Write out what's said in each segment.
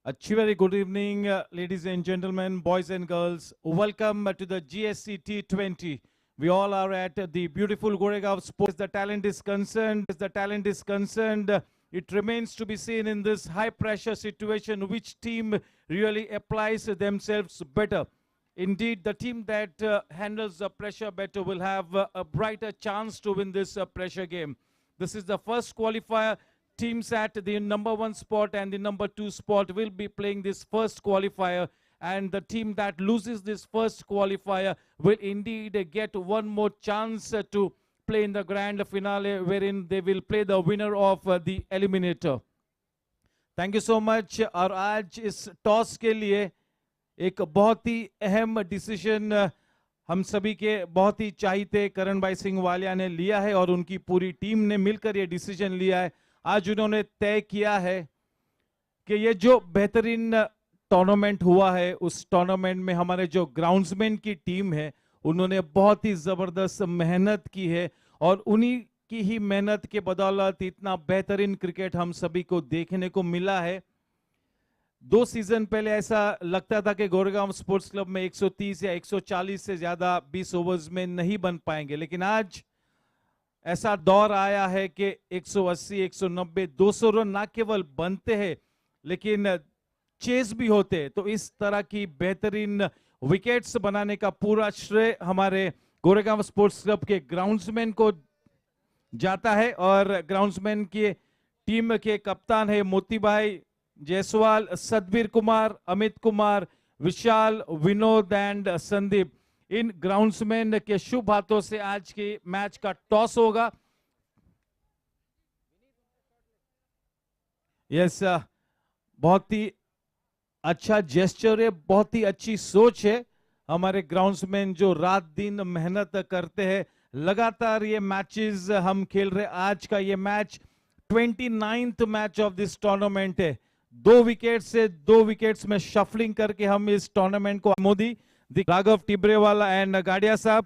A very good evening, ladies and gentlemen, boys and girls. Welcome to the GSC T20. We all are at the beautiful Goregaon Sports. The talent is concerned. It remains to be seen in this high-pressure situation which team really applies themselves better. Indeed, the team that handles the pressure better will have a brighter chance to win this pressure game. This is the first qualifier. Teams at the #1 spot and the #2 spot will be playing this first qualifier, and the team that loses this first qualifier will indeed get one more chance to play in the grand finale, wherein they will play the winner of the eliminator. Thank you so much. और आज इस toss के लिए एक बहुत ही अहम decision हम सभी के बहुत ही चाहते करण भाई सिंह वालिया ने लिया है और उनकी पूरी टीम ने मिलकर ये डिसीजन लिया है। आज उन्होंने तय किया है कि ये जो बेहतरीन टूर्नामेंट हुआ है उस टूर्नामेंट में हमारे जो ग्राउंड्समैन की टीम है उन्होंने बहुत ही जबरदस्त मेहनत की है और उन्हीं की ही मेहनत के बदौलत इतना बेहतरीन क्रिकेट हम सभी को देखने को मिला है। 2 सीजन पहले ऐसा लगता था कि गोरेगांव स्पोर्ट्स क्लब में 130 या 140 से ज्यादा 20 ओवर्स में नहीं बन पाएंगे, लेकिन आज ऐसा दौर आया है कि 180, 190, 200 रन ना केवल बनते हैं लेकिन चेस भी होते हैं। तो इस तरह की बेहतरीन विकेट्स बनाने का पूरा श्रेय हमारे गोरेगांव स्पोर्ट्स क्लब के ग्राउंड्समैन को जाता है और ग्राउंड्समैन की टीम के कप्तान है मोती भाई जायसवाल, सतबीर कुमार, अमित कुमार, विशाल, विनोद एंड संदीप। इन ग्राउंड्समैन के शुभ हाथों से आज के मैच का टॉस होगा। यस, बहुत ही अच्छा जेस्चर है, बहुत ही अच्छी सोच है। हमारे ग्राउंड्समैन जो रात दिन मेहनत करते हैं, लगातार ये मैचेस हम खेल रहे। आज का ये match 29th match of this tournament है। 2 विकेट्स में शफलिंग करके हम इस टूर्नामेंट को Modi the Raghav Tibrewala and Gadia Saab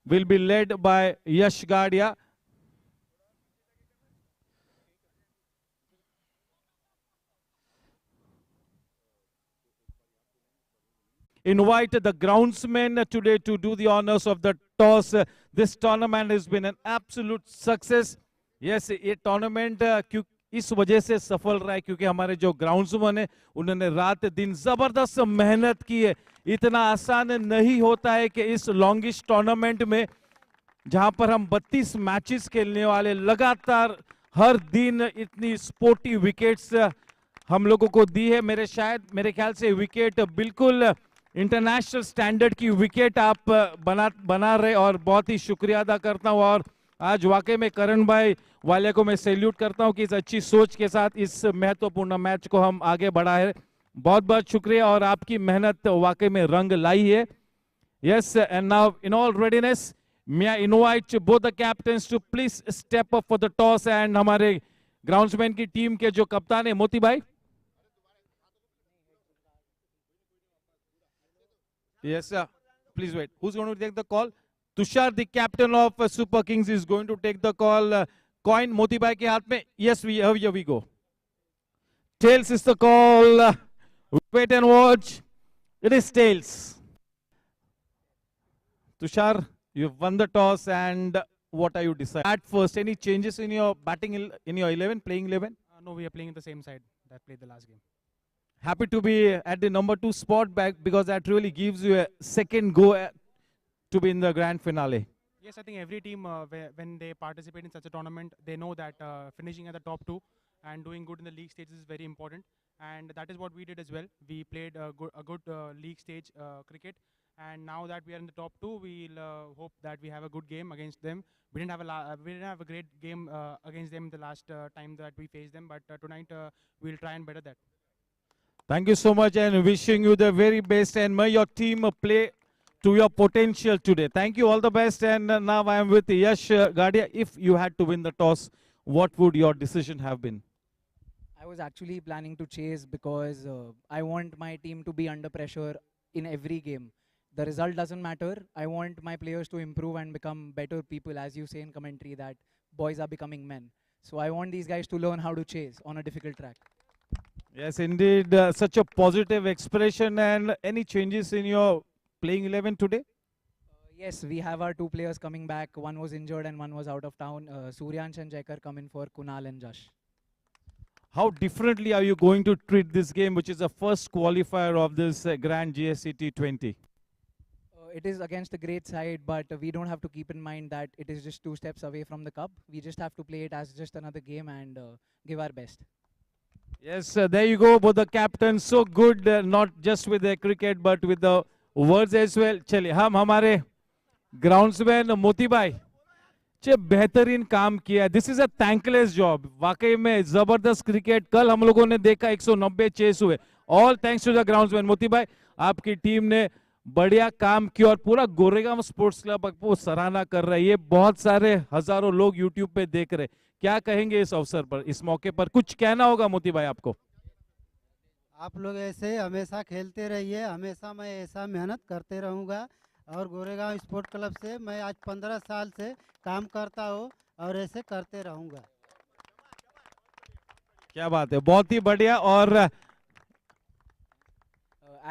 will be led by Yash Gadia. Invite the groundsmen today to do the honors of the toss. This tournament has been an absolute success. Yes, ये tournament इस वजह से सफल रहा है क्योंकि हमारे जो ग्राउंड्समैन है उन्होंने रात दिन जबरदस्त मेहनत की है। इतना आसान नहीं होता है कि इस लॉन्गिस्ट टूर्नामेंट में जहां पर हम 32 मैचेस खेलने वाले लगातार हर दिन इतनी स्पोर्टी विकेट्स हम लोगों को दी है। मेरे ख्याल से विकेट बिल्कुल इंटरनेशनल स्टैंडर्ड की विकेट आप बना रहे और बहुत ही शुक्रिया अदा करता हूं। और आज वाकई में करण भाई वालिया को मैं सैल्यूट करता हूं कि इस अच्छी सोच के साथ इस महत्वपूर्ण मैच को हम आगे बढ़ा है। बहुत बहुत शुक्रिया और आपकी मेहनत वाकई में रंग लाई है। Yes, and now in all readiness may I invite both the captains to please step up for the toss. And हमारे ग्राउंड्समैन की टीम के जो कप्तान है मोती भाई। Yes sir, please wait. Who is going to take the call? Tushar, the captain of super kings, is going to take the call. Coin Moti भाई के हाथ में। Yes, we go. Tails is the call. Wait and watch. It is tails. Tushar, you've won the toss, and what are you deciding? At first, any changes in your batting in your 11, playing 11? No, we are playing in the same side that played the last game. Happy to be at the #2 spot back because that really gives you a second go to be in the grand finale. Yes, I think every team, when they participate in such a tournament, they know that finishing at the top 2 and doing good in the league stages is very important. And that is what we did as well. We played a good league stage cricket. And now that we are in the top 2, we'll hope that we have a good game against them. We didn't have a great game against them the last time that we faced them. But tonight we'll try and better that. Thank you so much and wishing you the very best. And may your team play to your potential today. Thank you, all the best. And now I am with Yash Gadia. If you had to win the toss, what would your decision have been? I was actually planning to chase because I want my team to be under pressure in every game. The result doesn't matter. I want my players to improve and become better people, as you say in commentary that boys are becoming men. So I want these guys to learn how to chase on a difficult track. Yes, indeed, such a positive expression. And any changes in your playing 11 today? Yes, we have our two players coming back. One was injured and one was out of town. Suryansh and Jaikar come in for Kunal and Josh. How differently are you going to treat this game, which is the first qualifier of this Grand GSCT 20? It is against a great side, but we don't have to keep in mind that it is just 2 steps away from the cup. We just have to play it as just another game and give our best. Yes, there you go, both the captains, so good, not just with the cricket, but with the words as well. चलिए हम हमारे groundsman Moti भाई चे बेहतरीन काम किया. This is a thankless job. वाकई में जबरदस्त क्रिकेट कल हम लोगों ने देखा. 190 चेस हुए. All thanks to the groundsman. Moti भाई आपकी टीम ने बढ़िया काम किया और पूरा गोरेगांव स्पोर्ट्स क्लब को सराहना कर रहा है. ये बहुत सारे हजारों लोग यूट्यूब पे देख रहे. क्या कहेंगे इस अवसर पर, इस मौके पर कुछ कहना होगा मोती भाई आपको? आप लोग ऐसे हमेशा खेलते रहिए. हमेशा मैं ऐसा मेहनत करते रहूँगा और गोरेगांव स्पोर्ट क्लब से मैं आज 15 साल से काम करता हूँ और ऐसे करते रहूँगा. क्या बात है, बहुत ही बढ़िया. और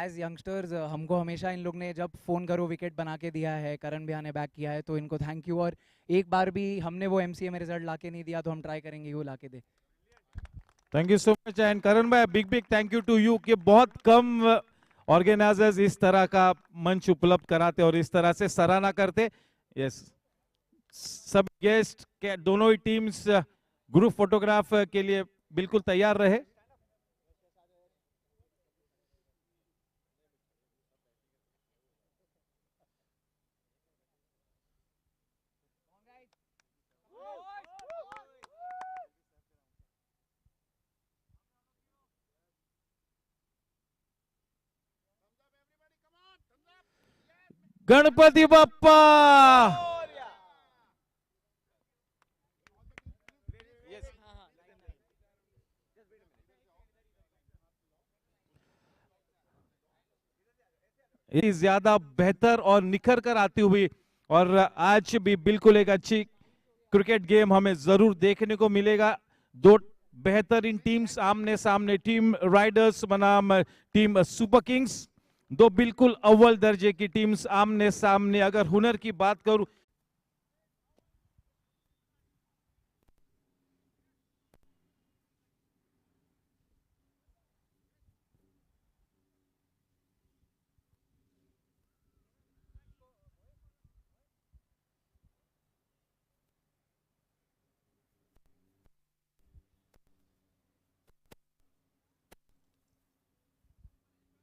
एज यंगस्टर्स हमको हमेशा इन लोग ने जब फ़ोन करो विकेट बना के दिया है, करण भैया ने बैक किया है, तो इनको थैंक यू. और एक बार भी हमने वो एमसीए में रिजल्ट ला के नहीं दिया तो हम ट्राई करेंगे वो ला के दे. Thank you so much. And Karan bhai big big thank you to you कि बहुत कम ऑर्गेनाइजर्स इस तरह का मंच उपलब्ध कराते और इस तरह से सराहना करते. यस, सब गेस्ट के दोनों ही टीम्स ग्रुप फोटोग्राफ के लिए बिल्कुल तैयार रहे. गणपति बाप्पा. ज्यादा बेहतर और निखर कर आती हुई और आज भी बिल्कुल एक अच्छी क्रिकेट गेम हमें जरूर देखने को मिलेगा. दो बेहतरीन टीम्स आमने सामने. टीम राइडर्स बनाम टीम सुपर किंग्स, दो बिल्कुल अव्वल दर्जे की टीम्स आमने सामने. अगर हुनर की बात करूं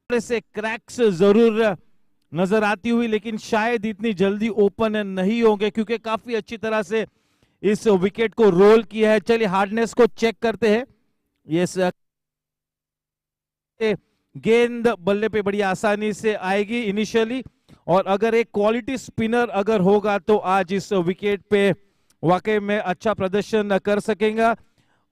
से क्रैक्स जरूर नजर आती हुई, लेकिन शायद इतनी जल्दी ओपन नहीं होंगे क्योंकि काफी अच्छी तरह से इस विकेट को रोल किया है. चलिए हार्डनेस को चेक करते हैं. यस, गेंद बल्ले पे बड़ी आसानी से आएगी इनिशियली, और अगर एक क्वालिटी स्पिनर अगर होगा तो आज इस विकेट पे वाकई में अच्छा प्रदर्शन कर सकेगा.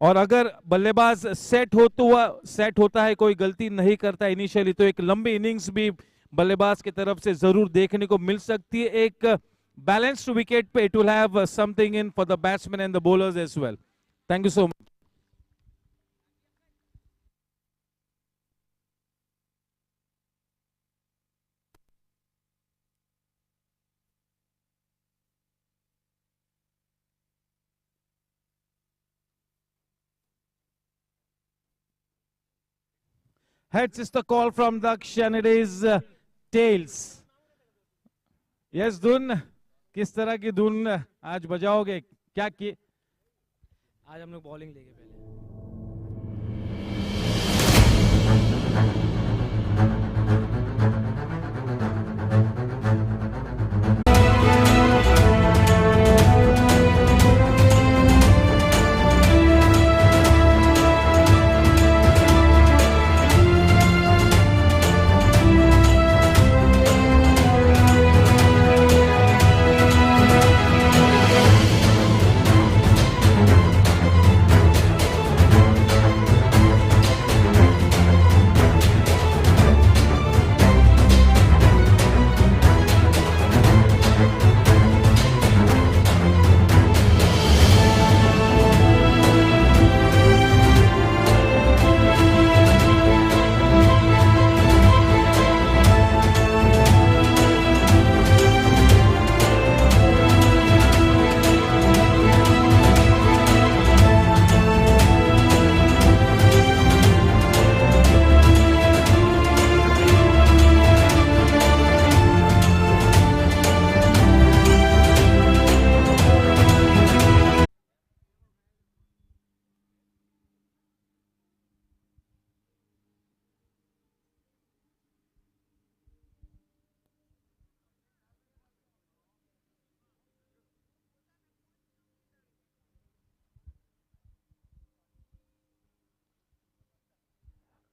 और अगर बल्लेबाज सेट होता है, कोई गलती नहीं करता इनिशियली, तो एक लंबी इनिंग्स भी बल्लेबाज की तरफ से जरूर देखने को मिल सकती है. एक बैलेंस्ड विकेट पे it will have something in for the batsman and the bowlers as well. Thank you so much. Heads is the call from Daksh and it is tails. Yes, धुन किस तरह की धुन आज बजाओगे? क्या की? आज हम लोग बॉलिंग लेंगे पहले.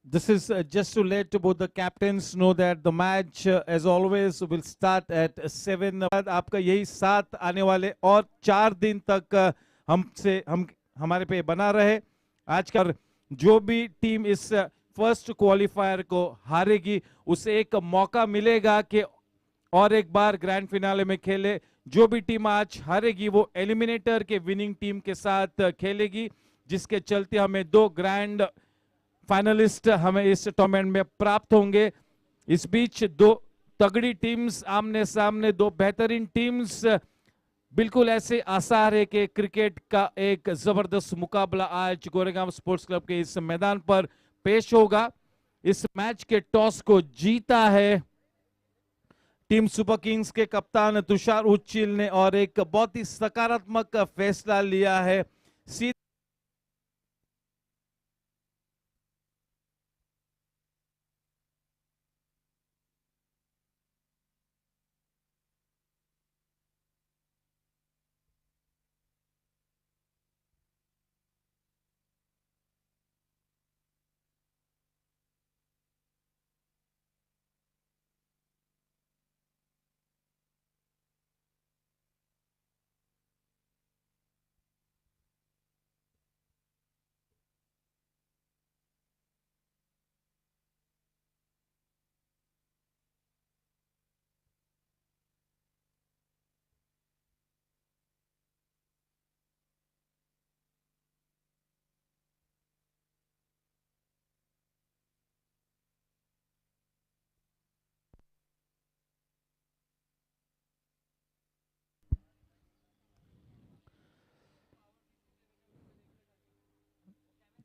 This is just to let both the captains know that the match, as always, will start at 7. आपका यही साथ आने वाले और 4 दिन तक हम हमारे पे बना रहे। आज का जो भी टीम इस फर्स्ट क्वालिफायर को हारेगी उसे एक मौका मिलेगा कि और एक बार ग्रैंड फिनाले में खेले। जो भी टीम आज हारेगी वो एलिमिनेटर के विनिंग टीम के साथ खेलेगी, जिसके चलते हमें 2 ग्रैंड फाइनलिस्ट हमें इस टूर्नामेंट में प्राप्त होंगे। इस बीच 2 तगड़ी टीम्स आमने सामने, 2 बेहतरीन टीम्स, बिल्कुल ऐसे आसार है कि क्रिकेट का एक जबरदस्त मुकाबला आज गोरेगांव स्पोर्ट्स क्लब के इस मैदान पर पेश होगा। इस मैच के टॉस को जीता है टीम सुपर किंग्स के कप्तान तुषार उच्चिल ने और एक बहुत ही सकारात्मक फैसला लिया है।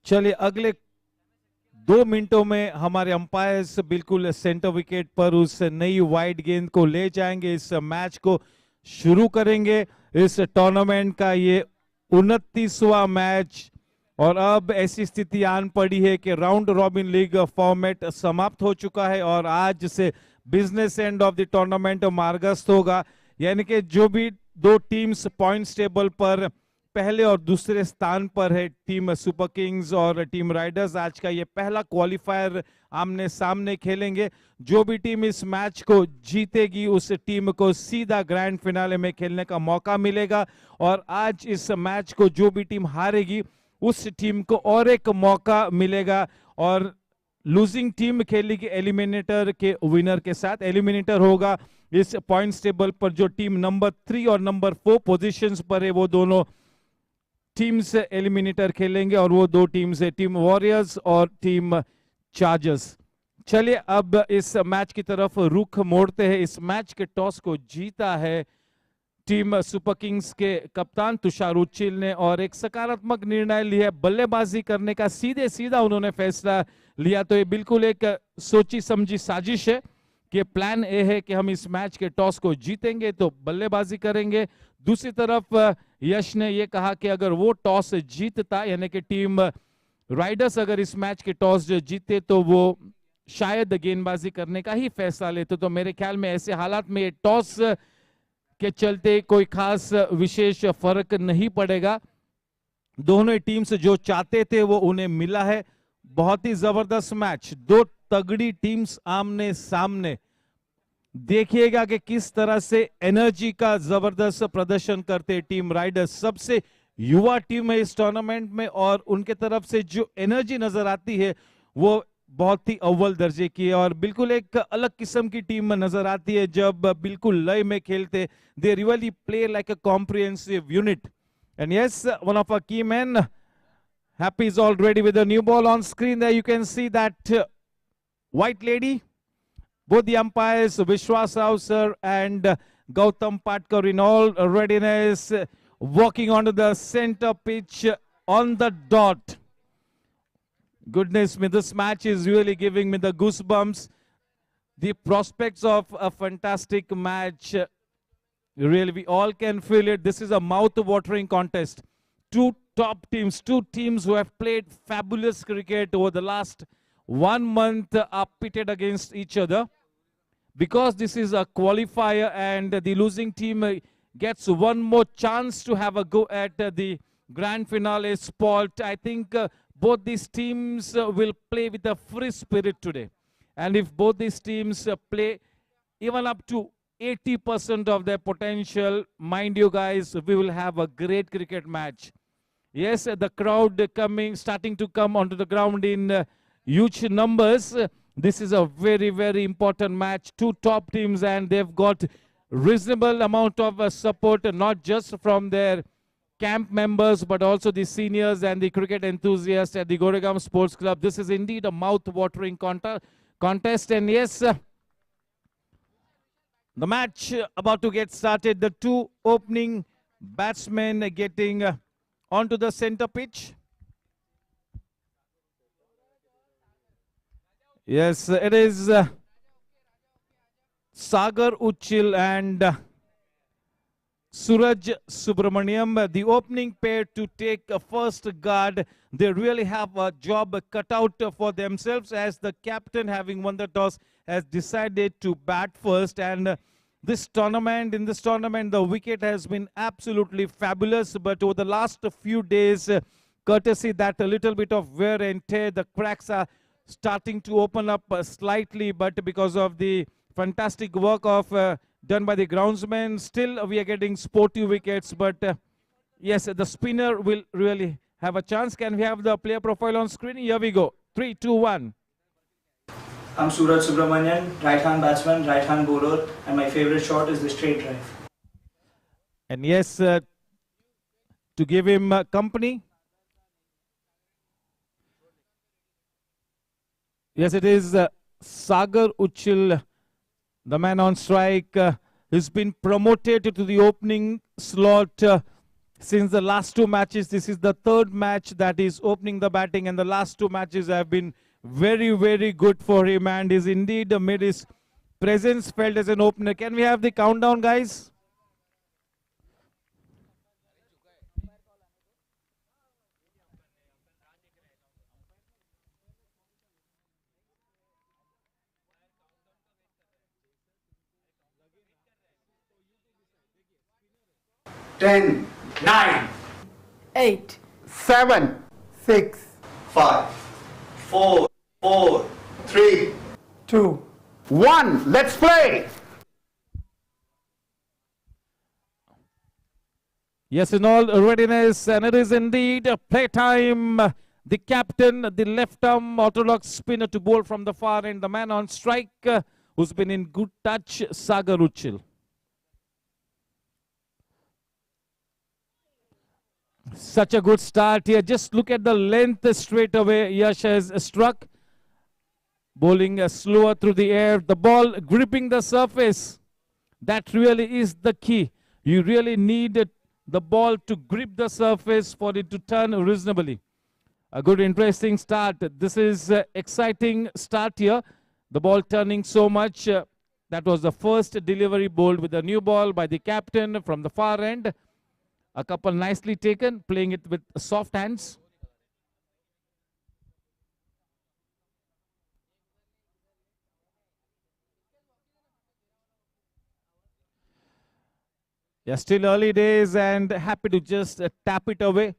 चलिए अगले 2 मिनटों में हमारे अंपायर्स बिल्कुल सेंटर विकेट पर उस नई वाइड गेंद को ले जाएंगे। इस मैच को शुरू करेंगे। इस टूर्नामेंट का ये 29वां मैच और अब ऐसी स्थिति आन पड़ी है कि राउंड रॉबिन लीग फॉर्मेट समाप्त हो चुका है और आज से business end of the tournament मार्गस्थ होगा। यानी कि जो भी 2 टीम्स पॉइंट्स टेबल पर पहले और दूसरे स्थान पर है, टीम सुपर किंग्स और टीम राइडर्स, आज का ये पहला क्वालिफायर आमने सामने खेलेंगे। जो भी टीम इस मैच को जीतेगी उस टीम को सीधा ग्रैंड फिनाले में खेलने का मौका मिलेगा और आज इस मैच को जो भी टीम हारेगी उस टीम को और एक मौका मिलेगा और लूजिंग टीम खेलेगी एलिमिनेटर के विनर के साथ। एलिमिनेटर होगा इस पॉइंट्स टेबल पर जो टीम नंबर 3 और नंबर 4 पोजीशंस पर है, वो दोनों टीम्स एलिमिनेटर खेलेंगे और वो 2 टीम्स है टीम वॉरियर्स और टीम चार्जर्स। चलिए अब इस मैच की तरफ रुख मोड़ते हैं। इस मैच के टॉस को जीता है टीम सुपर किंग्स के कप्तान तुषार उच्चिल ने और एक सकारात्मक निर्णय लिया, बल्लेबाजी करने का सीधे सीधा उन्होंने फैसला लिया। तो ये बिल्कुल एक सोची समझी साजिश है कि प्लान ए है कि हम इस मैच के टॉस को जीतेंगे तो बल्लेबाजी करेंगे। दूसरी तरफ यश ने यह कहा कि अगर वो टॉस जीतता, यानी कि टीम राइडर्स अगर इस मैच के टॉस जीते तो वो शायद गेंदबाजी करने का ही फैसला लेते। तो मेरे ख्याल में ऐसे हालात में टॉस के चलते कोई खास विशेष फर्क नहीं पड़ेगा। दोनों टीम्स जो चाहते थे वो उन्हें मिला है। बहुत ही जबरदस्त मैच, 2 तगड़ी टीम्स आमने सामने। देखिएगा कि किस तरह से एनर्जी का जबरदस्त प्रदर्शन करते टीम राइडर्स, सबसे युवा टीम है इस टूर्नामेंट में और उनके तरफ से जो एनर्जी नजर आती है वो बहुत ही अव्वल दर्जे की है और बिल्कुल एक अलग किस्म की टीम नजर आती है जब बिल्कुल लय में खेलते। They really play like a comprehensive unit and yes, one of our key man Happy is already with a new ball on screen. There you can see that white lady. Both the umpires, Vishwas Rao sir and Gautam Patkar, in all readiness, walking onto the center pitch on the dot. Goodness me, this match is really giving me the goosebumps. The prospects of a fantastic match, really, we all can feel it. This is a mouth-watering contest. 2 top teams, 2 teams who have played fabulous cricket over the last 1 month are pitted against each other. Because this is a qualifier and the losing team gets one more chance to have a go at the grand finale spot, I think both these teams will play with a free spirit today. And if both these teams play even up to 80% of their potential, mind you guys, we will have a great cricket match. Yes, the crowd starting to come onto the ground in huge numbers. This is a very, very important match. Two top teams, and they've got reasonable amount of support, not just from their camp members, but also the seniors and the cricket enthusiasts at the Goregaon Sports Club. This is indeed a mouth-watering contest, and yes, the match about to get started. The two opening batsmen getting onto the center pitch. Yes, it is Sagar Uchil and Suraj Subramaniam, the opening pair to take a first guard. They really have a job cut out for themselves, as the captain, having won the toss, has decided to bat first. And in this tournament, the wicket has been absolutely fabulous. But over the last few days, courtesy that a little bit of wear and tear, the cracks are starting to open up slightly. But because of the fantastic work of done by the groundsmen, still we are getting sporty wickets. But yes, the spinner will really have a chance. Can we have the player profile on screen? Here we go. 3, 2, 1. I'm Suraj Subramanian, right-hand batsman, right-hand bowler, and my favorite shot is the straight drive. And yes, to give him company. Yes, it is Sagar Uchil, the man on strike. He's been promoted to the opening slot since the last two matches. This is the third match that is opening the batting, and the last two matches have been very, very good for him, and is indeed made his presence felt as an opener. Can we have the countdown, guys? Ten, 9, 8, 7, 6, 5, 4, 3, 2, 1. Let's play. Yes, in all readiness, and it is indeed a playtime. The captain, the left-arm orthodox spinner to bowl from the far end, the man on strike who's been in good touch, Sagar Uchil. Such a good start here. Just look at the length straight away. Yash has struck. Bowling slower through the air. The ball gripping the surface. That really is the key. You really need the ball to grip the surface for it to turn reasonably. A good, interesting start. This is exciting start here. The ball turning so much. That was the first delivery bowled with a new ball by the captain from the far end. A couple nicely taken, playing it with soft hands. Yeah, still early days, and happy to just tap it away.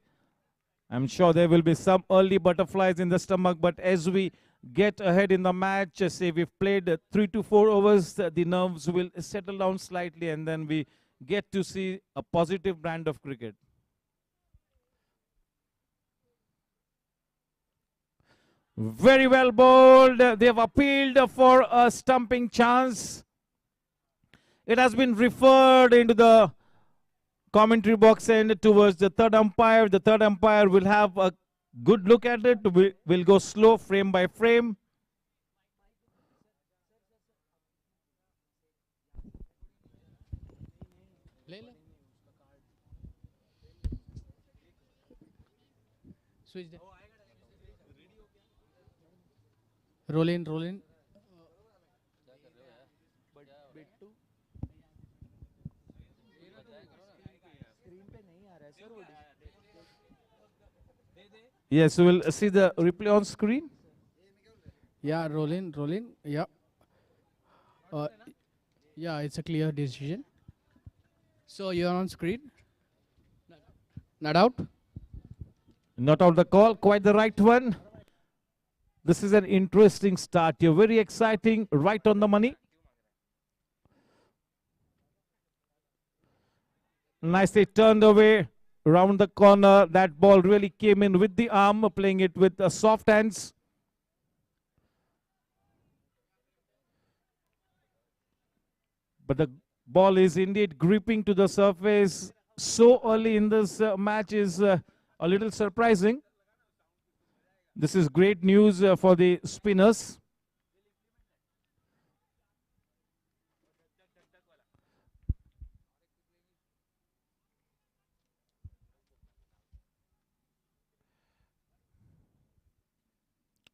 I'm sure there will be some early butterflies in the stomach, but as we get ahead in the match, say we've played 3 to 4 overs, the nerves will settle down slightly, and then we get to see a positive brand of cricket. Very well bowled. They have appealed for a stumping chance. It has been referred into the commentary box and towards the third umpire. The third umpire will have a good look at it. We'll go slow, frame by frame. Switch there. Roll in, roll in. Yes, we'll see the replay on screen. Yeah, roll in, roll in. Yeah. Yeah, it's a clear decision. So you're on screen. Not out. Not out the call, quite the right one. This is an interesting start here, very exciting, right on the money. Nicely turned away, round the corner. That ball really came in with the arm, playing it with soft hands. But the ball is indeed gripping to the surface so early in this match is a little surprising. This is great news for the spinners.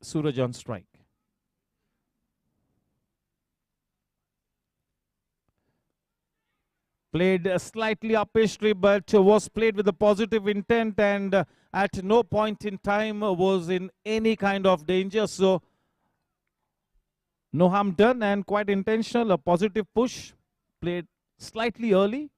Suraj on strike. Played slightly uppishly, but was played with a positive intent, and at no point in time was in any kind of danger. So no harm done and quite intentional. A positive push, played slightly early.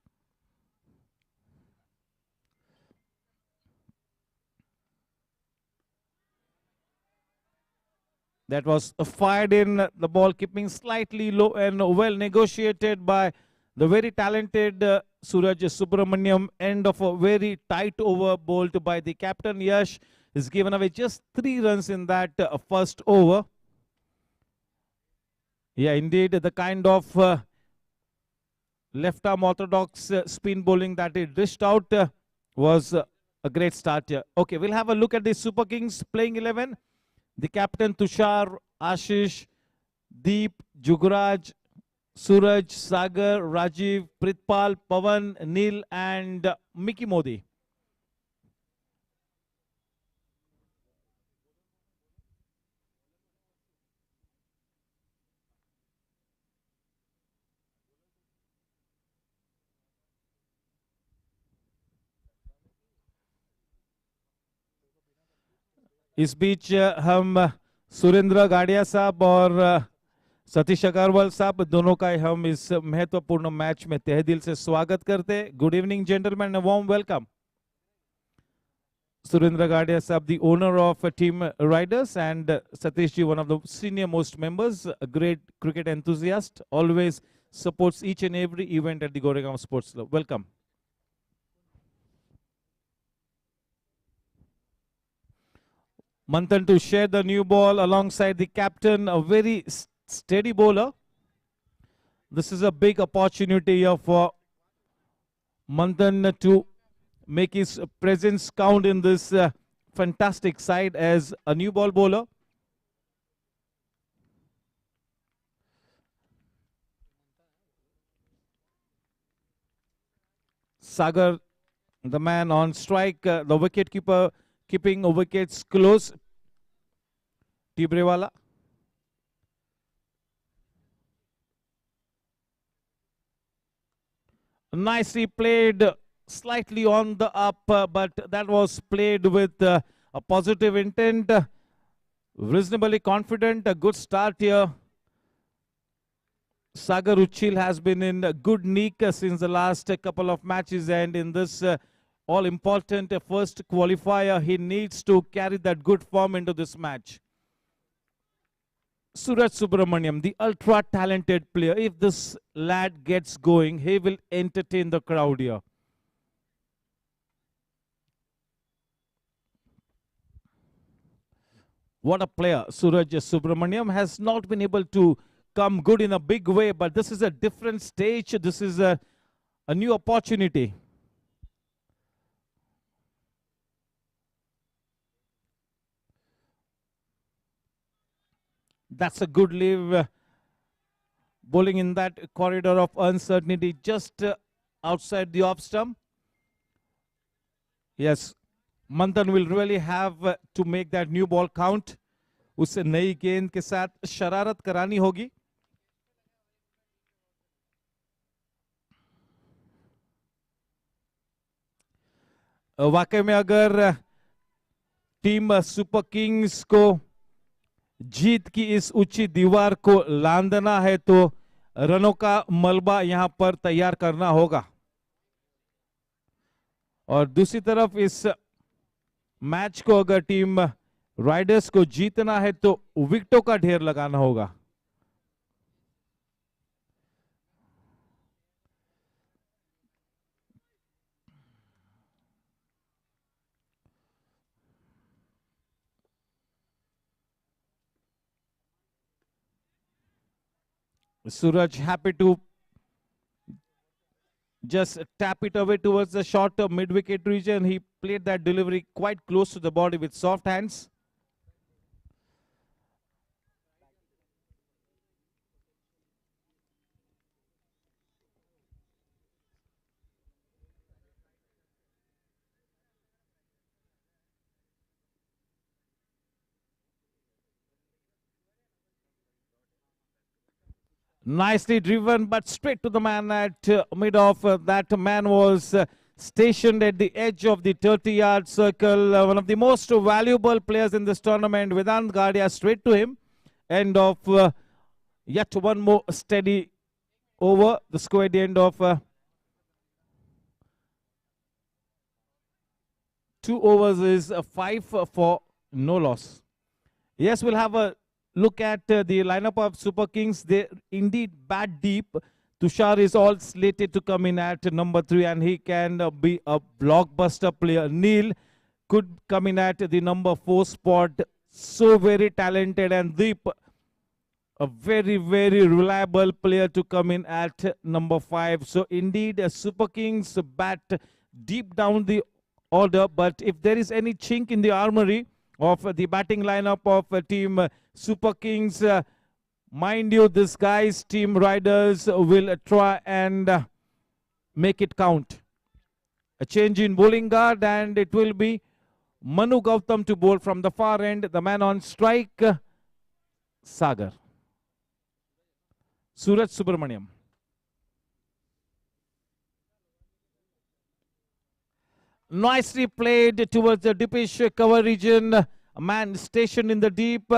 That was fired in, the ball keeping slightly low and well negotiated by the very talented Suraj Subramaniam. End of a very tight over bowled by the captain. Yash is given away just 3 runs in that first over. Yeah, indeed, the kind of left arm orthodox spin bowling that he dished out was a great start here. Okay, we'll have a look at the Super Kings playing 11. The captain Tushar, Ashish, Deep, Jugraj, Suraj, Sagar, Rajiv, Pritpal, Pavan, Neil and Mickey Modi. इस बीच हम सुरेंद्र गाड़िया साहब और सतीश अग्रवाल साहब दोनों का हम इस महत्वपूर्ण मैच में तहे दिल से स्वागत करते। Good evening gentleman, warm welcome. Surendra Gadia Sab, the owner of Team Riders, and Satish ji, one of the senior most members, a great cricket enthusiast, always supports each and every event at the Goregaon Sports Club. Welcome. Manthan to share the new ball alongside the captain, a very steady bowler. This is a big opportunity here for Manthan to make his presence count in this fantastic side as a new ball bowler. Sagar, the man on strike, the wicket keeper keeping wickets close. Tibrewala. Nicely played, slightly on the up, but that was played with a positive intent. Reasonably confident, a good start here. Sagar Uchil has been in a good nick since the last couple of matches, and in this all-important first qualifier, he needs to carry that good form into this match. Suraj Subramaniam, the ultra-talented player, if this lad gets going, he will entertain the crowd here. What a player. Suraj Subramaniam has not been able to come good in a big way, but this is a different stage. This is a new opportunity. That's a good leave. Bowling in that corridor of uncertainty just outside the off stump. Yes, Manthan will really have to make that new ball count. उसे नई गेंद के साथ शरारत करानी होगी. वाकई में अगर टीम सुपर किंग्स को जीत की इस ऊंची दीवार को लांदना है तो रनों का मलबा यहां पर तैयार करना होगा. और दूसरी तरफ इस मैच को अगर टीम राइडर्स को जीतना है तो विकेटों का ढेर लगाना होगा। Suraj happy to just tap it away towards the short mid-wicket region. He played that delivery quite close to the body with soft hands. Nicely driven, but straight to the man at mid-off. That man was stationed at the edge of the 30-yard circle. One of the most valuable players in this tournament, Vedant Gadia, straight to him. End of yet one more steady over. The score at the end of 2 overs is 5 for no loss. Yes, we'll have a look at the lineup of Super Kings. They indeed bat deep. Tushar is all slated to come in at number 3 and he can be a blockbuster player. Neil could come in at the number 4 spot. So very talented, and Deep, a very, very reliable player to come in at number 5. So indeed, Super Kings bat deep down the order, but if there is any chink in the armory of the batting lineup of team Super Kings, mind you, this guy's team riders will try and make it count. A change in bowling guard, and it will be Manu Gautam to bowl from the far end. The man on strike, Sagar. Suraj Subramaniam. Nicely played towards the deepish cover region. A man stationed in the deep.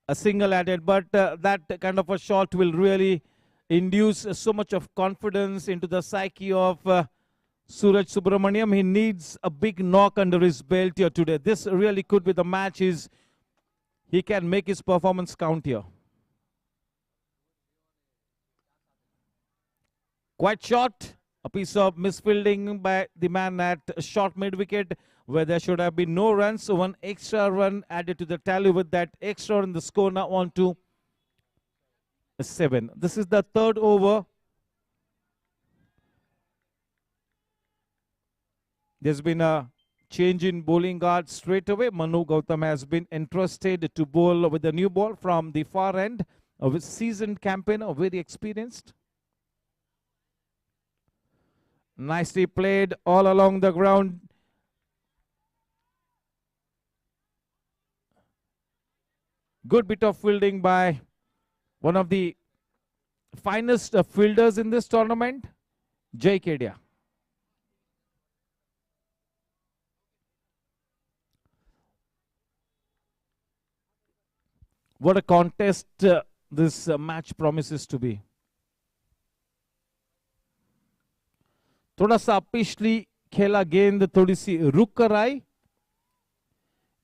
A single added, but that kind of a shot will really induce so much of confidence into the psyche of Suraj Subramaniam. He needs a big knock under his belt here today. This really could be the match. He can make his performance count here. Quite short. A piece of misfielding by the man at short mid-wicket, where there should have been no runs. So one extra run added to the tally with that extra run. The score now on to 7. This is the 3rd over. There's been a change in bowling guard straight away. Manu Gautam has been entrusted to bowl with a new ball from the far end. A seasoned campaigner, very experienced. Nicely played all along the ground. Good bit of fielding by one of the finest fielders in this tournament, Jay Kedia. What a contest this match promises to be. थोड़ा सा पिछली खेला गेंद थोड़ी सी रुक कर आई.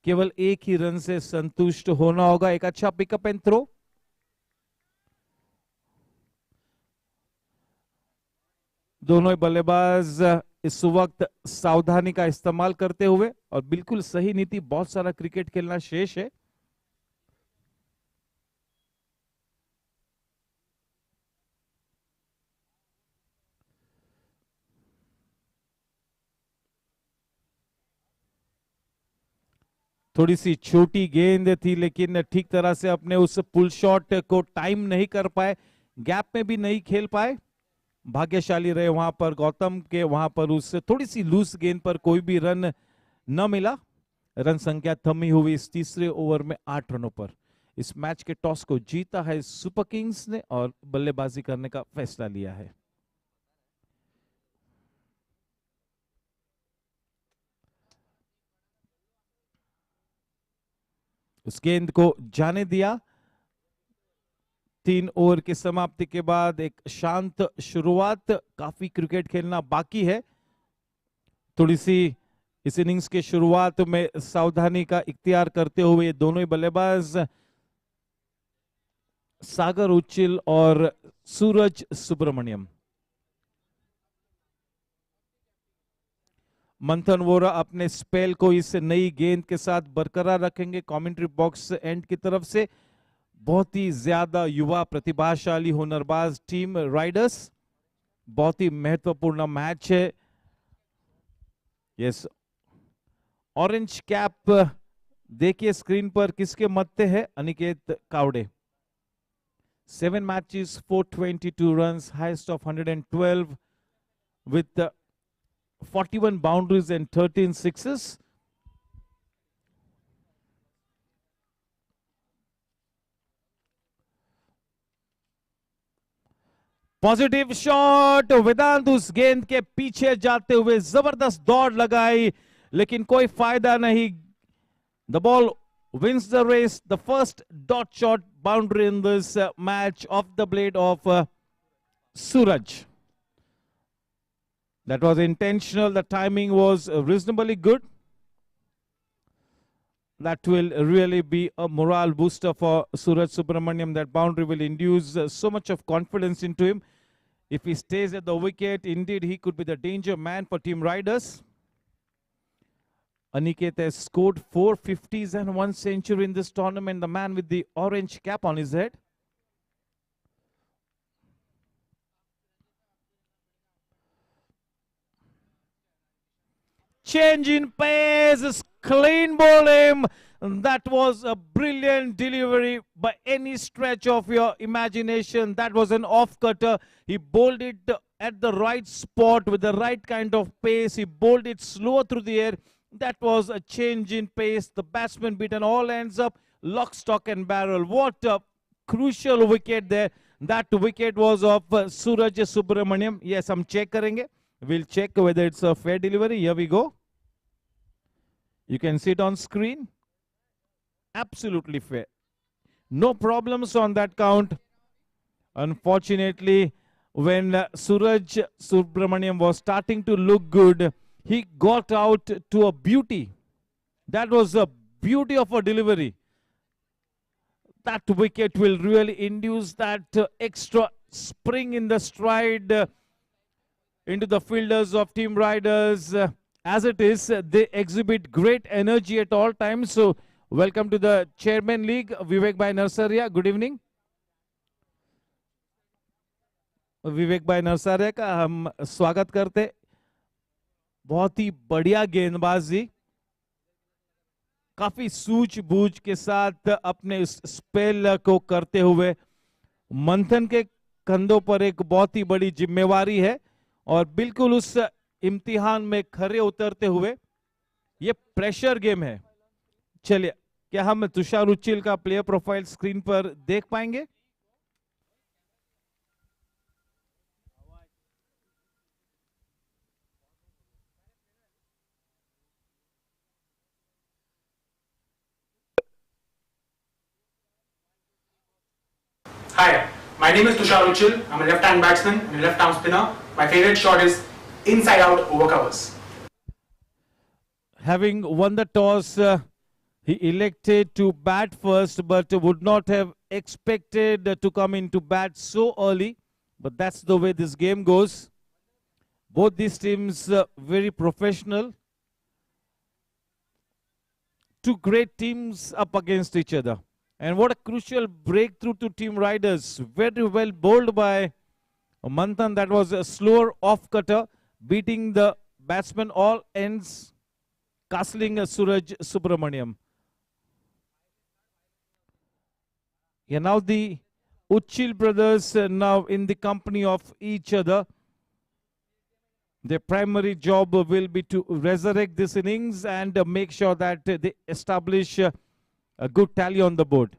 केवल एक ही रन से संतुष्ट होना होगा. एक अच्छा पिकअप एंड थ्रो. दोनों बल्लेबाज इस वक्त सावधानी का इस्तेमाल करते हुए, और बिल्कुल सही नीति, बहुत सारा क्रिकेट खेलना शेष है. थोड़ी सी छोटी गेंद थी, लेकिन ठीक तरह से अपने उस पुल शॉट को टाइम नहीं कर पाए, गैप में भी नहीं खेल पाए. भाग्यशाली रहे वहां पर गौतम के. वहां पर उस थोड़ी सी लूज गेंद पर कोई भी रन न मिला. रन संख्या थमी हुई इस तीसरे ओवर में 8 रनों पर. इस मैच के टॉस को जीता है सुपर किंग्स ने और बल्लेबाजी करने का फैसला लिया है. उस गेंद को जाने दिया. 3 ओवर की समाप्ति के बाद एक शांत शुरुआत. काफी क्रिकेट खेलना बाकी है. थोड़ी सी इस इनिंग्स के शुरुआत में सावधानी का इख्तियार करते हुए ये दोनों ही बल्लेबाज सागर उच्चिल और सूरज सुब्रमण्यम। मंथन वोरा अपने स्पेल को इस नई गेंद के साथ बरकरार रखेंगे। कमेंट्री बॉक्स एंड की तरफ से बहुत ही ज्यादा युवा प्रतिभाशाली हुनरबाज टीम राइडर्स, बहुत ही महत्वपूर्ण मैच है। यस, ऑरेंज कैप देखिए स्क्रीन पर किसके मत्थे है, Aniket Kawade. 7 matches, 422 runs, highest of 112 with 41 boundaries and 13 sixes. Positive shot, Vedant उस गेंद के पीछे जाते हुए जबरदस्त दौड़ लगाई लेकिन कोई फायदा नहीं। The ball wins the race, the first dot shot boundary in this match off the blade of Suraj. That was intentional, the timing was reasonably good. That will really be a morale booster for Suraj Subramaniam. That boundary will induce so much of confidence into him. If he stays at the wicket, indeed he could be the danger man for Team Riders. Aniket has scored 450s and 1 century in this tournament, the man with the orange cap on his head. Change in pace, clean ball him. That was a brilliant delivery by any stretch of your imagination. That was an off-cutter. He bowled it at the right spot with the right kind of pace. He bowled it slower through the air. That was a change in pace. The batsman beaten all ends up lock, stock and barrel. What a crucial wicket there. That wicket was of Suraj Subramaniam. Yes, हम check करेंगे. We'll check whether it's a fair delivery. Here we go. You can see it on screen. Absolutely fair. No problems on that count. Unfortunately, when Suraj Subramaniam was starting to look good, he got out to a beauty. That was a beauty of a delivery. That wicket will really induce that extra spring in the stride into the fielders of Team Riders. As it is, they exhibit great energy at all times. So, welcome to the Chairman League, Vivek Bhai Narsaria. Good evening. विवेक भाई नरसारिया का हम स्वागत करते। बहुत ही बढ़िया गेंदबाजी, काफी सूझबूझ के साथ अपने स्पेल को करते हुए मंथन के कंधों पर एक बहुत ही बड़ी जिम्मेवारी है और बिल्कुल उस इम्तिहान में खरे उतरते हुए ये प्रेशर गेम है। चलिए, क्या हम तुषार उच्चिल का प्लेयर प्रोफाइल स्क्रीन पर देख पाएंगे? Hi, my name is Tushar Uchil. I'm a left-hand batsman and a left-arm spinner. My favorite shot is inside out over covers. Having won the toss, he elected to bat first, but would not have expected to come into bat so early. But that's the way this game goes. Both these teams very professional. Two great teams up against each other. And what a crucial breakthrough to Team Riders. Very well bowled by Manthan. That was a slower off-cutter, beating the batsman all ends, castling Suraj Subramaniam. Yeah, now the Uchil brothers now in the company of each other. Their primary job will be to resurrect this innings and make sure that they establish a good tally on the board.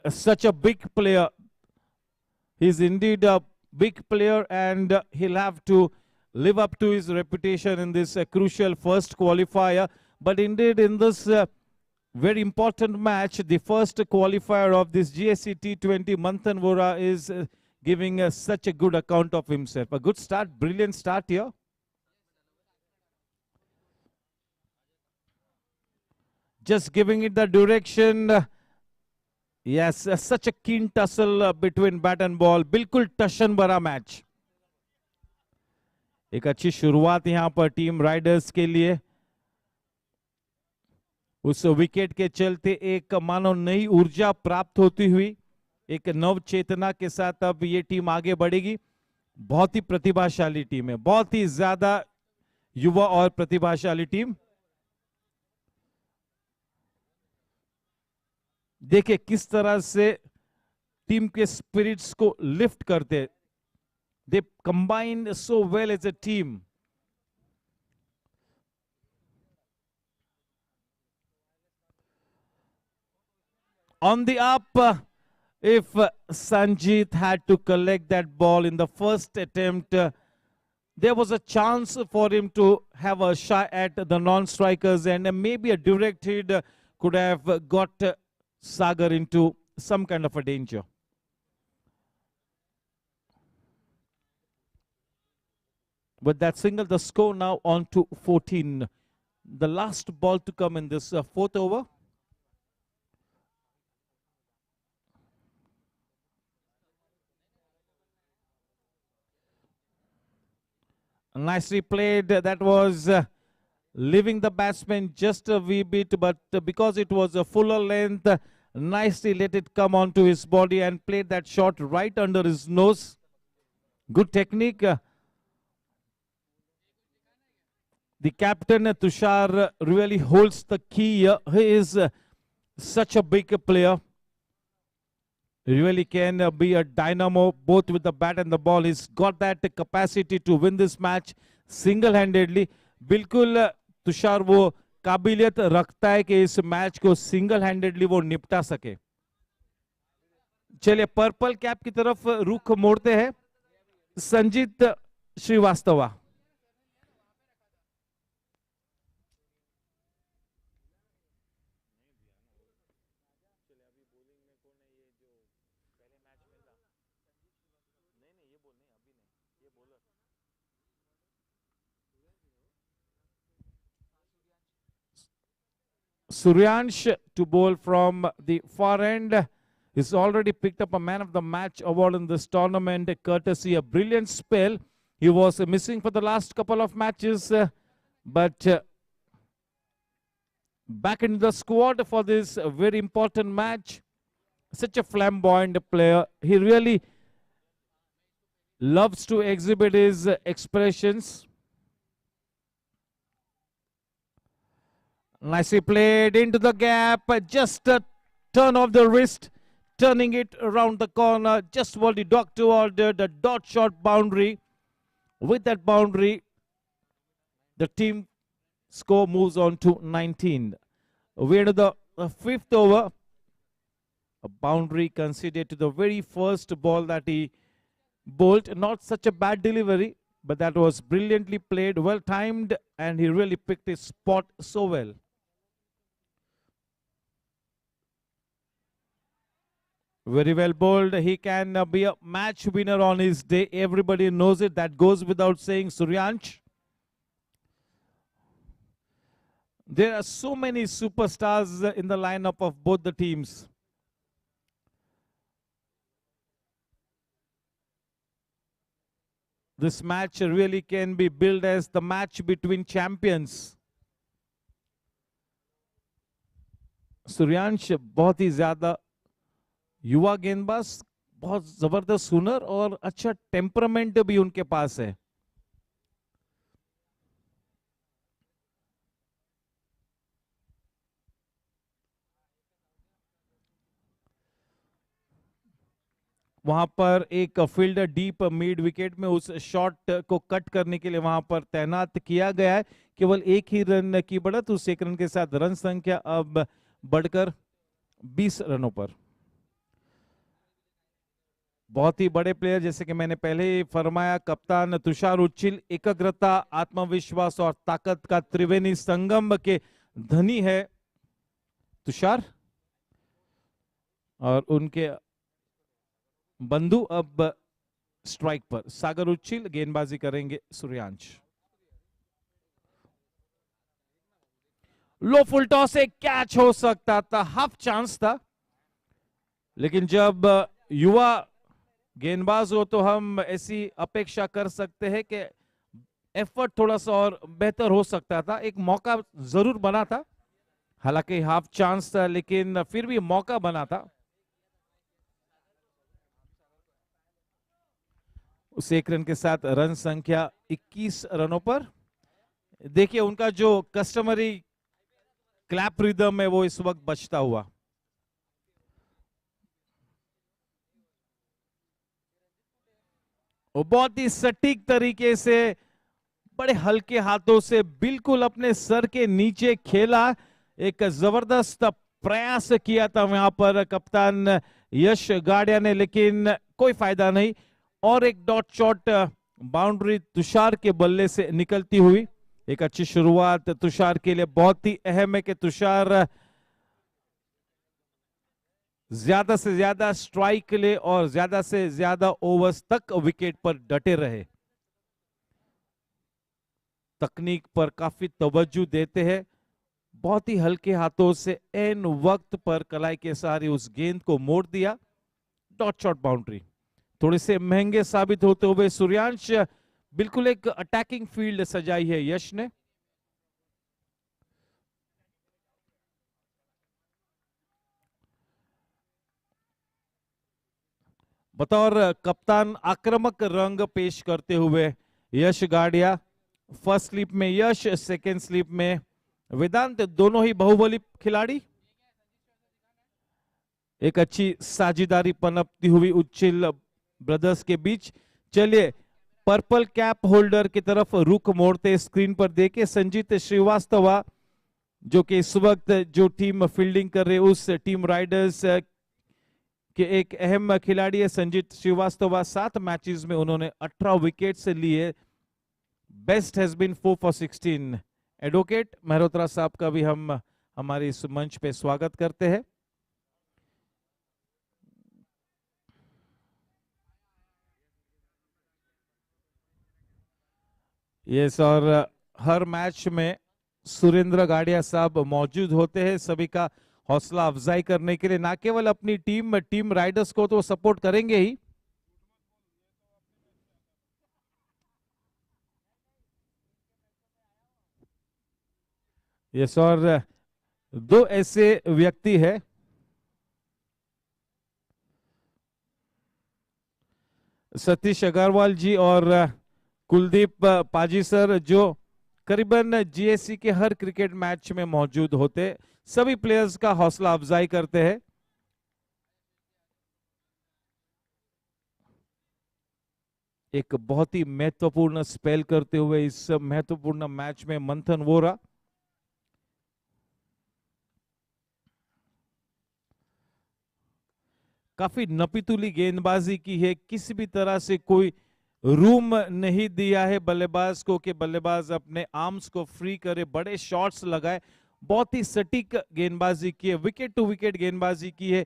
Such a big player. He's indeed a big player and he'll have to live up to his reputation in this crucial first qualifier. But indeed in this very important match, the first qualifier of this GSC T20. Manthan Vora is giving such a good account of himself. A good start, brilliant start here. Just giving it the direction. Yes, such a keen tussle between bat and ball. बिल्कुल टशन भरा match. एक अच्छी शुरुआत यहाँ पर team Riders के लिए. उस विकेट के चलते एक मानो नई ऊर्जा प्राप्त होती हुई, एक नव चेतना के साथ अब ये टीम आगे बढ़ेगी. बहुत ही प्रतिभाशाली टीम है, बहुत ही ज्यादा युवा और प्रतिभाशाली टीम. देखिए किस तरह से टीम के स्पिरिट्स को लिफ्ट करते. They combined so well as a team. On the up, if Sanjeet had to collect that ball in the first attempt, there was a chance for him to have a shot at the non-strikers, and maybe a direct hit could have got Sagar into some kind of a danger. With that single, the score now on to 14. The last ball to come in this fourth over. Nicely played. That was leaving the batsman just a wee bit, but because it was a fuller length, nicely let it come onto his body and played that shot right under his nose. Good technique. The captain Tushar really holds the key here. He is such a big player. He really can be a dynamo both with the bat and the ball. He's got that capacity to win this match single-handedly. बिल्कुल तुषार वो काबिलियत रखता है कि इस match को single handedly वो निपटा सके. चलिए पर्पल कैप की तरफ रुख मोड़ते हैं. Sanjeet Srivastava. Suryansh to bowl from the far end. He's already picked up a man of the match award in this tournament, courtesy a brilliant spell. He was missing for the last couple of matches, but back into the squad for this very important match. Such a flamboyant player. He really loves to exhibit his expressions. Nicely played into the gap, just a turn of the wrist, turning it around the corner, just what the doctor ordered, the dot shot boundary. With that boundary, the team score moves on to 19. We're into the fifth over. A boundary conceded to the very first ball that he bowled. Not such a bad delivery, but that was brilliantly played, well timed, and he really picked his spot so well. Very well bowled. He can be a match winner on his day. Everybody knows it. That goes without saying. Suryansh. There are so many superstars in the lineup of both the teams. This match really can be billed as the match between champions. Suryansh बहुत ही ज़्यादा युवा गेंदबाज, बहुत जबरदस्त हुनर और अच्छा temperament भी उनके पास है. वहां पर एक फील्डर डीप मिड विकेट में उस शॉट को कट करने के लिए वहां पर तैनात किया गया है. केवल एक ही रन की बढ़त, उस एक रन के साथ रन संख्या अब बढ़कर 20 रनों पर. बहुत ही बड़े प्लेयर, जैसे कि मैंने पहले ही फरमाया, कप्तान तुषार उच्चिल एकाग्रता, आत्मविश्वास और ताकत का त्रिवेणी संगम के धनी है. तुषार और उनके बंधु अब स्ट्राइक पर। सागर उच्चिल गेंदबाजी करेंगे सूर्यांश। लो फुल टॉस से कैच हो सकता था, हाफ चांस था, लेकिन जब युवा गेंदबाज हो तो हम ऐसी अपेक्षा कर सकते हैं कि एफर्ट थोड़ा सा और बेहतर हो सकता था। एक मौका जरूर बना था, हालांकि हाफ चांस था, लेकिन फिर भी मौका बना था। उस एक रन के साथ रन संख्या 21 रनों पर। देखिए उनका जो कस्टमरी क्लैप रिदम है वो इस वक्त बचता हुआ। वो बहुत ही सटीक तरीके से बड़े हल्के हाथों से बिल्कुल अपने सर के नीचे खेला। एक जबरदस्त प्रयास किया था वहां पर कप्तान यश गाड़िया ने, लेकिन कोई फायदा नहीं। और एक डॉट शॉट बाउंड्री तुषार के बल्ले से निकलती हुई। एक अच्छी शुरुआत तुषार के लिए बहुत ही अहम है कि तुषार ज्यादा से ज्यादा स्ट्राइक ले और ज्यादा से ज्यादा ओवर्स तक विकेट पर डटे रहे। तकनीक पर काफी तवज्जो देते हैं, बहुत ही हल्के हाथों से एन वक्त पर कलाई के सहारे उस गेंद को मोड़ दिया। Dot shot boundary. थोड़े से महंगे साबित होते हुए सूर्यांश बिल्कुल एक अटैकिंग फील्ड सजाई है यश ने। बतौर कप्तान आक्रामक रंग पेश करते हुए यश गाड़िया। फर्स्ट स्लिप में यश, सेकेंड स्लिप में वेदांत, दोनों ही बाहुबली खिलाड़ी। एक अच्छी साझेदारी पनपती हुई उच्चिल ब्रदर्स के बीच। चलिए पर्पल कैप होल्डर की तरफ रुख मोड़ते स्क्रीन पर देखे संजीत श्रीवास्तव, जो कि इस वक्त जो टीम फील्डिंग कर रहे उस टीम राइडर्स के एक अहम खिलाड़ी है संजीत श्रीवास्तव। 7 मैचेस में उन्होंने 18 विकेट से लिए। Best has been 4 for 16। Advocate Mehrotra साहब का भी हम हमारे इस मंच पे स्वागत करते हैं। यस, और हर मैच में सुरेंद्र गाड़िया साहब मौजूद होते हैं सभी का हौसला अफजाई करने के लिए। ना केवल अपनी टीम राइडर्स को तो सपोर्ट करेंगे ही, यस, और 2 ऐसे व्यक्ति है सतीश अग्रवाल जी और कुलदीप पाजी सर, जो करीबन जीएससी के हर क्रिकेट मैच में मौजूद होते, सभी प्लेयर्स का हौसला अफजाई करते हैं। एक बहुत ही महत्वपूर्ण स्पेल करते हुए इस महत्वपूर्ण मैच में मंथन वोरा। काफी नपीतुली गेंदबाजी की है, किसी भी तरह से कोई रूम नहीं दिया है बल्लेबाज को कि बल्लेबाज अपने आर्म्स को फ्री करे, बड़े शॉट्स लगाए। बहुत ही सटीक गेंदबाजी की है, विकेट टू विकेट गेंदबाजी की है।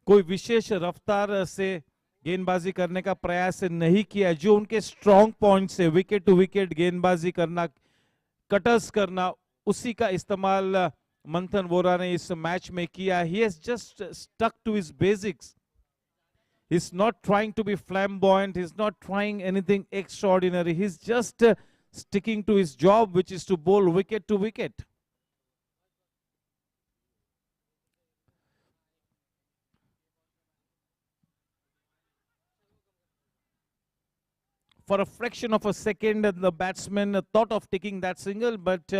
कोई विशेष रफ्तार से गेंदबाजी करने का प्रयास नहीं किया। जो उनके स्ट्रॉन्ग पॉइंट से विकेट टू विकेट गेंदबाजी करना, कटर्स करना, उसी का इस्तेमाल मंथन वोरा ने इस मैच में किया। He has just stuck to his basics. He's not trying to be flamboyant. He's not trying anything extraordinary. He's just sticking to his job, which is to bowl wicket to wicket. For a fraction of a second, the batsman thought of taking that single, but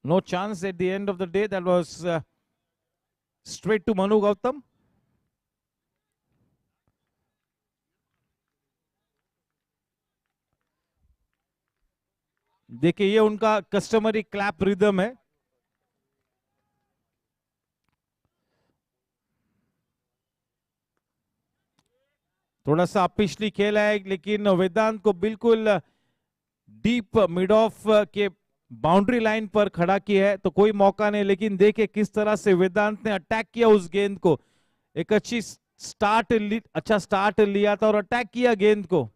no chance at the end of the day. That was straight to Manu Gautam. देखिए ये उनका customary clap rhythm है। थोड़ा सा पिछली खेल है, लेकिन वेदांत को बिल्कुल डीप मिड ऑफ के बाउंड्री लाइन पर खड़ा किया है तो कोई मौका नहीं, लेकिन देखे किस तरह से वेदांत ने अटैक किया उस गेंद को। एक अच्छी अच्छा स्टार्ट लिया था और अटैक किया गेंद को।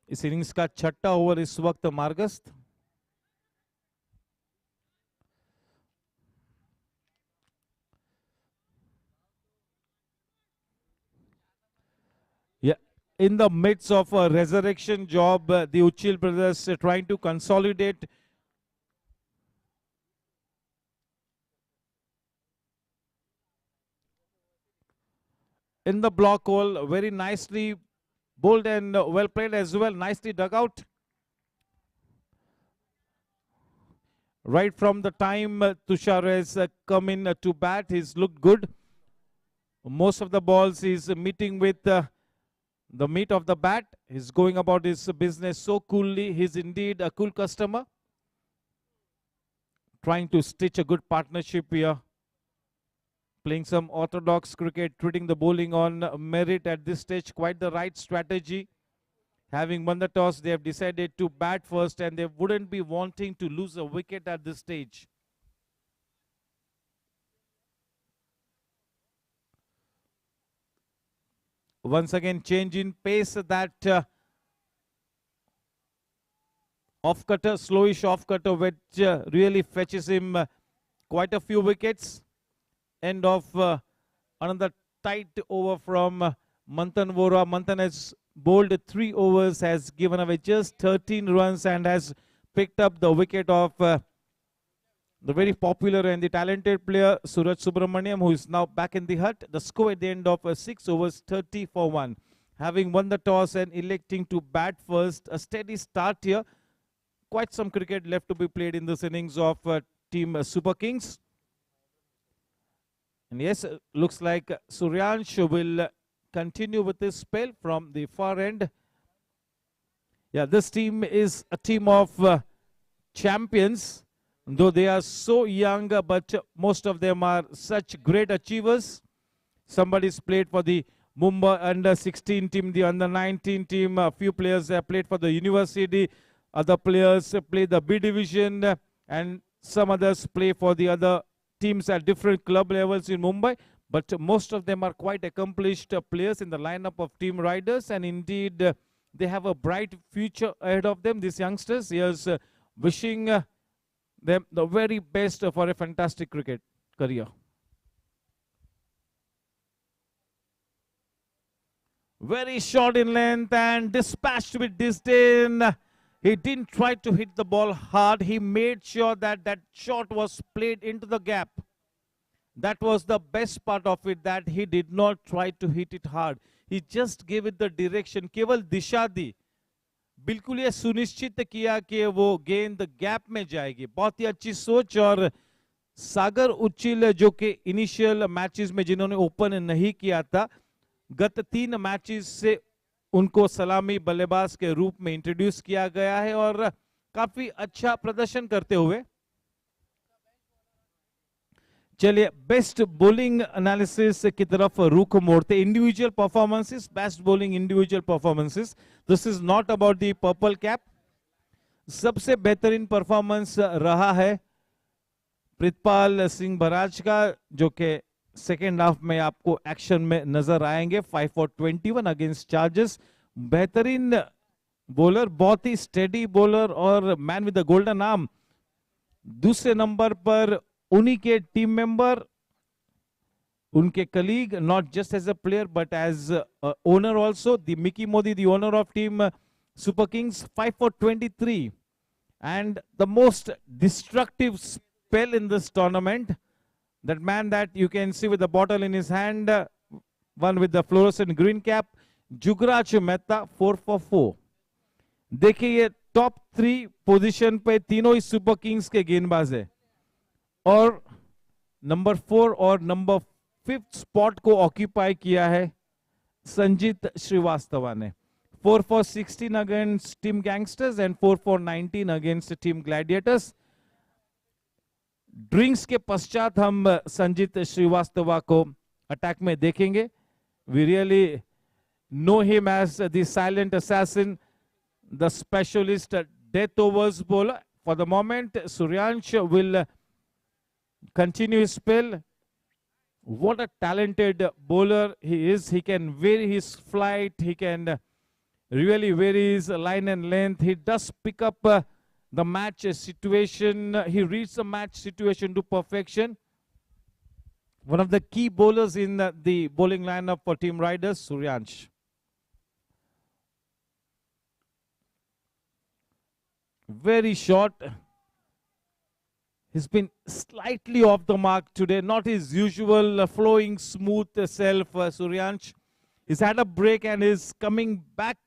इस इनिंग्स का छठा ओवर इस वक्त मार्गस्थ। In the midst of a resurrection job, the Uchil brothers are trying to consolidate. In the block hole, very nicely bowled and well played as well, nicely dug out. Right from the time Tushar has come in to bat, he's looked good. Most of the balls he's meeting with the meat of the bat. He's going about his business so coolly. He's indeed a cool customer. Trying to stitch a good partnership here. Playing some orthodox cricket, treating the bowling on merit at this stage. Quite the right strategy. Having won the toss, they have decided to bat first and they wouldn't be wanting to lose a wicket at this stage. Once again, change in pace. That off-cutter, slowish off-cutter, which really fetches him quite a few wickets. End of another tight over from Manthan Vora. Manthan has bowled 3 overs, has given away just 13 runs and has picked up the wicket of the very popular and the talented player Suraj Subramaniam, who is now back in the hut. The score at the end of 6 overs, 30 for 1. Having won the toss and electing to bat first, a steady start here. Quite some cricket left to be played in this innings of team Super Kings. And yes, looks like Suryansh will continue with this spell from the far end. Yeah, this team is a team of champions. Though they are so young, but most of them are such great achievers. Somebody's played for the Mumbai under-16 team, the under-19 team. A few players have played for the university. Other players play the B division, and some others play for the other teams at different club levels in Mumbai. But most of them are quite accomplished players in the lineup of team riders, and indeed they have a bright future ahead of them, these youngsters. Here's wishing them the very best for a fantastic cricket career. Very short in length and dispatched with disdain. He didn't try to hit the ball hard. He made sure that that shot was played into the gap. That was the best part of it, that he did not try to hit it hard. He just gave it the direction. केवल दिशा दी. बिल्कुल ये सुनिश्चित किया कि वो गेंद gap में जाएगी. बहुत ही अच्छी सोच. और सागर उच्चिल जो कि इनिशियल मैचेस में जिन्होंने ओपन नहीं किया था, गत 3 मैचेस से उनको सलामी बल्लेबाज के रूप में इंट्रोड्यूस किया गया है और काफी अच्छा प्रदर्शन करते हुए. चलिए बेस्ट बॉलिंग एनालिसिस की तरफ रुख मोड़ते. Individual performances, best bowling individual performances. This is not about the purple cap. सबसे बेहतरीन परफॉर्मेंस रहा है प्रितपाल सिंह बराज का, जो कि सेकेंड हाफ में आपको एक्शन में नजर आएंगे. 5 for 21 अगेंस्ट चार्जेस. बेहतरीन बॉलर, बहुत ही स्टेडी बॉलर और man with the golden arm. दूसरे नंबर पर उन्हीं के टीम मेंबर, उनके colleague, not just as a player but as owner also, the Mickey Modi, the owner of team super kings. 5 for 23 and the most destructive spell in this tournament, that man that you can see with the bottle in his hand, one with the fluorescent green cap, Jugraj Mehta. 4 for 4. देखिए ये top 3 position पे तीनों ही super Kings के गेंदबाज है और number 4 और number 5 spot को ऑक्यूपाई किया है संजीत श्रीवास्तव ने. 4 for 16 against team gangsters and 4 for 19 against team Gladiators. Drinks के पश्चात हम संजीत श्रीवास्तव को अटैक में देखेंगे. We really know him as the silent assassin, the specialist death overs bowler. For the moment, Suryansh will continue his spell. What a talented bowler he is. He can vary his flight. He can really vary his line and length. He does pick up the match situation. He reads the match situation to perfection. One of the key bowlers in the bowling lineup for Team Riders, Suryansh. Very short. He's been slightly off the mark today. Not his usual flowing, smooth self, Suryansh. He's had a break and is coming back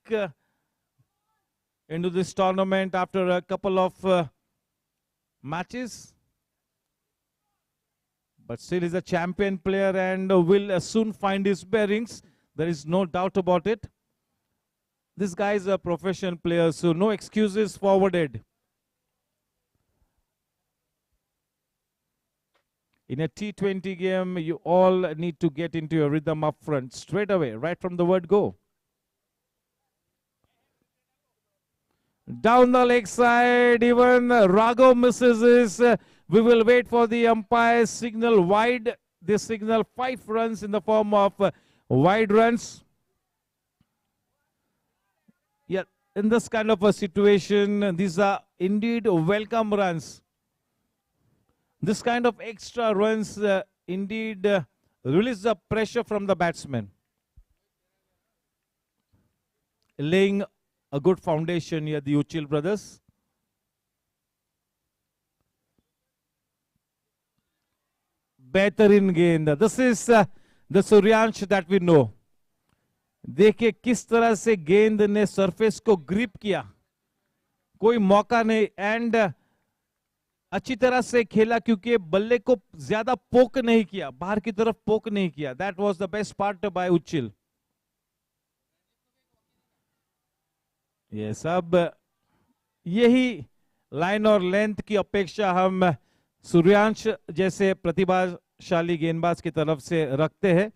into this tournament after a couple of matches. But still he's a champion player and will soon find his bearings. There is no doubt about it. This guy is a professional player, so no excuses forwarded. In a T20 game, you all need to get into your rhythm up front straight away, right from the word go. Down the leg side, even Raghav misses this. We will wait for the umpire's signal wide. They signal 5 runs in the form of wide runs. Yeah, in this kind of a situation, these are indeed welcome runs. This kind of extra runs indeed release the pressure from the batsman, laying a good foundation here, the Uchil brothers. बेहतरीन गेंद. This is the Suryansh that we know. देखिए किस तरह से गेंद ने surface को grip किया, कोई मौका नहीं, एंड अच्छी तरह से खेला क्योंकि बल्ले को ज्यादा पोक नहीं किया, बाहर की तरफ पोक नहीं किया. That was the best part by Uchil. ये सब यही लाइन और लेंथ की अपेक्षा हम सूर्यांश जैसे प्रतिभाशाली गेंदबाज की तरफ से रखते हैं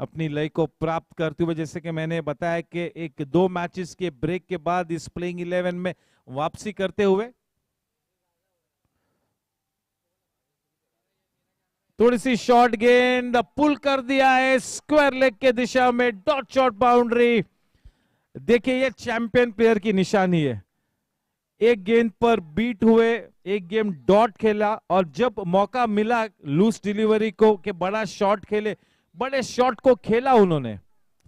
अपनी लय को प्राप्त करते हुए. जैसे कि मैंने बताया कि 1-2 मैचेस के ब्रेक के बाद इस प्लेइंग 11 में वापसी करते हुए थोड़ी सी शॉर्ट गेंद पुल कर दिया है स्क्वायर लेग के दिशा में, डॉट शॉट बाउंड्री. देखिए ये चैंपियन प्लेयर की निशानी है. एक गेंद पर बीट हुए, एक गेम डॉट खेला, और जब मौका मिला लूज डिलीवरी को कि बड़ा शॉट खेले, बड़े शॉट को खेला उन्होंने.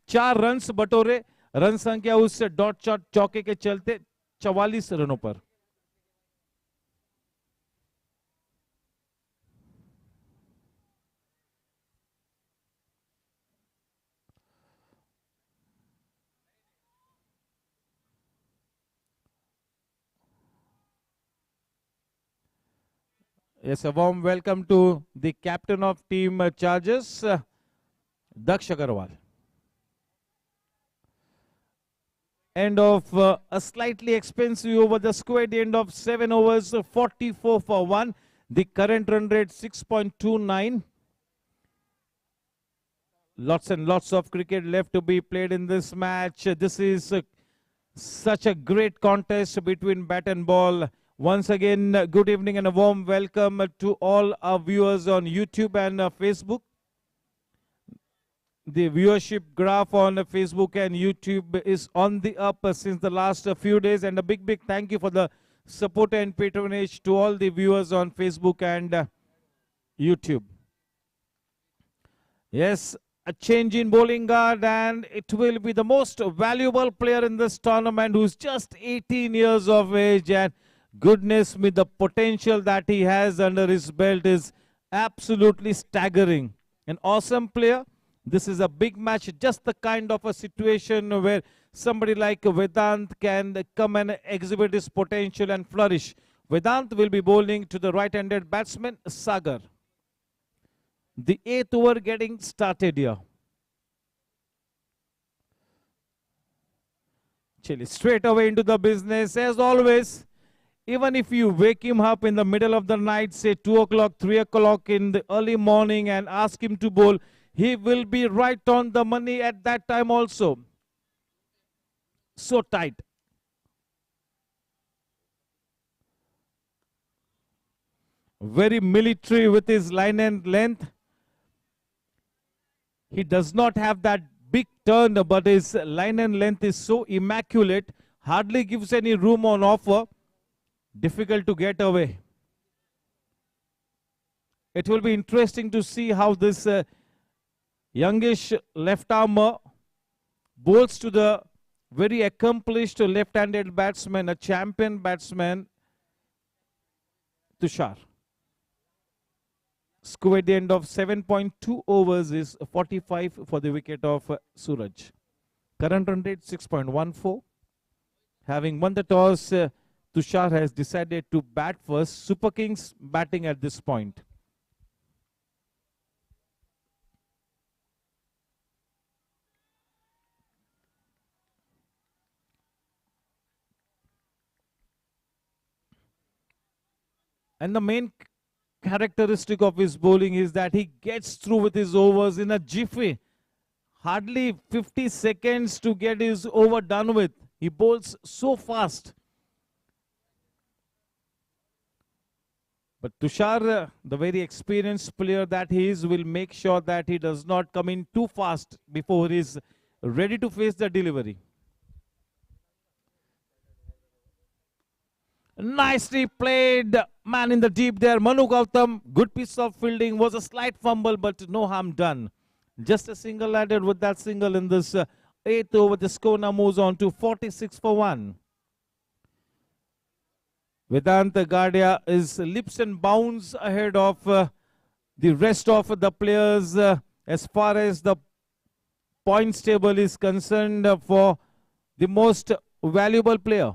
4 रन्स बटोरे. रन संख्या उससे डॉट शॉट चौके के चलते 44 रनों पर. Yes, a warm welcome to the captain of team Chargers, Daksh Agarwal. End of a slightly expensive over, the squared end of 7 overs, 44 for 1. The current run rate 6.29. Lots and lots of cricket left to be played in this match. This is such a great contest between bat and ball. Once again, good evening and a warm welcome to all our viewers on YouTube and Facebook. The viewership graph on Facebook and YouTube is on the up since the last few days, and a big thank you for the support and patronage to all the viewers on Facebook and YouTube. Yes, a change in bowling guard, and it will be the most valuable player in this tournament, who's just 18 years of age, and goodness me, the potential that he has under his belt is absolutely staggering. An awesome player. This is a big match, just the kind of a situation where somebody like Vedant can come and exhibit his potential and flourish. Vedant will be bowling to the right-handed batsman, Sagar. The 8th over getting started here. Chili straight away into the business. As always, even if you wake him up in the middle of the night, say 2 o'clock, 3 o'clock in the early morning, and ask him to bowl, he will be right on the money at that time also. So tight. Very military with his line and length. He does not have that big turn, but his line and length is so immaculate, hardly gives any room on offer. Difficult to get away. It will be interesting to see how this youngish left armer bowls to the very accomplished left-handed batsman, a champion batsman, Tushar. Score at the end of 7.2 overs is 45 for the wicket of Suraj. Current run rate 6.14. Having won the toss, Tushar has decided to bat first. Super Kings batting at this point. And the main characteristic of his bowling is that he gets through with his overs in a jiffy. Hardly 50 seconds to get his over done with. He bowls so fast. But Tushar, the very experienced player that he is, will make sure that he does not come in too fast before he is ready to face the delivery. Nicely played, man in the deep there. Manu Gautam, good piece of fielding, was a slight fumble, but no harm done. Just a single added with that single in this 8th over. The score now moves on to 46 for 1. Vedanta Gadia is leaps and bounds ahead of the rest of the players as far as the points table is concerned for the most valuable player.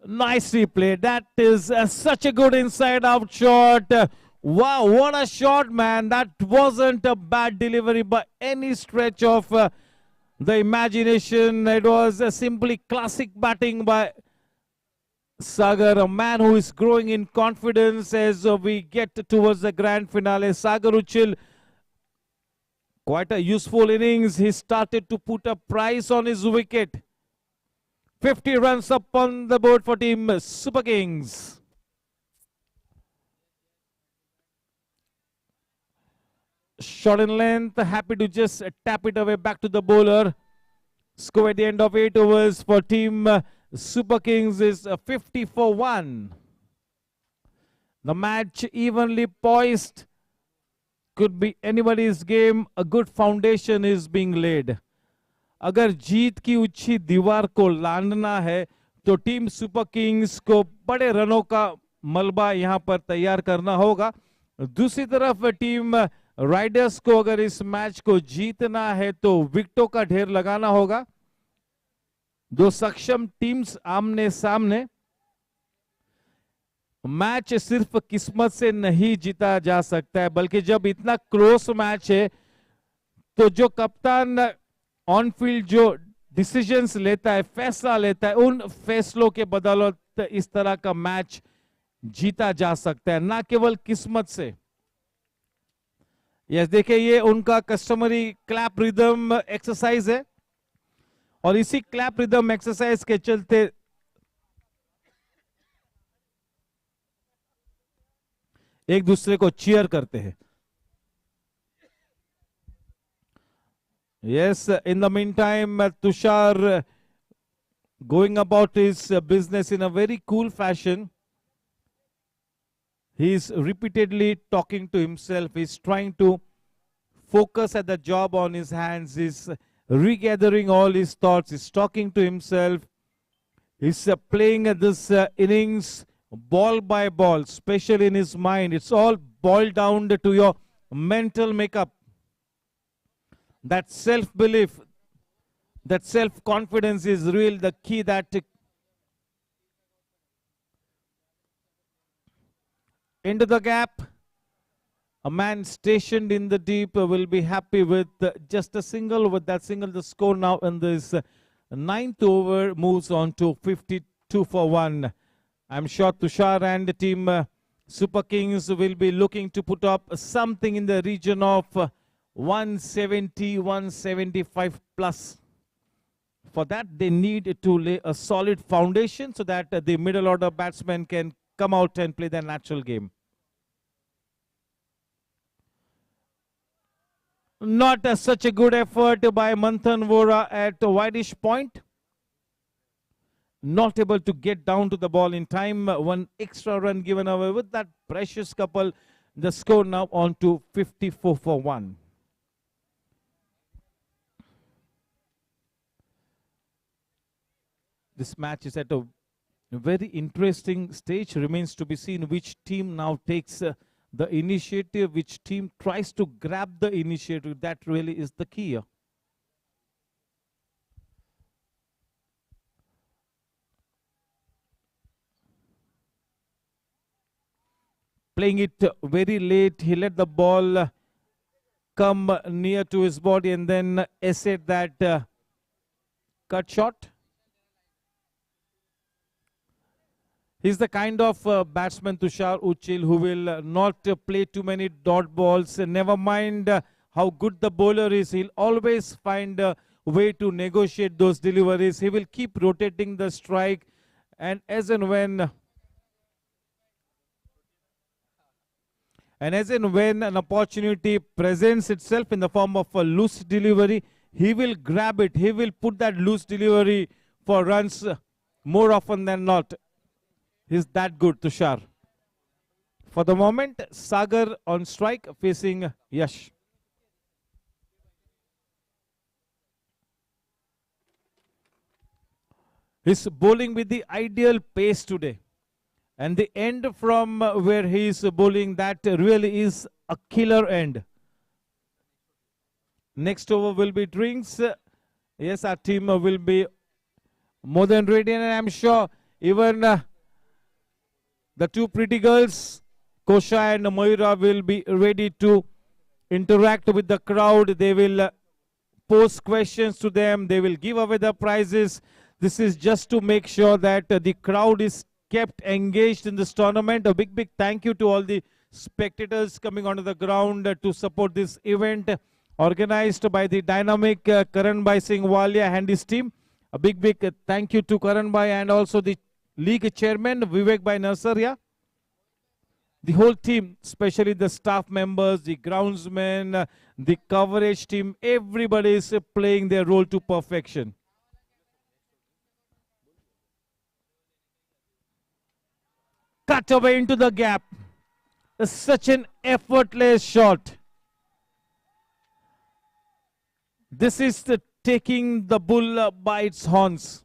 Nicely played. That is such a good inside-out shot. Wow, what a shot, man. That wasn't a bad delivery by any stretch of the imagination. It was simply classic batting by Sagar, a man who is growing in confidence as we get towards the grand finale. Sagar Uchil, quite a useful innings. He started to put a price on his wicket. 50 runs up on the board for team Super Kings. Short in length, happy to just tap it away back to the bowler. Score at the end of 8 overs for team Super Kings is 50 for 1. The match evenly poised. Could be anybody's game. A good foundation is being laid. अगर जीत की ऊंची दीवार को लांघना है तो team super Kings को बड़े रनों का मलबा यहां पर तैयार करना होगा. दूसरी तरफ टीम राइडर्स को अगर इस मैच को जीतना है तो विकेटों का ढेर लगाना होगा. दो सक्षम टीम्स आमने सामने. मैच सिर्फ किस्मत से नहीं जीता जा सकता है, बल्कि जब इतना क्लोज मैच है तो जो कप्तान ऑन फील्ड जो डिसीजंस लेता है, फैसला लेता है, उन फैसलों के बदौलत इस तरह का मैच जीता जा सकता है, ना केवल किस्मत से. यस, देखिए ये उनका कस्टमरी क्लैप रिदम एक्सरसाइज है और इसी क्लैप रिदम एक्सरसाइज के चलते एक दूसरे को चीयर करते हैं. Yes, in the meantime, Tushar going about his business in a very cool fashion. He is repeatedly talking to himself. He's trying to focus at the job on his hands. He's regathering all his thoughts. He's talking to himself. He's playing this innings ball by ball, especially in his mind. It's all boiled down to your mental makeup. That self-belief, that self-confidence is real, the key that into the gap. A man stationed in the deep will be happy with just a single. With that single, the score now in this ninth over moves on to 52 for 1. I'm sure Tushar and the team Super Kings will be looking to put up something in the region of 170, 175 plus. For that, they need to lay a solid foundation so that the middle order batsmen can come out and play their natural game. Not such a good effort by Manthan Vora at wideish point. Not able to get down to the ball in time. One extra run given away with that precious couple. The score now on to 54 for 1. This match is at a very interesting stage. Remains to be seen which team now takes the initiative, which team tries to grab the initiative. That really is the key here. Playing it very late, he let the ball come near to his body and then essayed that cut shot. He's the kind of batsman, Tushar Uchil, who will not play too many dot balls. Never mind how good the bowler is, he'll always find a way to negotiate those deliveries. He will keep rotating the strike, and as and when an opportunity presents itself in the form of a loose delivery, he will grab it. He will put that loose delivery for runs more often than not. He's that good, Tushar. For the moment, Sagar on strike facing Yash. He's bowling with the ideal pace today. And the end from where he is bowling, that really is a killer end. Next over will be drinks. Yes, our team will be more than ready, and I'm sure even the two pretty girls, Kosha and Mayura, will be ready to interact with the crowd. They will pose questions to them. They will give away the prizes. This is just to make sure that the crowd is kept engaged in this tournament. A big thank you to all the spectators coming onto the ground to support this event organized by the dynamic Karan Bhai Singh Walia and his team. A big thank you to Karan Bhai and also the league chairman Vivek Bhai Narsaria. The whole team, especially the staff members, the groundsmen, the coverage team, everybody is playing their role to perfection. Cut away into the gap. Such an effortless shot. This is taking the bull by its horns.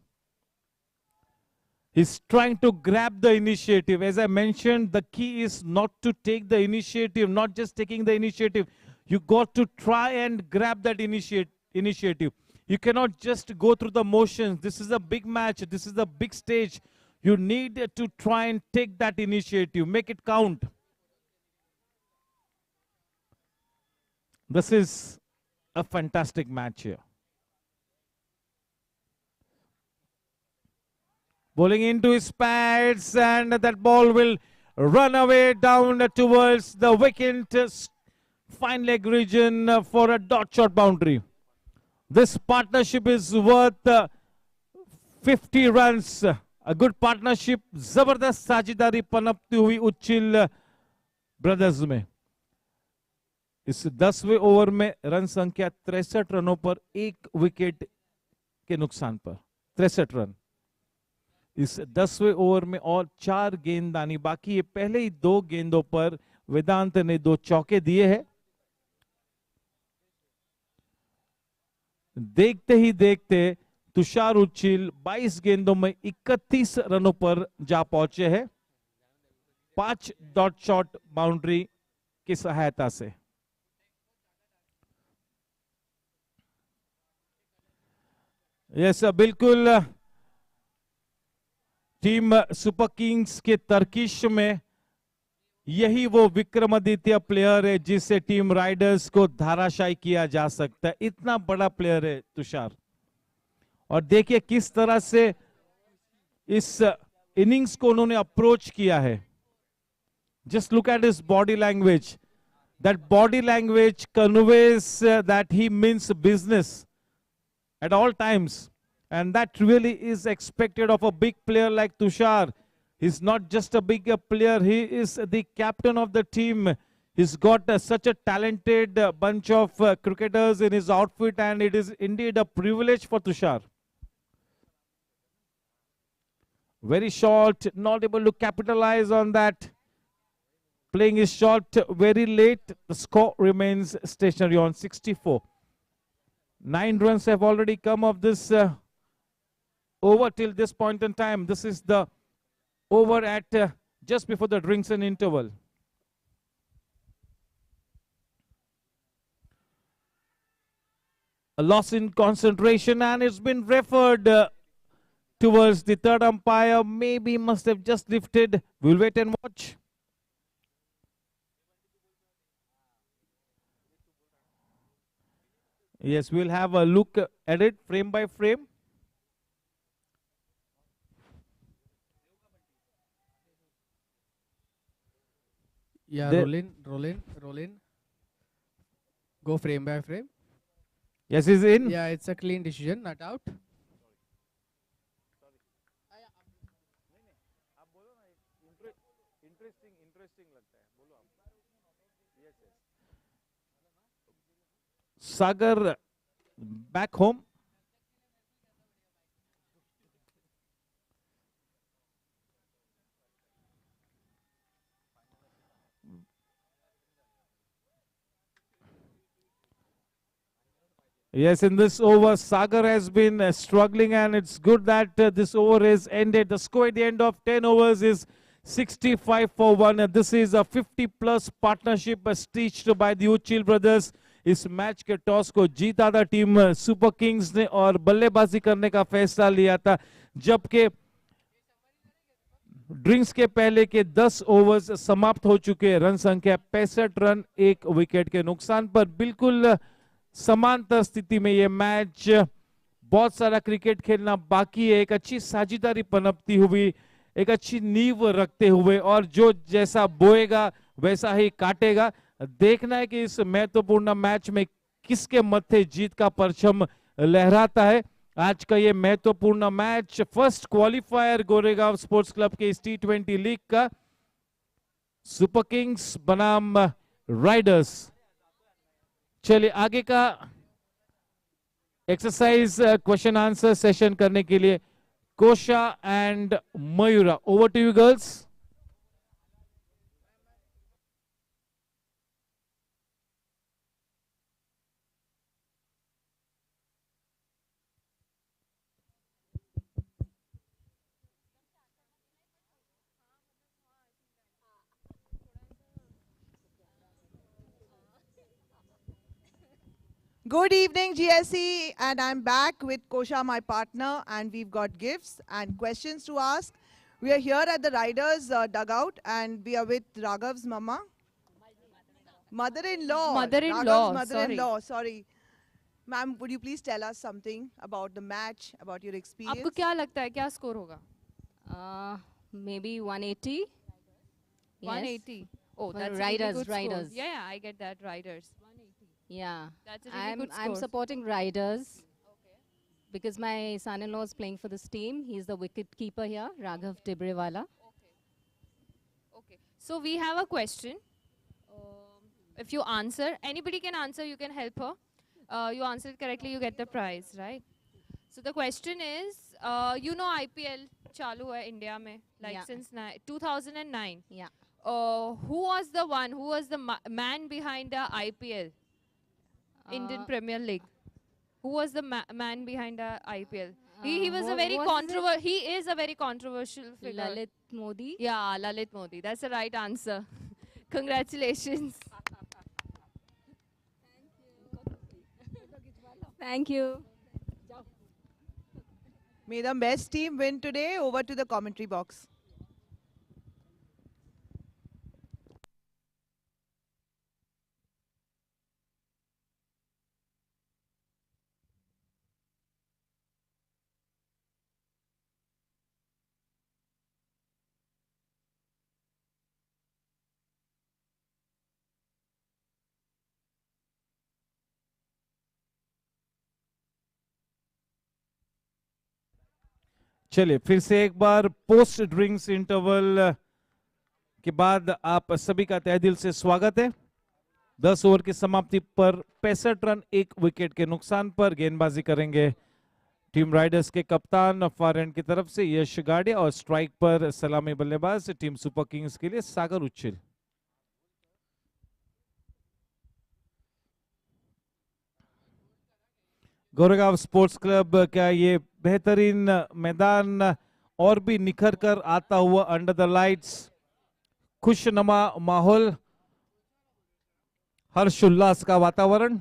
He's trying to grab the initiative. As I mentioned, the key is not to take the initiative, not just taking the initiative. You got to try and grab that initiative. You cannot just go through the motions. This is a big match. This is a big stage. You need to try and take that initiative. Make it count. This is a fantastic match here. Bowling into his pads, and that ball will run away down towards the vacant fine leg region for a dot shot boundary. This partnership is worth 50 runs. A good partnership, जबरदस्त साझेदारी पनपती हुई उच्चिल brothers में. इस 10वें over में run संख्या 63 रनों पर एक विकेट के नुकसान पर 63 रन. इस 10वें ओवर में और 4 गेंदबाजी बाकी है. पहले ही 2 गेंदों पर वेदांत ने 2 चौके दिए हैं. देखते ही देखते तुषार उच्चिल 22 गेंदों में 31 रनों पर जा पहुंचे हैं 5 डॉट शॉट बाउंड्री की सहायता से. यस बिल्कुल टीम सुपर किंग्स के तरकीश में यही वो विक्रमादित्य प्लेयर है जिससे टीम राइडर्स को धाराशायी किया जा सकता है। इतना बड़ा प्लेयर है तुषार। और देखिए किस तरह से इस इनिंग्स को उन्होंने अप्रोच किया है। Just look at his body language. That body language conveys that he means business at all times. And that really is expected of a big player like Tushar. He's not just a big player, he is the captain of the team. He's got such a talented bunch of cricketers in his outfit, and it is indeed a privilege for Tushar. Very short, not able to capitalize on that. Playing his shot very late, the score remains stationary on 64. 9 runs have already come of this over till this point in time. This is the over at just before the drinks and interval. A loss in concentration, and it's been referred towards the third umpire. Maybe must have just lifted. We'll wait and watch. Yes, we'll have a look at it frame by frame. Yeah, The- roll in. Go frame by frame. Yes, he's in. Yeah, it's a clean decision, not out. Sagar back home. Yes, in this over, Sagar has been struggling, and it's good that this over is ended. The score at the end of 10 overs is 65 for 1. This is a 50-plus partnership stitched by the Uchil brothers. इस match के toss को जीता था team super Kings ने और बल्लेबाजी करने का फैसला लिया था, जबकि ड्रिंक्स के पहले के 10 ओवर्स समाप्त हो चुके। रन संख्या 65 रन, 1 विकेट के नुकसान पर। बिल्कुल समांतर स्थिति में ये मैच, बहुत सारा क्रिकेट खेलना बाकी है। एक अच्छी साझेदारी पनपती हुई, एक अच्छी नींव रखते हुए, और जो जैसा बोएगा वैसा ही काटेगा। देखना है कि इस महत्वपूर्ण मैच में किसके मत्थे जीत का परचम लहराता है। आज का ये महत्वपूर्ण match first qualifier Goregaon sports club के इस T20 लीग का, सुपर किंग्स बनाम राइडर्स। चलिए आगे का एक्सरसाइज क्वेश्चन आंसर सेशन करने के लिए Kosha and Mayura, over to you girls. Good evening, GSE, and I'm back with Kosha, my partner, and we've got gifts and questions to ask. We are here at the Riders dugout, and we are with Raghav's mama. Mother-in-law. Mother-in-law, Raghav's mother-in-law, sorry. Ma'am, would you please tell us something about the match, about your experience? आपको क्या लगता है क्या score होगा? Maybe 180. 180. Oh, For that's riders, a really good riders. score. Yeah, I get that. Riders. Yeah. That's a really good I'm score. supporting riders because my son-in-law is playing for this team. He's the wicket keeper here, Raghav Tibrewala. Okay. So we have a question. If you answer, anybody can answer. You can help her. You answer it correctly, you get the prize, right? So the question is, you know IPL chalu hai India mein, like Yeah. since 2009. Yeah. Who was the one? Who was the man behind the IPL? Indian Premier League. Who was the man behind the IPL? He was a very controversial. He is a very controversial figure. Lalit Modi. Yeah, Lalit Modi. That's the right answer. Congratulations. Thank you. May the best team win today. Over to the commentary box. चलिए फिर से एक बार post drinks interval के बाद आप सभी का तहे दिल से स्वागत है। 10 ओवर की समाप्ति पर 65 रन 1 विकेट के नुकसान पर गेंदबाजी करेंगे टीम राइडर्स के कप्तान फार एंड की तरफ से यश गाडिया और स्ट्राइक पर सलामी बल्लेबाज टीम सुपर किंग्स के लिए सागर उच्चिल। गोरेगांव स्पोर्ट्स क्लब का ये बेहतरीन मैदान और भी निखर कर आता हुआ अंडर द लाइट्स, खुशनुमा माहौल, हर्षोल्लास का वातावरण।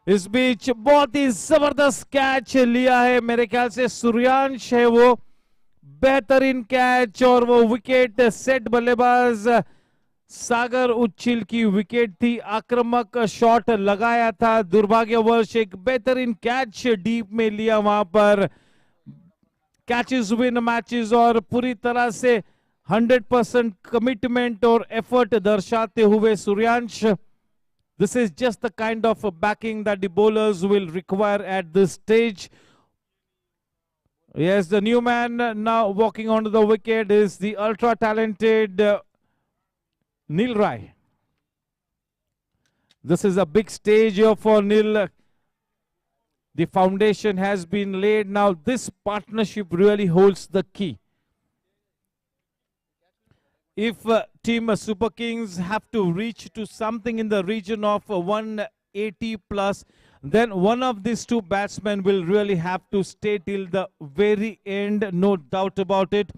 इस बीच बहुत ही जबरदस्त कैच लिया है, मेरे ख्याल से सूर्यांश है वो, बेहतरीन कैच और वो विकेट सेट बल्लेबाज सागर उच्चिल की विकेट थी। आक्रामक शॉट लगाया था, दुर्भाग्यवश एक बेहतरीन कैच डीप में लिया वहां पर। कैचेस विन मैचेस और पूरी तरह से 100% कमिटमेंट और एफर्ट दर्शाते हुए Suryansh, this is just the kind of backing that the bowlers will require at this stage. Yes, the new man now walking onto the wicket is the ultra talented Neil Rai. This is a big stage here for Neil. The foundation has been laid. Now this partnership really holds the key. If Team Super Kings have to reach to something in the region of 180 plus, then one of these two batsmen will really have to stay till the very end, no doubt about it.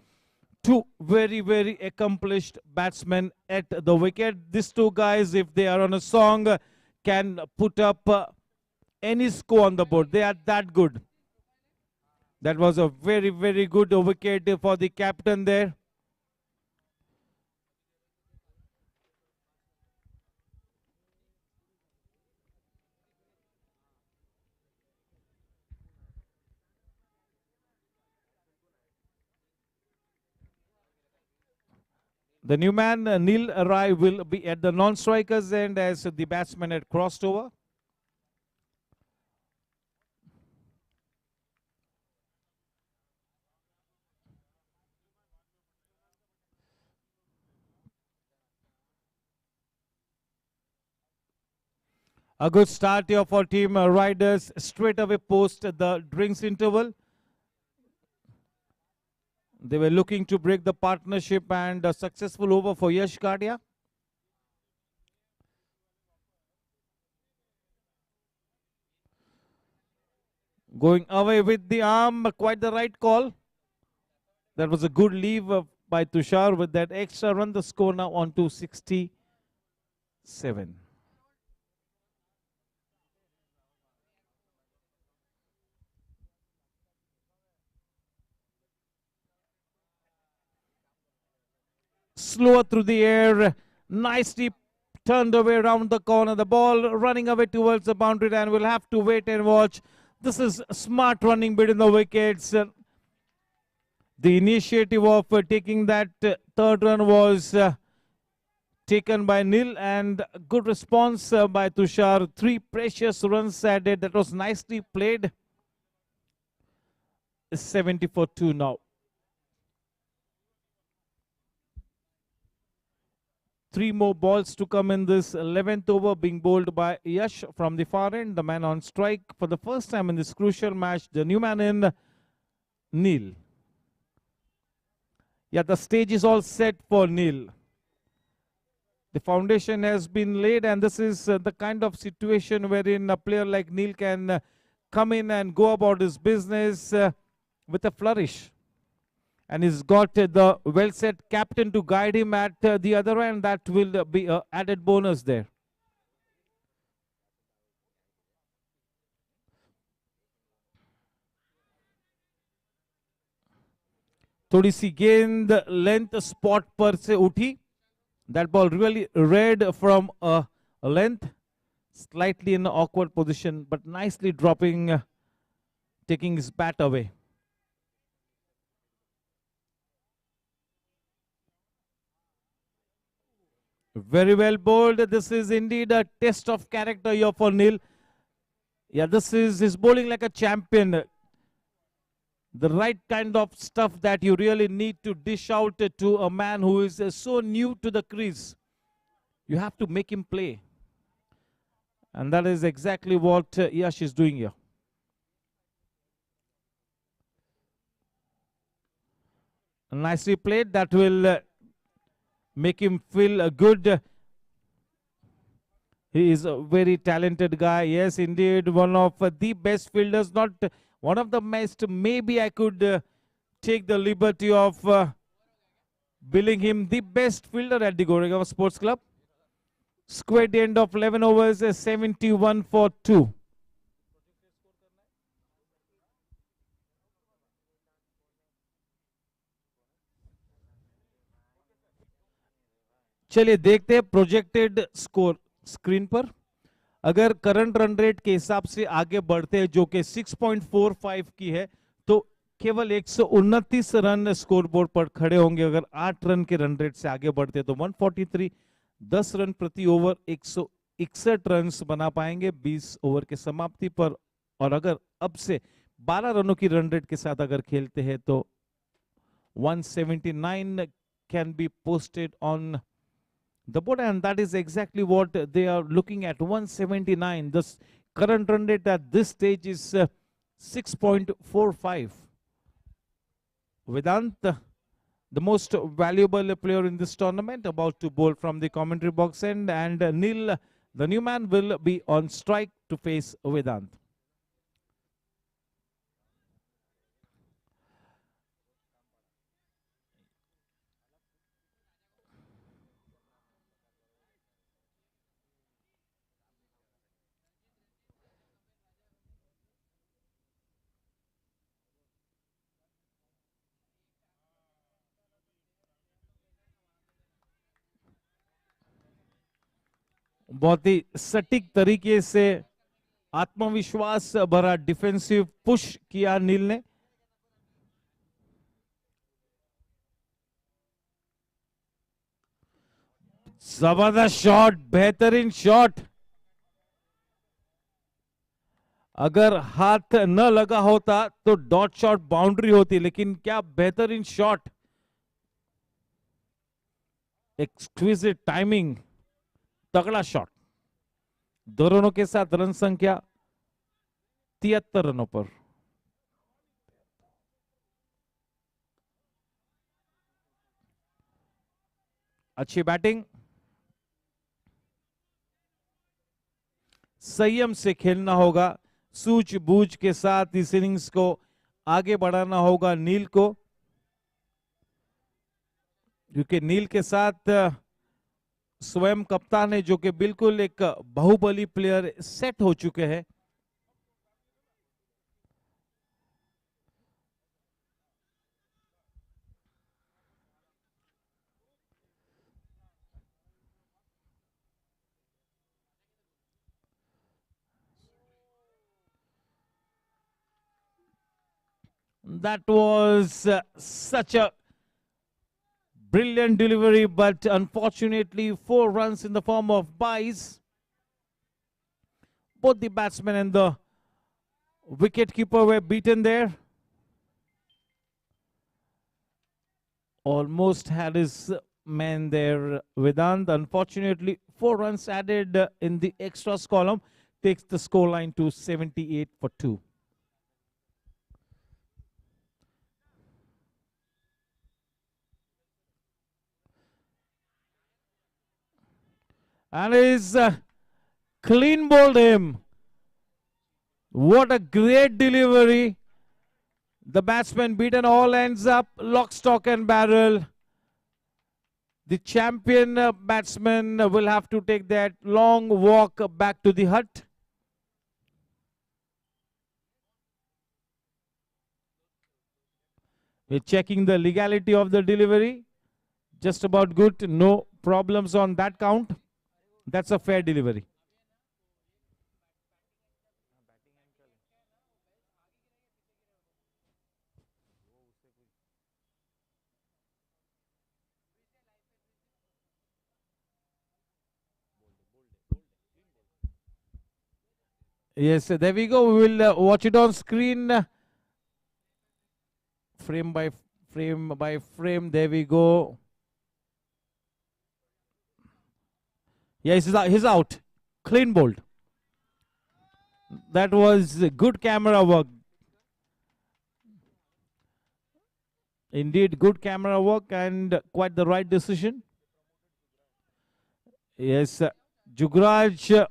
Two very, very accomplished batsmen at the wicket. These two guys, if they are on a song, can put up any score on the board. They are that good. That was a very, very good wicket for the captain there. The new man, Neil Rai, will be at the non-strikers end as the batsman had crossed over. A good start here for Team Riders, straight away post the drinks interval. They were looking to break the partnership, and a successful over for Yash Gadia. Going away with the arm, quite the right call. That was a good leave by Tushar with that extra run. The score now on to 67. Slower through the air, nicely turned away around the corner. The ball running away towards the boundary line. We'll have to wait and watch. This is smart running between the wickets. The initiative of taking that third run was taken by Neil, and good response by Tushar. 3 precious runs added. That was nicely played. 70 for 2 now. 3 more balls to come in this 11th over, being bowled by Yash from the far end. The man on strike for the first time in this crucial match. The new man in, Neil. Yeah, the stage is all set for Neil. The foundation has been laid, and this is the kind of situation wherein a player like Neil can come in and go about his business with a flourish. And he's got the well-set captain to guide him at the other end. That will be an added bonus there. थोड़ी सी गेंद length spot पर से उठी. That ball really read from a length, slightly in an awkward position, but nicely dropping, taking his bat away. Very well bowled. This is indeed a test of character here for Neil. Yeah, this is his bowling like a champion. The right kind of stuff that you really need to dish out to a man who is so new to the crease. You have to make him play. And that is exactly what Yash is doing here. Nicely played. That will make him feel good. He is a very talented guy. Yes, indeed, one of the best fielders. Not one of the best. Maybe I could take the liberty of billing him the best fielder at the Goregaon Sports Club. Square the end of 11 overs, 71 for 2. चलिए देखते हैं projected score screen पर. अगर current run rate के हिसाब से आगे बढ़ते हैं जो कि 6.45 की है तो केवल 129 रन स्कोर बोर्ड पर खड़े होंगे. अगर 8 रन के रन रेट से आगे बढ़ते हैं तो 143, 10 रन प्रति ओवर 161 रन बना पाएंगे 20 ओवर के समाप्ति पर. और अगर अब से 12 रनों की रन रेट के साथ अगर खेलते हैं तो 179 can be posted on the board, and that is exactly what they are looking at. 179. The current run rate at this stage is 6.45. Vedant, the most valuable player in this tournament, about to bowl from the commentary box end, and Neil, the new man, will be on strike to face Vedant. बहुत ही सटीक तरीके से आत्मविश्वास भरा defensive push किया नील ने. जबरदस्त shot, बेहतरीन शॉट. अगर हाथ न लगा होता तो डॉट शॉट बाउंड्री होती, लेकिन क्या बेहतरीन शॉट. एक्सक्विजिट टाइमिंग, तगड़ा शॉट. 2 रनों के साथ रन संख्या 73 रनों पर. अच्छी बैटिंग. संयम से खेलना होगा, सूझबूझ के साथ इस इनिंग्स को आगे बढ़ाना होगा नील को, क्योंकि नील के साथ स्वयं कप्तान है जो कि बिल्कुल एक बाहुबली प्लेयर सेट हो चुके हैं. That was such a brilliant delivery, but unfortunately 4 runs in the form of byes. Both the batsmen and the wicketkeeper were beaten there. Almost had his man there, Vedant. Unfortunately, 4 runs added in the extras column takes the scoreline to 78 for 2. And he's clean bowled him. What a great delivery. The batsman beaten, all ends up lock, stock and barrel. The champion batsman will have to take that long walk back to the hut. We're checking the legality of the delivery. Just about good. No problems on that count. That's a fair delivery. Yes, there we go. We will watch it on screen, frame by frame by frame. There we go. Yeah, he's out. Clean bowled. That was good camera work. Indeed, good camera work and quite the right decision. Yes, Jugraj,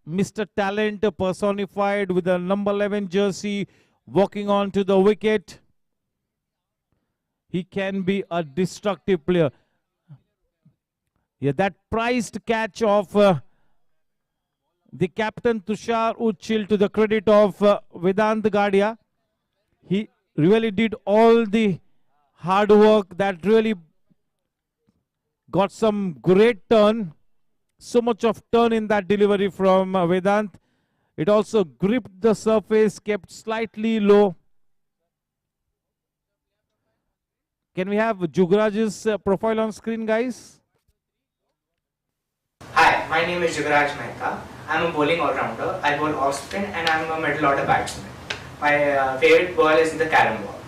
Mr. Talent personified with the number 11 jersey, walking on to the wicket. He can be a destructive player. Yeah, that prized catch of the captain Tushar Uchil, to the credit of Vedant Gadia. He really did all the hard work that really got some great turn. So much of turn in that delivery from Vedant. It also gripped the surface, kept slightly low. Can we have Jugraj's profile on screen, guys? Hi, my name is Jugraj Mehta. I'm a bowling all-rounder. I bowl off-spin and I'm a middle order batsman. My favorite ball is the carom ball.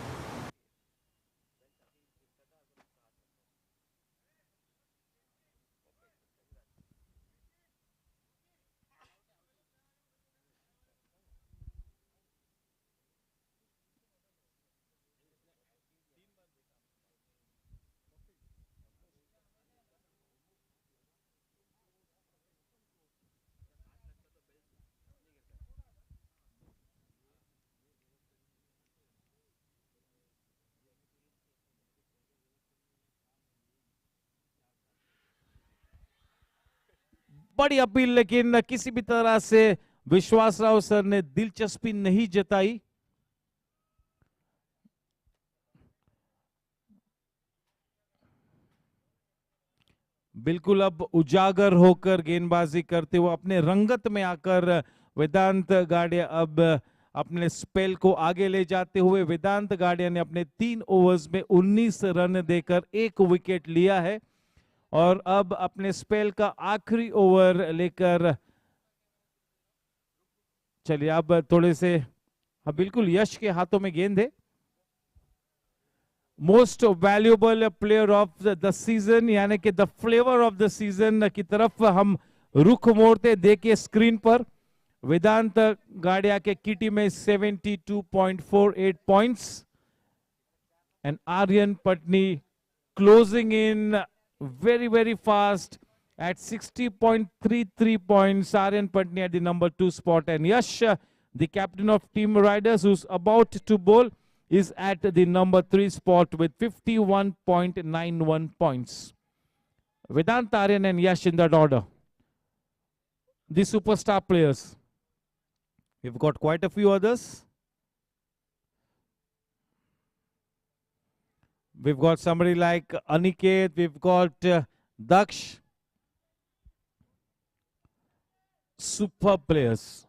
बड़ी appeal, लेकिन किसी भी तरह से विश्वास Rao sir ने दिलचस्पी नहीं जताई. बिल्कुल अब उजागर होकर गेंदबाजी करते हुए अपने रंगत में आकर वेदांत गाडिया अब अपने स्पेल को आगे ले जाते हुए वेदांत गाडिया ने अपने 3 ओवर्स में 19 रन देकर 1 विकेट लिया है और अब अपने स्पेल का आखिरी ओवर लेकर चलिए अब थोड़े से बिल्कुल यश के हाथों में गेंद है. Most valuable player of the season यानी कि the flavour of the season की तरफ हम रुख मोड़ते देखिए स्क्रीन पर. वेदांत गाडिया के किटी में 72.48 points and Aryan Patni closing in very fast at 60.33 points. Aryan Patni at the number 2 spot, and Yash, the captain of Team Riders, who's about to bowl, is at the number 3 spot with 51.91 points. Vedant, Aryan and Yash in that order. The superstar players. We've got quite a few others. We've got somebody like Aniket, we've got Daksh. Super players.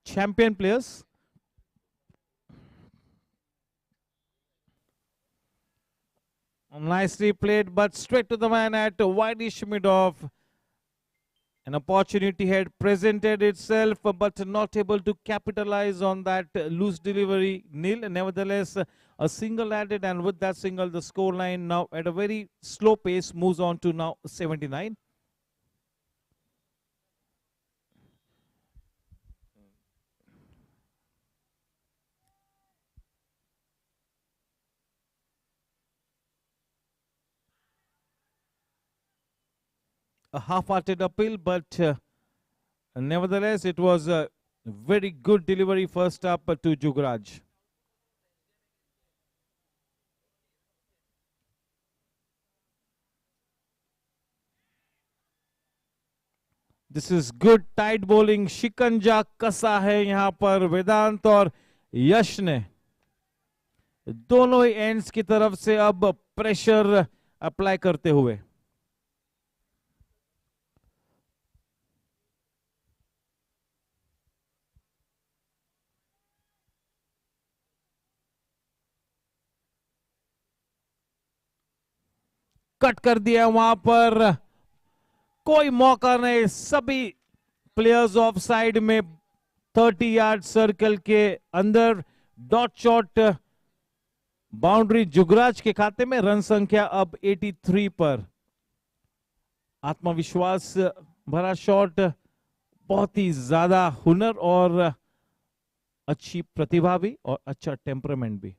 Champion players. Nicely played, but straight to the man at wideish mid-off. An opportunity had presented itself, but not able to capitalize on that loose delivery. Nil, nevertheless, a single added, and with that single, the scoreline now at a very slow pace moves on to now 79. A half-hearted appeal, but nevertheless, it was a very good delivery first up to Jugraj. This is good tight bowling. शिकंजा कसा है यहाँ पर वेदांत और यश ने दोनों he ends की तरफ से अब प्रेशर अप्लाई करते हुए. कट कर दिया वहां पर, कोई मौका नहीं, सभी प्लेयर्स ऑफ साइड में 30 यार्ड सर्कल के अंदर, डॉट शॉट बाउंड्री जुगराज के खाते में। रन संख्या अब 83 पर। आत्मविश्वास भरा शॉट, बहुत ही ज्यादा हुनर और अच्छी प्रतिभा भी और अच्छा टेम्परामेंट भी।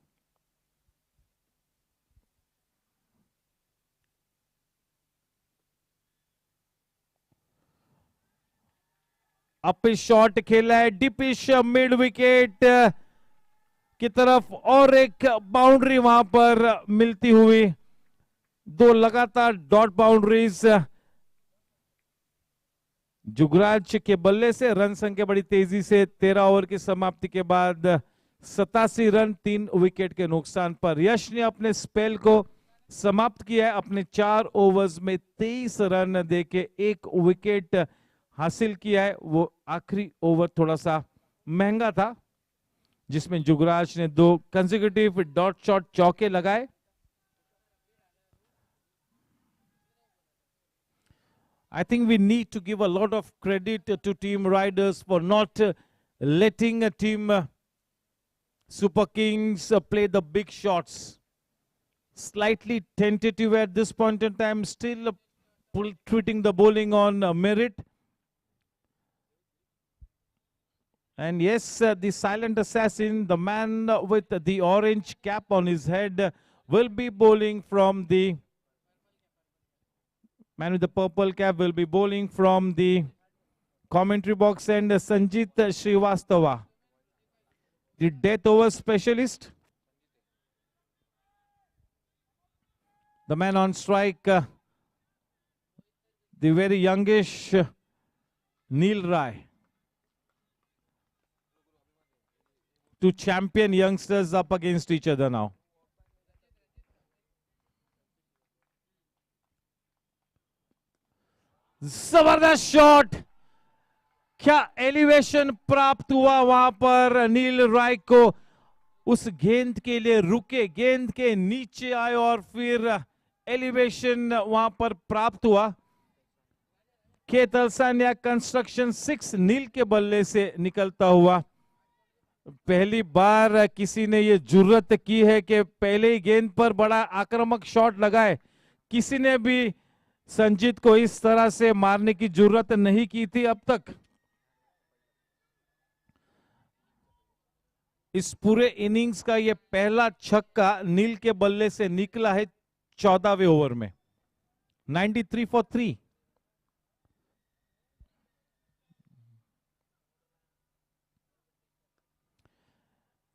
अप शॉट खेला है, डिपिश मिड विकेट की तरफ और एक बाउंड्री वहां पर मिलती हुई। दो लगातार डॉट बाउंड्रीज जुगराज के बल्ले से। रन संख्या बड़ी तेजी से 13 ओवर की समाप्ति के बाद 87 रन 3 विकेट के नुकसान पर। यश ने अपने स्पेल को समाप्त किया है अपने 4 ओवर्स में 23 रन देके 1 विकेट हासिल किया है। वो आखिरी ओवर थोड़ा सा महंगा था जिसमें जुगराज ने 2 कंसेक्यूटिव डॉट शॉट चौके लगाए। I think we need to give a lot of credit to team riders for not letting a team Superkings play the big shots. Slightly tentative at this point in time, still treating the bowling on merit. And yes, the silent assassin, the man with the orange cap on his head, will be bowling from the man with the purple cap will be bowling from the commentary box, and Sanjit Srivastava, the death over specialist. The man on strike, the very youngish Neil Rai. Two champion youngsters up against each other now. जबरदस्त shot, क्या elevation प्राप्त हुआ वहां पर। नील राय को उस गेंद के लिए रुके, गेंद के नीचे आए और फिर एलिवेशन वहां पर प्राप्त हुआ। केतलसानिया कंस्ट्रक्शन 6 नील के बल्ले से निकलता हुआ। पहली बार किसी ने ये जुर्रत की है कि पहले ही गेंद पर बड़ा आक्रामक शॉट लगाए। किसी ने भी संजीत को इस तरह से मारने की जरूरत नहीं की थी अब तक। इस पूरे इनिंग्स का ये पहला छक्का नील के बल्ले से निकला है 14वें ओवर में। 93 फॉर 3।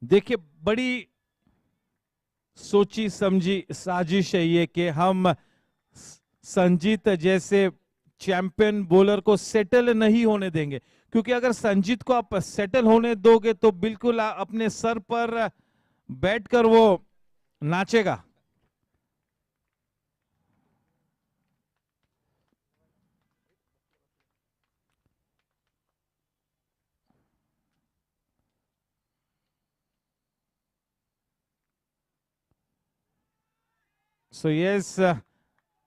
देखिए, बड़ी सोची समझी साजिश है ये कि हम संजीत जैसे चैंपियन बॉलर को सेटल नहीं होने देंगे, क्योंकि अगर संजीत को आप सेटल होने दोगे तो बिल्कुल अपने सर पर बैठकर वो नाचेगा। So yes,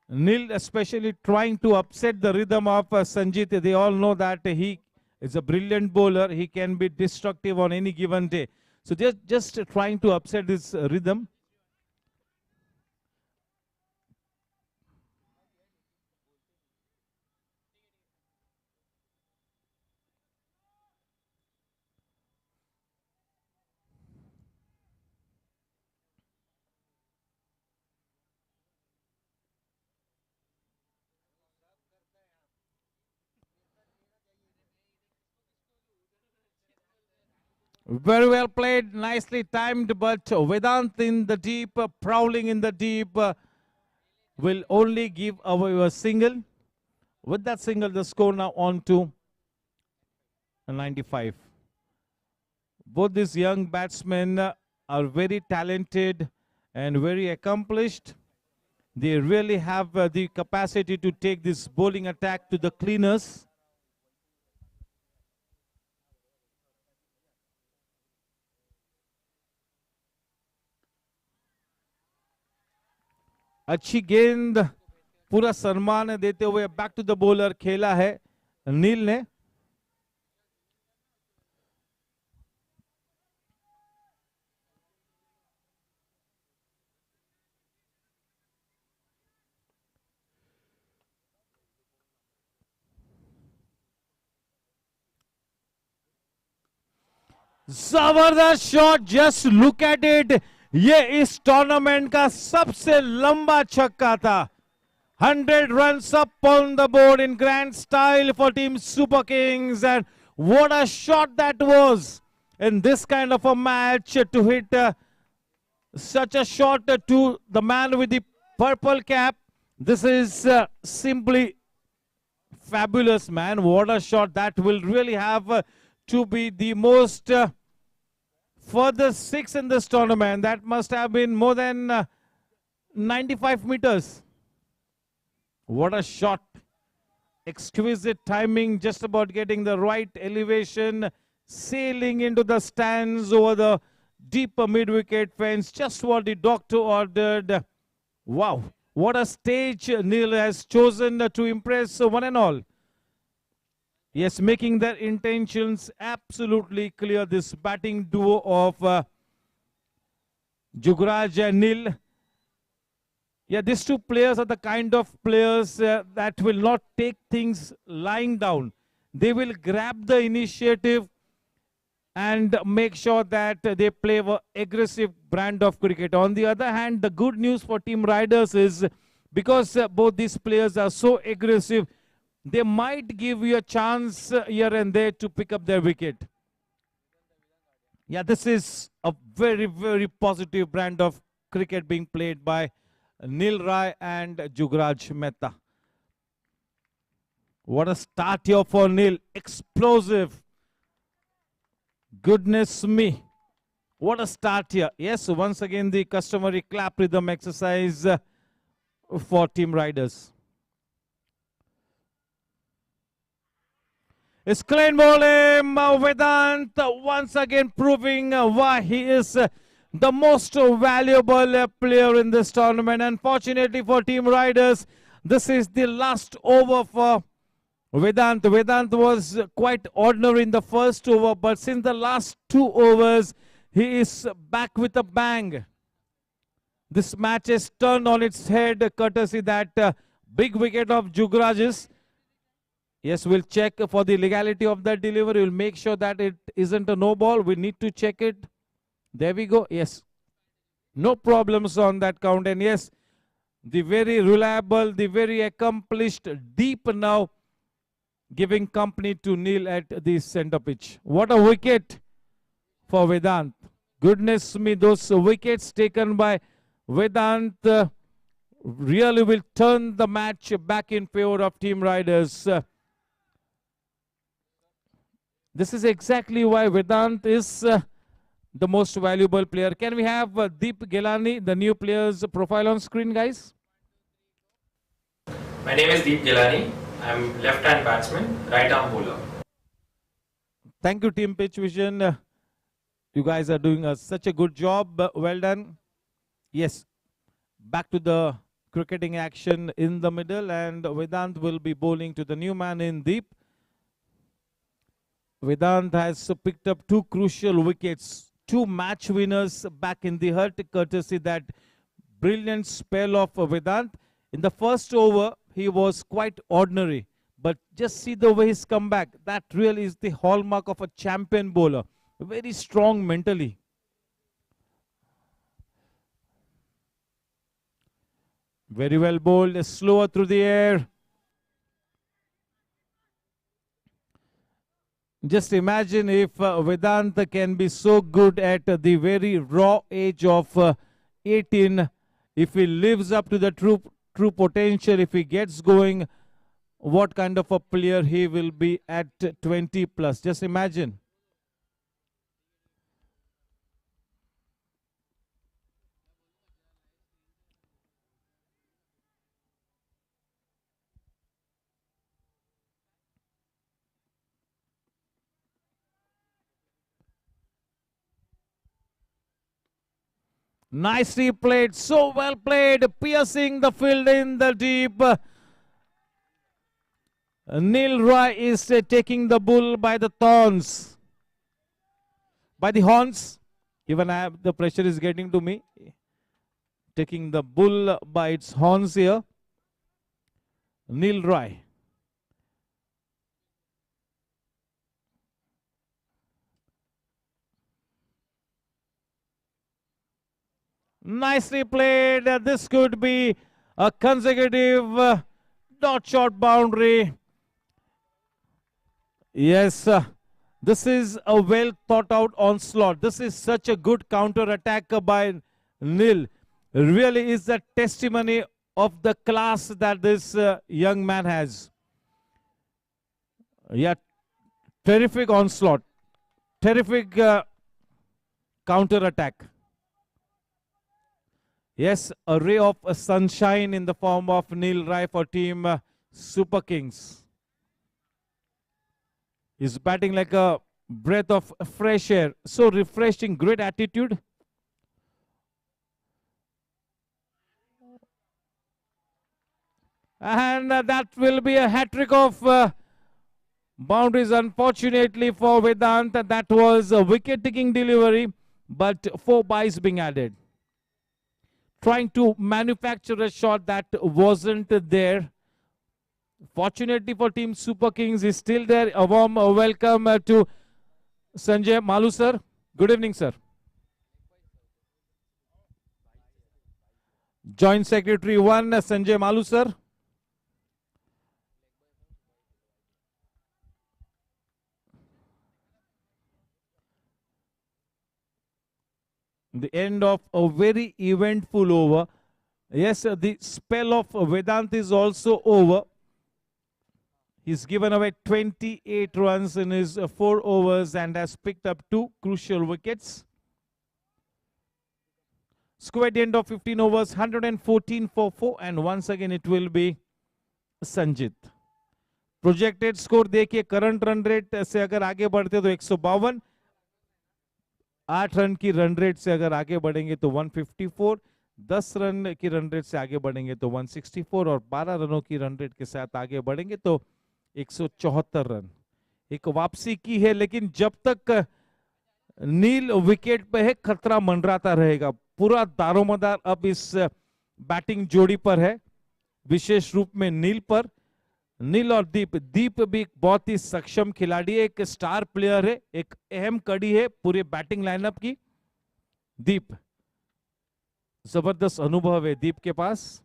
Nil especially trying to upset the rhythm of Sanjit. They all know that he is a brilliant bowler. He can be destructive on any given day. So they're just trying to upset his rhythm. Very well played, nicely timed, but Vedant in the deep, prowling in the deep, will only give away a single. With that single, the score now on to 95. Both these young batsmen are very talented and very accomplished. They really have the capacity to take this bowling attack to the cleaners. अच्छी गेंद, पूरा सम्मान देते हुए back to the bowler खेला है नील ने। जबरदस्त shot, just look at it. ये इस टूर्नामेंट का सबसे लंबा छक्का था। 100 runs up on the board in grand style for team Super Kings, and what a shot that was in this kind of a match to hit such a shot to the man with the purple cap. This is simply fabulous, man. What a shot. That will really have to be the most furthest six in this tournament. That must have been more than 95 meters. What a shot. Exquisite timing, just about getting the right elevation, sailing into the stands over the deeper mid-wicket fence. Just what the doctor ordered. Wow. What a stage Neil has chosen to impress one and all. Yes, making their intentions absolutely clear. This batting duo of Jugraj and Neil. Yeah, these two players are the kind of players that will not take things lying down. They will grab the initiative and make sure that they play an aggressive brand of cricket. On the other hand, the good news for Team Riders is because both these players are so aggressive, they might give you a chance here and there to pick up their wicket. Yeah, this is a very, very positive brand of cricket being played by Neil Rai and Jugraj Mehta. What a start here for Neil. Explosive. Goodness me. What a start here. Yes, once again the customary clap rhythm exercise for Team Riders. It's clean bowling. Vedant once again proving why he is the most valuable player in this tournament. Unfortunately for Team Riders, this is the last over for Vedant. Vedant was quite ordinary in the first over, but since the last 2 overs, he is back with a bang. This match is turned on its head, courtesy that big wicket of Jugraj's. Yes, we'll check for the legality of that delivery. We'll make sure that it isn't a no ball. We need to check it. There we go. Yes. No problems on that count. And yes, the very reliable, the very accomplished deep now giving company to Neil at the center pitch. What a wicket for Vedant. Goodness me, those wickets taken by Vedant really will turn the match back in favor of Team Riders. This is exactly why Vedant is the most valuable player. Can we have Deep Gilani, the new player's profile on screen, guys? My name is Deep Gilani. I'm left-hand batsman, right-arm bowler. Thank you, Team Pitch Vision. You guys are doing such a good job. Well done. Yes, back to the cricketing action in the middle, and Vedant will be bowling to the new man in Deep. Vedant has picked up 2 crucial wickets, 2 match winners back in the hut, courtesy that brilliant spell of Vedant. In the first over, he was quite ordinary, but just see the way he's come back. That really is the hallmark of a champion bowler. Very strong mentally. Very well bowled, slower through the air. Just imagine if Vedanta can be so good at the very raw age of 18, if he lives up to the true potential, if he gets going, what kind of a player he will be at 20 plus. Just imagine. Nicely played, so well played, piercing the field in the deep. Neil Roy is taking the bull by the thorns, by the horns. Even the pressure is getting to me. Taking the bull by its horns here. Neil Roy. Nicely played. This could be a consecutive not short boundary. Yes, this is a well thought out onslaught. This is such a good counter attack by Nil. Really is a testimony of the class that this young man has. Yeah, terrific onslaught. Terrific counter attack. Yes, a ray of sunshine in the form of Neil Rai for team Superkings. He's batting like a breath of fresh air. So refreshing, great attitude. And that will be a hat-trick of boundaries, unfortunately for Vedant. That was a wicket-taking delivery, but 4 byes being added. Trying to manufacture a shot that wasn't there. Fortunately for team Superkings is still there. A warm welcome to Sanjay Malu sir. Good evening, sir. Joint Secretary 1, Sanjay Malu sir. The end of a very eventful over. Yes, the spell of Vedant is also over. He's given away 28 runs in his 4 overs and has picked up 2 crucial wickets. Score at the end of 15 overs, 114 for 4, and once again it will be Sanjit. Projected score देखिए, current run rate से अगर आगे बढ़ते तो 152, 8 run की run rate से अगर आगे बढ़ेंगे तो 154, 10 रन की रन रेट से आगे बढ़ेंगे तो 164 और 12 रनों की रन रेट के साथ आगे बढ़ेंगे तो 174 रन। एक वापसी की है, लेकिन जब तक नील विकेट पे है खतरा मंडराता रहेगा। पूरा दारोमदार अब इस बैटिंग जोड़ी पर है, विशेष रूप में नील पर। नील और दीप, दीप भी बहुत ही सक्षम खिलाड़ी है, एक स्टार प्लेयर है, एक अहम कड़ी है पूरे बैटिंग लाइनअप की। दीप, जबरदस्त अनुभव है दीप के पास।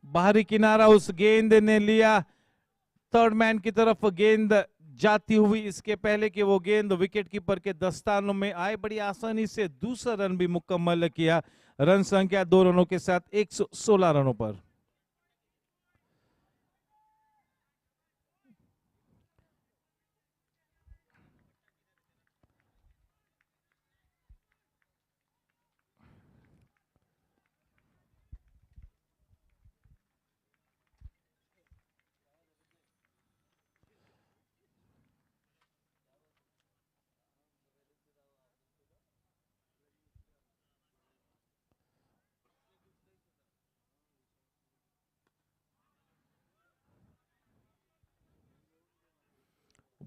बाहरी किनारा उस गेंद ने लिया, थर्ड मैन की तरफ गेंद जाती हुई, इसके पहले कि वो गेंद विकेट कीपर के दस्तानों में आए, बड़ी आसानी से दूसरा रन भी मुकम्मल किया। रन संख्या 2 रनों के साथ 116 रनों पर।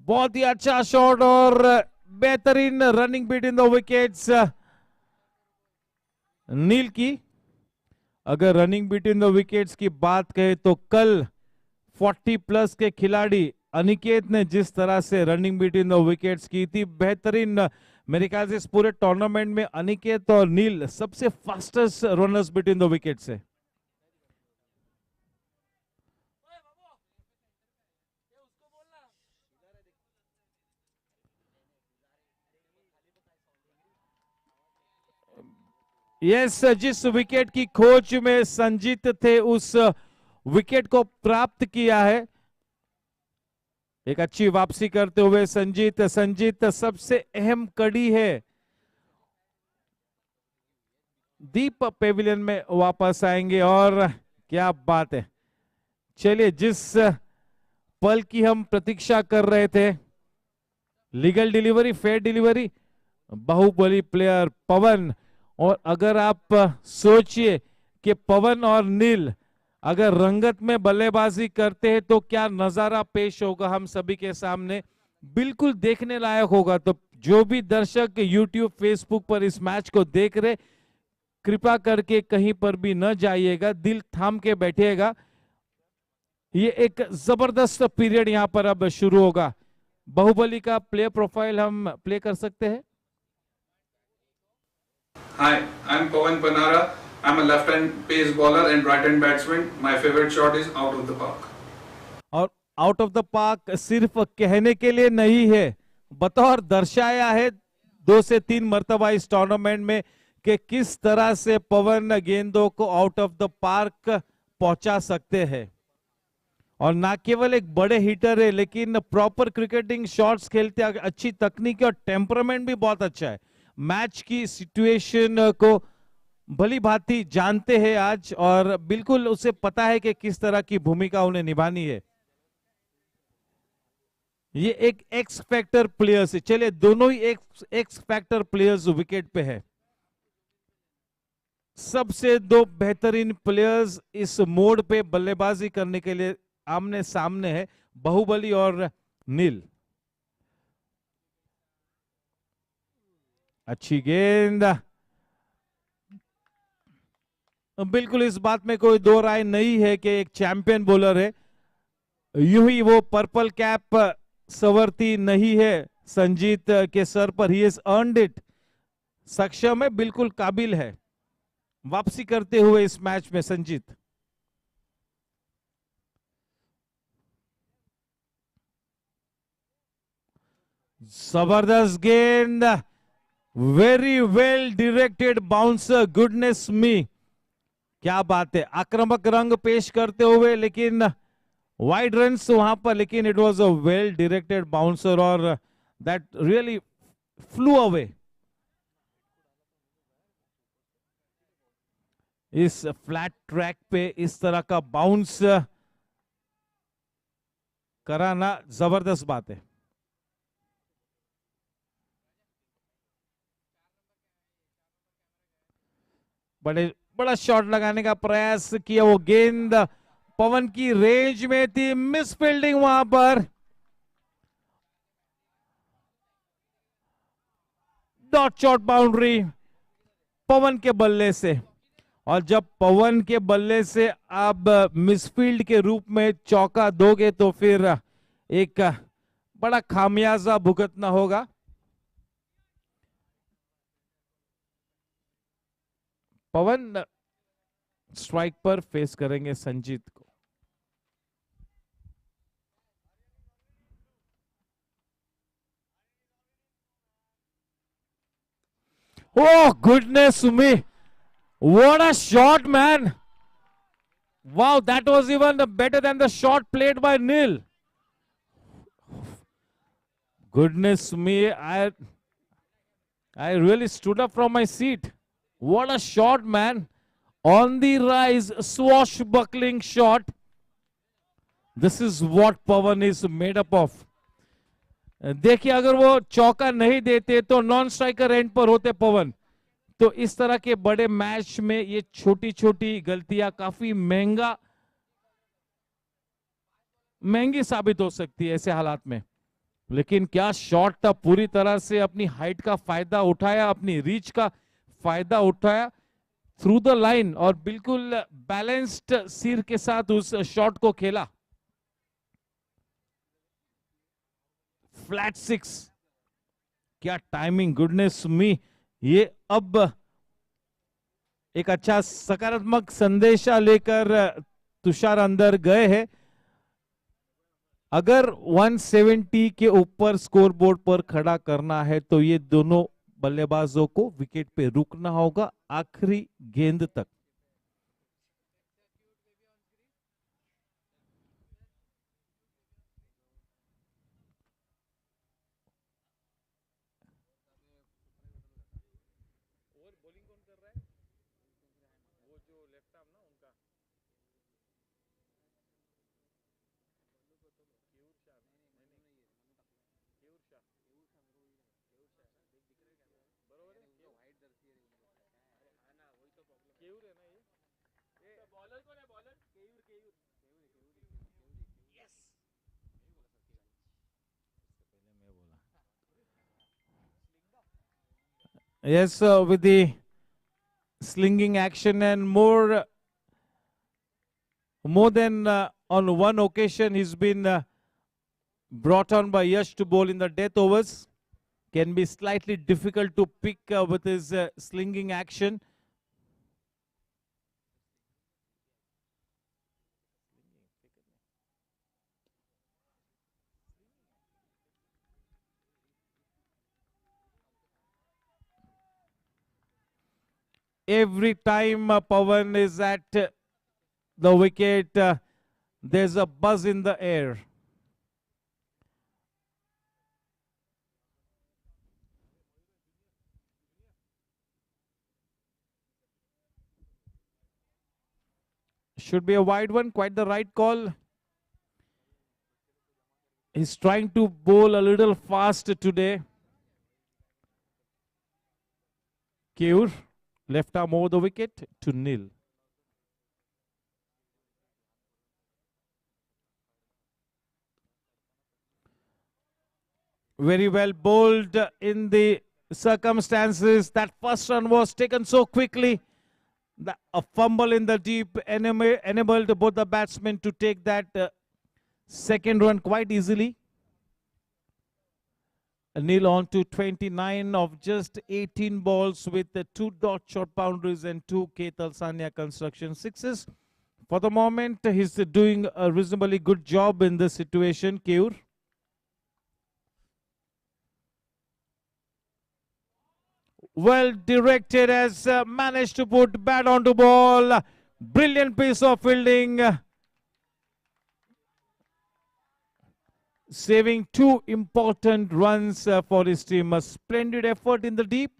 बहुत ही अच्छा शॉट और बेहतरीन रनिंग बिटवीन द विकेट्स नील की। अगर रनिंग बिटवीन द विकेट्स की बात करें तो कल 40 प्लस के खिलाड़ी अनिकेत ने जिस तरह से रनिंग बिटवीन द विकेट्स की थी, बेहतरीन। मेरे ख्याल से इस पूरे टूर्नामेंट में अनिकेत और नील सबसे fastest runners between the wickets है। यस, जिस विकेट की खोज में संजीत थे उस विकेट को प्राप्त किया है। एक अच्छी वापसी करते हुए संजीत सबसे अहम कड़ी है। दीप पेविलियन में वापस आएंगे और क्या बात है। चलिए, जिस पल की हम प्रतीक्षा कर रहे थे, legal delivery, fair delivery, Bahubali player Pawan. और अगर आप सोचिए कि पवन और नील अगर रंगत में बल्लेबाजी करते हैं तो क्या नजारा पेश होगा हम सभी के सामने, बिल्कुल देखने लायक होगा। तो जो भी दर्शक YouTube, Facebook पर इस मैच को देख रहे, कृपा करके कहीं पर भी न जाइएगा, दिल थाम के बैठिएगा। ये एक जबरदस्त पीरियड यहां पर अब शुरू होगा। बाहुबली का प्लेयर प्रोफाइल हम प्ले कर सकते हैं. Hi, I'm Pawan Panara. I'm a left-hand pace bowler and right-hand batsman. My favorite shot is out of the park. और आउट ऑफ द पार्क सिर्फ कहने के लिए नहीं है, बतौर दर्शाया है 2 से 3 मर्तबा इस टूर्नामेंट में कि किस तरह से पवन गेंदों को आउट ऑफ द पार्क पहुंचा सकते हैं. और ना केवल एक बड़े हिटर है, लेकिन प्रॉपर क्रिकेटिंग शॉट्स खेलते हैं, अच्छी तकनीक और टेम्परामेंट भी बहुत अच्छा है. मैच की सिचुएशन को भली भांति जानते हैं आज, और बिल्कुल उसे पता है कि किस तरह की भूमिका उन्हें निभानी है. ये एक एक्स फैक्टर प्लेयर्स है. चलिए, दोनों ही एक्स फैक्टर प्लेयर्स विकेट पे है. सबसे 2 बेहतरीन प्लेयर्स इस मोड पे बल्लेबाजी करने के लिए आमने सामने है, बाहुबली और नील. अच्छी गेंद. बिल्कुल इस बात में कोई दो राय नहीं है कि एक चैंपियन बॉलर है. यूं ही वो पर्पल कैप संवरती नहीं है संजीत के सर पर. He has earned it. सक्षम है, बिल्कुल काबिल है वापसी करते हुए इस मैच में संजीत. जबरदस्त गेंद. Very well directed bouncer. Goodness me, क्या बात है. आक्रामक रंग पेश करते हुए, लेकिन वाइड रन्स वहां पर, लेकिन it was a well directed bouncer और दैट रियली फ्लू अवे. इस फ्लैट ट्रैक पे इस तरह का बाउंस कराना जबरदस्त बात है. बड़ा शॉट लगाने का प्रयास किया. वो गेंद पवन की रेंज में थी. मिस फील्डिंग वहां पर. डॉट शॉट बाउंड्री पवन के बल्ले से. और जब पवन के बल्ले से आप मिसफील्ड के रूप में चौका दोगे तो फिर एक बड़ा खामियाजा भुगतना होगा. पवन स्ट्राइक पर फेस करेंगे संजीत को. Oh goodness me, what a shot, man. Wow, that was even better than the shot played by Neil. Goodness me, I really stood up from my seat. What a shot, man. On the rise, swashbuckling shot. This is what Pawan is made up of. देखिए, अगर वो चौका नहीं देते तो non striker end पर होते पवन, तो इस तरह के बड़े मैच में ये छोटी छोटी गलतियां काफी महंगी साबित हो सकती है ऐसे हालात में. लेकिन क्या शॉट था. पूरी तरह से अपनी हाइट का फायदा उठाया, अपनी रीच का फायदा उठाया थ्रू द लाइन, और बिल्कुल बैलेंस्ड सिर के साथ उस शॉट को खेला. फ्लैट 6. क्या टाइमिंग. गुडनेस मी. ये अब एक अच्छा सकारात्मक संदेशा लेकर तुषार अंदर गए हैं. अगर 170 के ऊपर स्कोरबोर्ड पर खड़ा करना है तो ये दोनों बल्लेबाजों को विकेट पे रुकना होगा आखिरी गेंद तक. Yes, with the slinging action and more than on one occasion he's been brought on by Yash to bowl in the death overs. Can be slightly difficult to pick with his slinging action. Every time Pawan is at the wicket, there's a buzz in the air. Should be a wide one, quite the right call. He's trying to bowl a little fast today. Keur, left arm over the wicket to nil. Very well bowled in the circumstances. That first run was taken so quickly. A fumble in the deep enabled both the batsmen to take that second run quite easily. Nil on to 29 of just 18 balls with the 2 dot short boundaries and 2 Ketal Sanya construction sixes. For the moment, he's doing a reasonably good job in this situation, Keur. Well directed, has managed to put bat onto ball. Brilliant piece of fielding. Saving 2 important runs for his team. A splendid effort in the deep.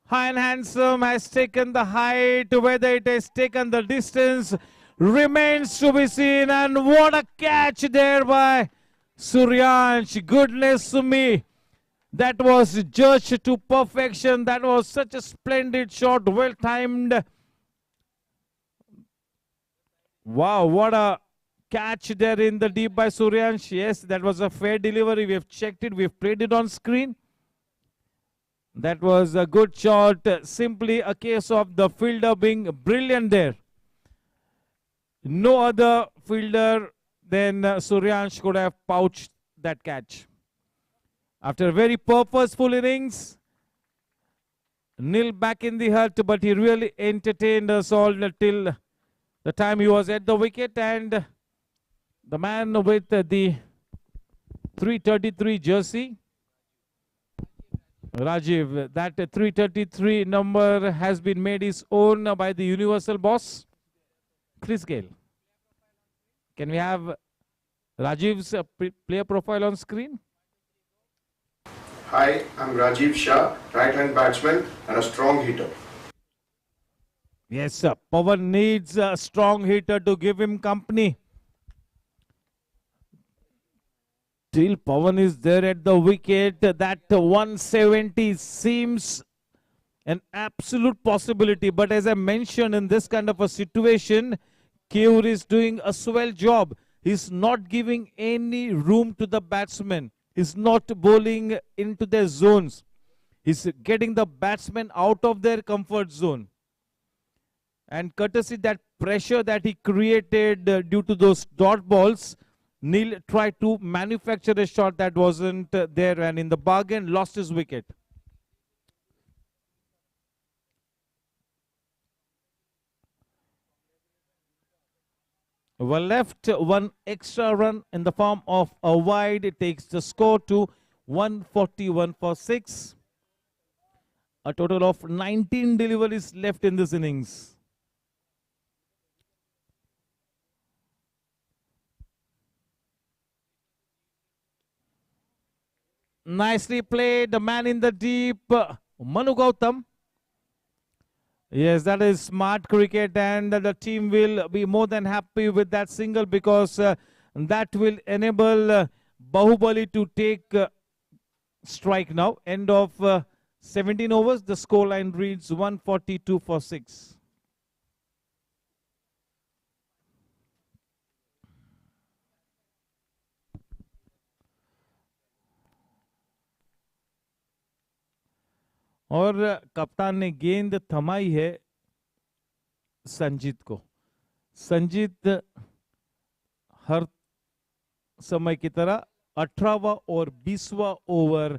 High and Handsome has taken the height. Whether it has taken the distance remains to be seen. And what a catch there by Suryansh. Goodness me. That was judged to perfection. That was such a splendid shot. Well timed. Wow, what a catch there in the deep by Suryansh. Yes, that was a fair delivery. We have checked it. We have played it on screen. That was a good shot. Simply a case of the fielder being brilliant there. No other fielder than Suryansh could have pouched that catch. After a very purposeful innings, nil back in the hut, but he really entertained us all till the time he was at the wicket. And the man with the 333 jersey, Rajiv, that 333 number has been made his own by the universal boss, Chris Gale. Can we have Rajiv's player profile on screen? Hi, I'm Rajiv Shah, right-hand batsman and a strong hitter. Yes, sir. Pawan needs a strong hitter to give him company. Till Pawan is there at the wicket, that 170 seems an absolute possibility. But as I mentioned, in this kind of a situation, Keur is doing a swell job. He's not giving any room to the batsmen. He's not bowling into their zones. He's getting the batsmen out of their comfort zone. And courtesy that pressure that he created due to those dot balls, Neil tried to manufacture a shot that wasn't there, and in the bargain lost his wicket. Well, left one extra run in the form of a wide. It takes the score to 141 for 6. A total of 19 deliveries left in this innings. Nicely played, the man in the deep, Manu Gautam. Yes, that is smart cricket, and the team will be more than happy with that single, because that will enable Bahubali to take strike now. End of 17 overs. The scoreline reads 142 for 6. और कप्तान ने गेंद थमाई है संजीत को. संजीत हर समय की तरह 18वां और 20वां ओवर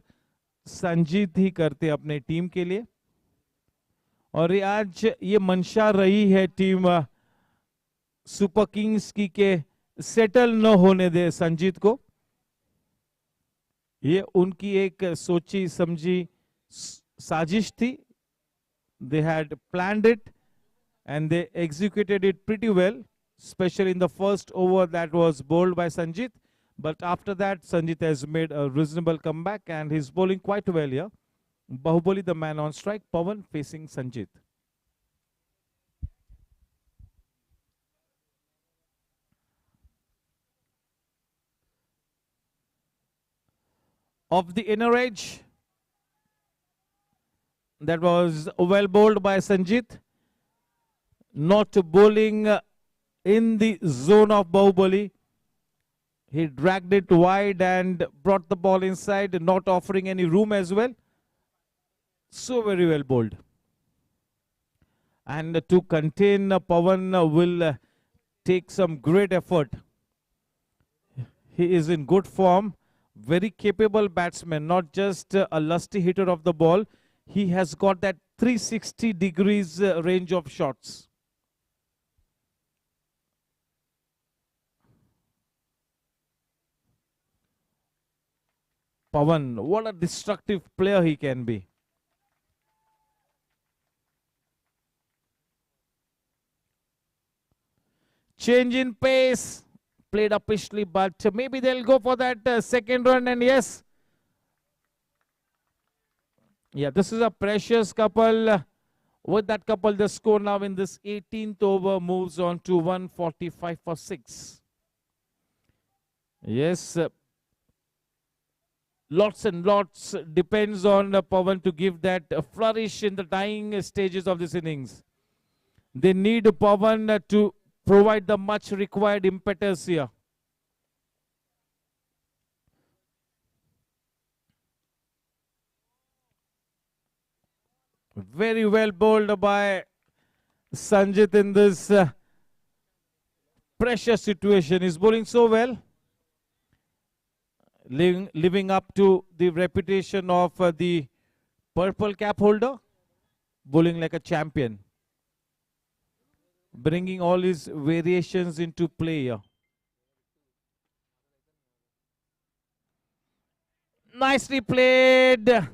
संजीत ही करते अपने टीम के लिए. और आज ये मंशा रही है टीम सुपर किंग्स की के सेटल न होने दे संजीत को. ये उनकी एक सोची समझी साजिश थी. They had planned it and they executed it pretty well, especially in the first over that was bowled by Sanjit. But after that, Sanjit has made a reasonable comeback and he's bowling quite well here. Bahubali, the man on strike, Pawan facing Sanjit. Of the inner edge, that was well bowled by Sanjit. Not bowling in the zone of Bahubali. He dragged it wide and brought the ball inside, not offering any room as well. So very well bowled. And to contain Pawan will take some great effort. He is in good form. Very capable batsman, not just a lusty hitter of the ball. He has got that 360 degrees range of shots. Pawan, what a destructive player he can be. Change in pace. Played uppishly, but maybe they'll go for that second run. And yes. Yeah, this is a precious couple. With that couple, the score now in this 18th over moves on to 145 for 6. Yes. Lots and lots depends on Pawan to give that flourish in the dying stages of this innings. They need Pawan to provide the much required impetus here. Very well bowled by Sanjit in this pressure situation. He's bowling so well. Living up to the reputation of the purple cap holder. Bowling like a champion. Bringing all his variations into play here. Nicely played.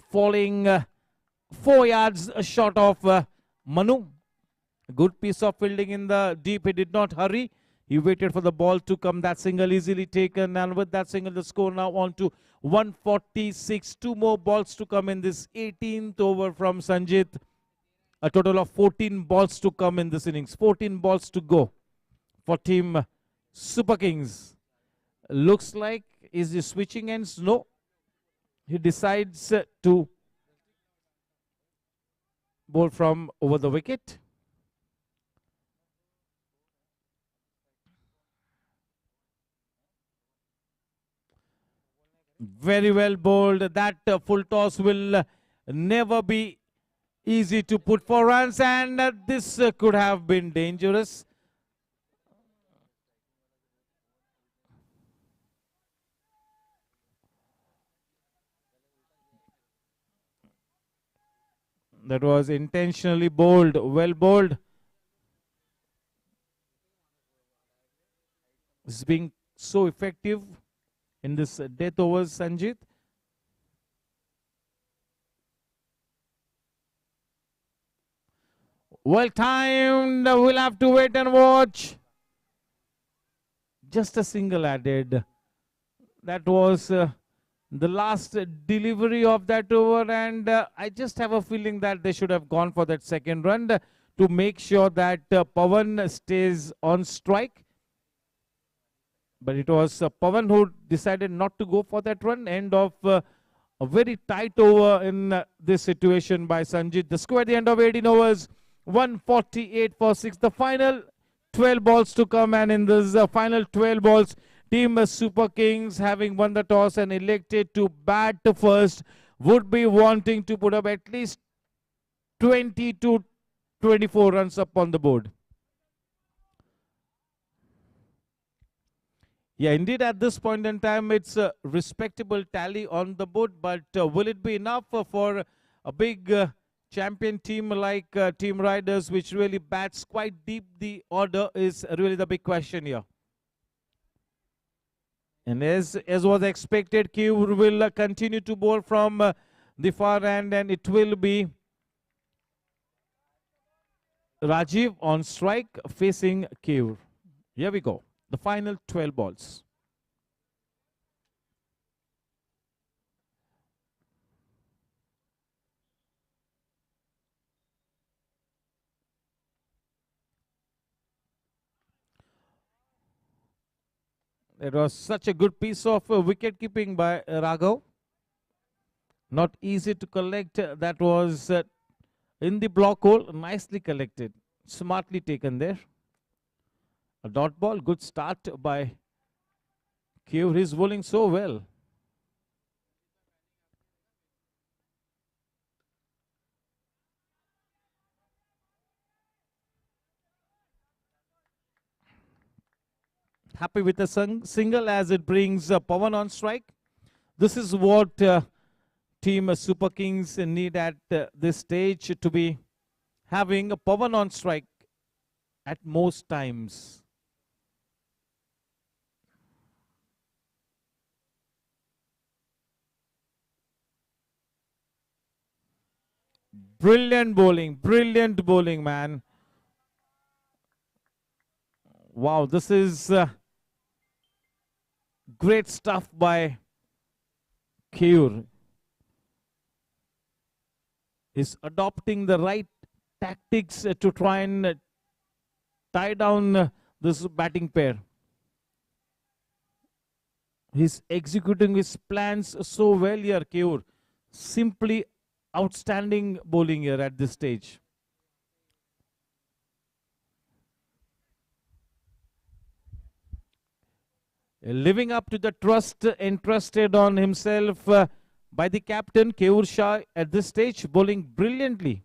Falling 4 yards short of Manu. Good piece of fielding in the deep. He did not hurry. He waited for the ball to come. That single easily taken. And with that single, the score now on to 146. 2 more balls to come in this 18th over from Sanjit. A total of 14 balls to come in this innings. 14 balls to go for team Super Kings. Looks like, is he switching ends? No. He decides to bowl from over the wicket. Very well bowled. That full toss will never be easy to put for runs, and this could have been dangerous. That was intentionally bowled, well bowled. This is being so effective in this death overs, Sanjit. Well timed. We'll have to wait and watch. Just a single added. That was the last delivery of that over, and I just have a feeling that they should have gone for that second run to make sure that Pawan stays on strike. But it was Pawan who decided not to go for that run. End of A very tight over in this situation by Sanjit. The score at the end of 18 overs, 148 for 6. The final 12 balls to come, and in this final 12 balls, Team Super Kings, having won the toss and elected to bat first, would be wanting to put up at least 20 to 24 runs up on the board. Yeah, indeed, at this point in time, it's a respectable tally on the board, but will it be enough for a big champion team like Team Riders, which really bats quite deep the order, is really the big question here. And as was expected, Cure will continue to bowl from the far end, and it will be Rajiv on strike facing Cure. Here we go. The final 12 balls. It was such a good piece of wicket keeping by Raghav. Not easy to collect. That was in the block hole. Nicely collected. Smartly taken there. A dot ball. Good start by Cure. He's bowling so well. Happy with a single as it brings Pawan on strike. This is what Team Super Kings need at this stage, to be having a Pawan on strike at most times. Brilliant bowling, man. Wow, this is great stuff by Cure. Is adopting the right tactics to try and tie down this batting pair. He's executing his plans so well here, Cure. Simply outstanding bowling here at this stage. Living up to the trust entrusted on himself by the captain, Keur Shah, at this stage, bowling brilliantly.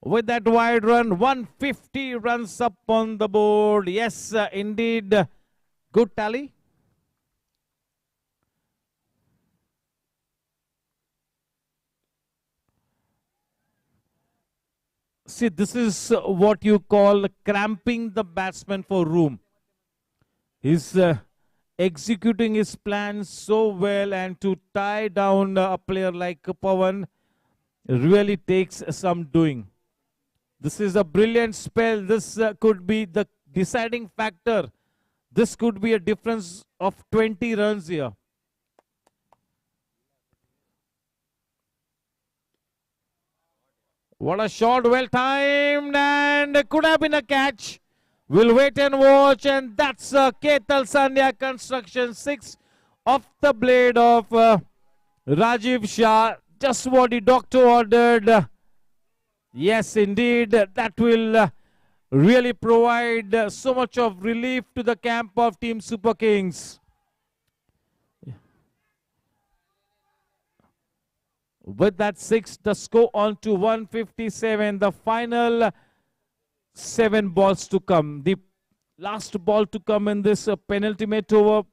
With that wide run, 150 runs up on the board. Yes, indeed, good tally. See, this is what you call cramping the batsman for room. He's executing his plans so well, and to tie down a player like Pawan really takes some doing. This is a brilliant spell. This could be the deciding factor. This could be a difference of 20 runs here. What a shot, well timed, and could have been a catch. We'll wait and watch, and that's Ketal Sandhya construction, 6 off the blade of Rajiv Shah. Just what the doctor ordered. Yes, indeed, that will really provide so much of relief to the camp of Team Super Kings. With that 6, the score on to 157. The final 7 balls to come. The last ball to come in this penultimate over.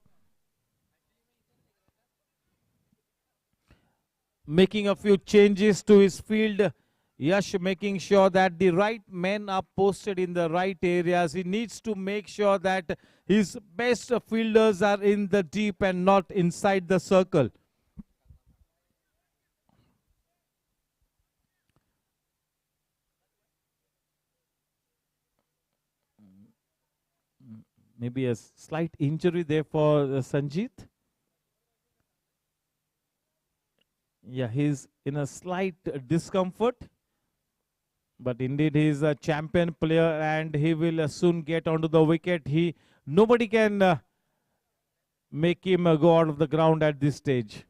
Making a few changes to his field. Yash making sure that the right men are posted in the right areas. He needs to make sure that his best fielders are in the deep and not inside the circle. Maybe a slight injury there for Sanjit. Yeah, he's in a slight discomfort. But indeed, he is a champion player and he will soon get onto the wicket. Nobody can make him go out of the ground at this stage.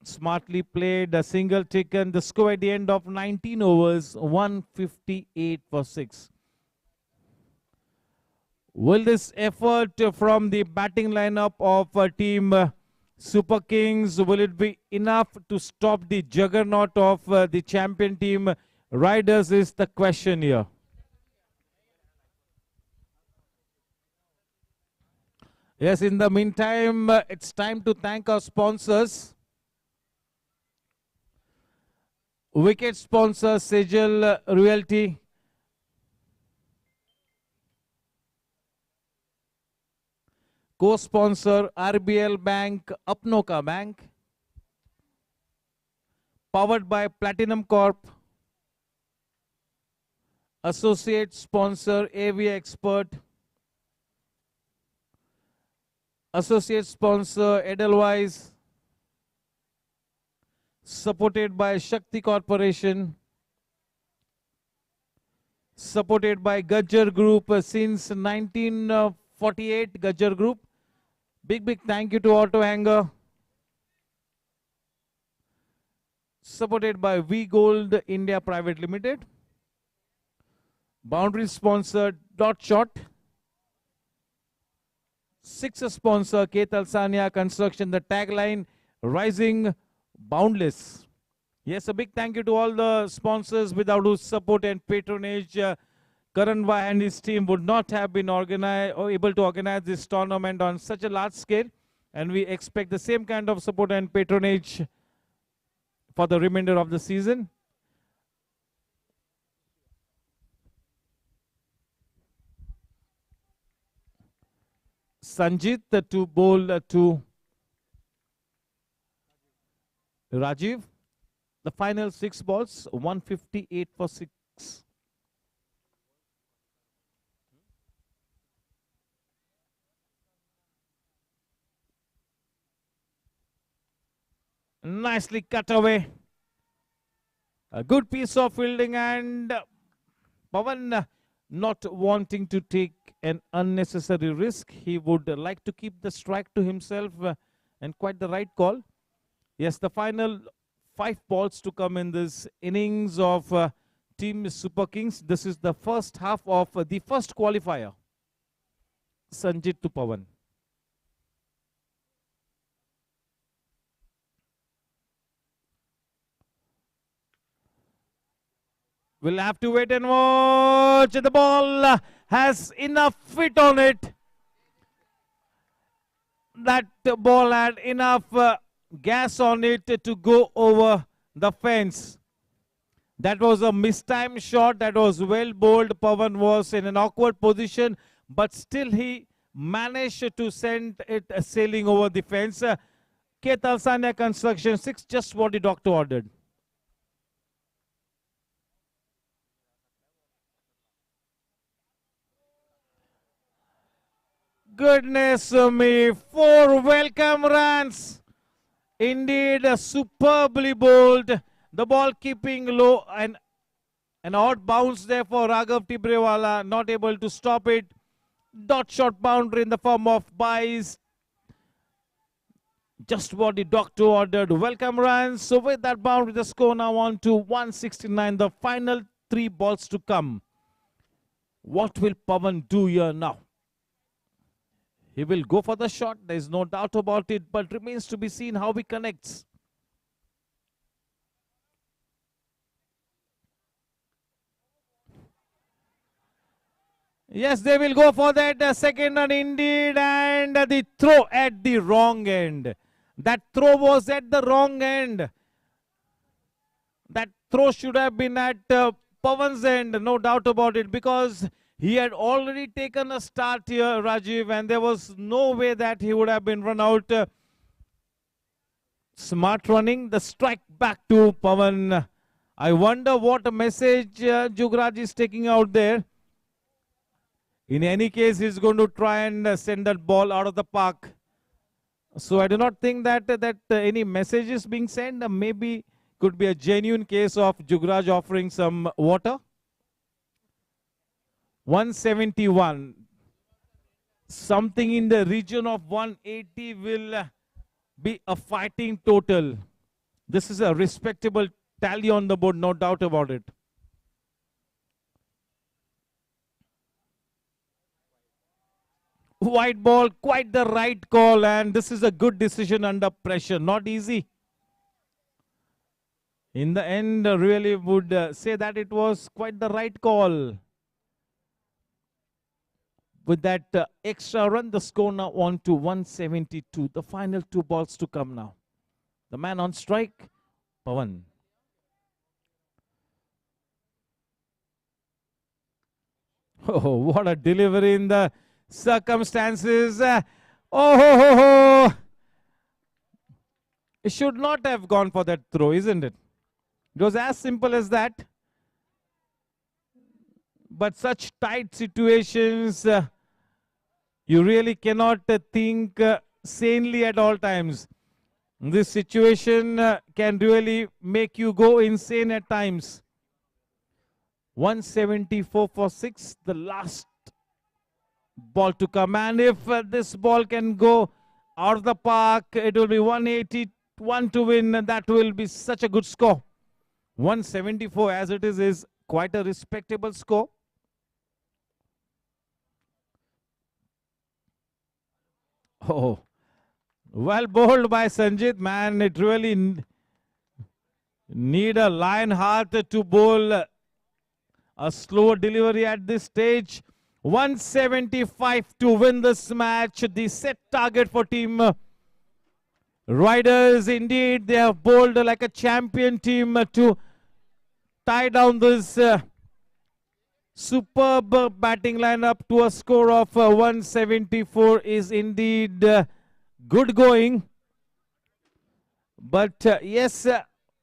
Smartly played, a single taken. The score at the end of 19 overs, 158 for 6. Will this effort from the batting lineup of team Super Kings, will it be enough to stop the juggernaut of the champion team Riders is the question here. Yes, in the meantime, it's time to thank our sponsors. Wicket sponsor Sejal Realty. Co-sponsor RBL Bank, Apno Ka Bank. Powered by Platinum Corp. Associate sponsor AV Expert. Associate sponsor Edelweiss. Supported by Shakti Corporation. Supported by Gajjar Group since 1948, Gajjar Group. Big thank you to Auto Hanger. Supported by V Gold India Private Limited. Boundary sponsor Dot Shot. Sixer sponsor K. Talsania Construction. The tagline Rising Boundless. Yes, a big thank you to all the sponsors without whose support and patronage Karan Vai and his team would not have been able to organize this tournament on such a large scale. And we expect the same kind of support and patronage for the remainder of the season. Sanjit to bowl to Rajiv. The final 6 balls, 158 for 6. Nicely cut away. A good piece of fielding, and Pawan not wanting to take an unnecessary risk. He would like to keep the strike to himself, and quite the right call. Yes, the final 5 balls to come in this innings of Team Super Kings. This is the first half of the first qualifier. Sanjit to Pawan. We'll have to wait and watch. The ball has enough fit on it. That ball had enough gas on it to go over the fence. That was a mistimed shot. That was well bowled. Pawan was in an awkward position, but still he managed to send it sailing over the fence. K. Talsania Construction 6, just what the doctor ordered. Goodness me, 4 welcome runs. Indeed, superbly bowled. The ball keeping low, and an odd bounce there for Raghav Tibrewala, not able to stop it. Dot shot boundary in the form of byes. Just what the doctor ordered. Welcome runs. So with that boundary, the score now on to 169. The final 3 balls to come. What will Pawan do here now? He will go for the shot. There is no doubt about it, but remains to be seen how he connects. Yes, they will go for that second run indeed, and the throw at the wrong end. That throw was at the wrong end. That throw should have been at Pawan's end, no doubt about it, because he had already taken a start here, Rajiv, and there was no way that he would have been run out. Smart running, the strike back to Pawan. I wonder what a message Jugraj is taking out there. In any case, he's going to try and send that ball out of the park. So I do not think that any message is being sent. Maybe could be a genuine case of Jugraj offering some water. 171. Something in the region of 180 will be a fighting total. This is a respectable tally on the board, no doubt about it. White ball, quite the right call, and this is a good decision under pressure. Not easy. In the end, really would say that it was quite the right call. With that extra run, the score now on to 172. The final 2 balls to come now. The man on strike, Pawan. Oh, what a delivery in the circumstances. Oh. It should not have gone for that throw, isn't it? It was as simple as that. But such tight situations, you really cannot think sanely at all times. This situation can really make you go insane at times. 174 for 6, the last ball to come. And if this ball can go out of the park, it will be 181 to win. That will be such a good score. 174 as it is quite a respectable score. Oh, well bowled by Sanjit, man. It really need a lion heart to bowl a slow delivery at this stage. 175 to win this match. The set target for team Riders. Indeed, they have bowled like a champion team to tie down this superb batting lineup to a score of 174 is indeed good going. But yes,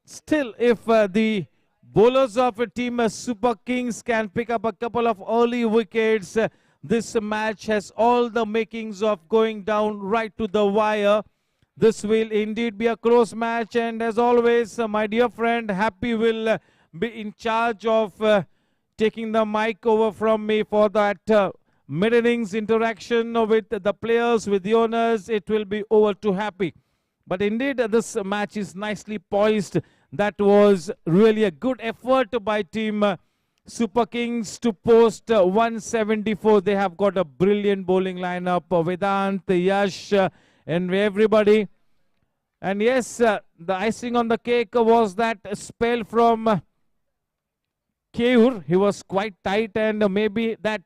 still if the bowlers of a team Superkings can pick up a couple of early wickets, this match has all the makings of going down right to the wire. This will indeed be a close match, and as always, my dear friend Happy will be in charge of taking the mic over from me for that mid-innings interaction with the players, with the owners. It will be over to Happy. But indeed, this match is nicely poised. That was really a good effort by team Superkings to post 174. They have got a brilliant bowling lineup. Vedant, Yash, and everybody. And yes, the icing on the cake was that spell from Keur. He was quite tight, and maybe that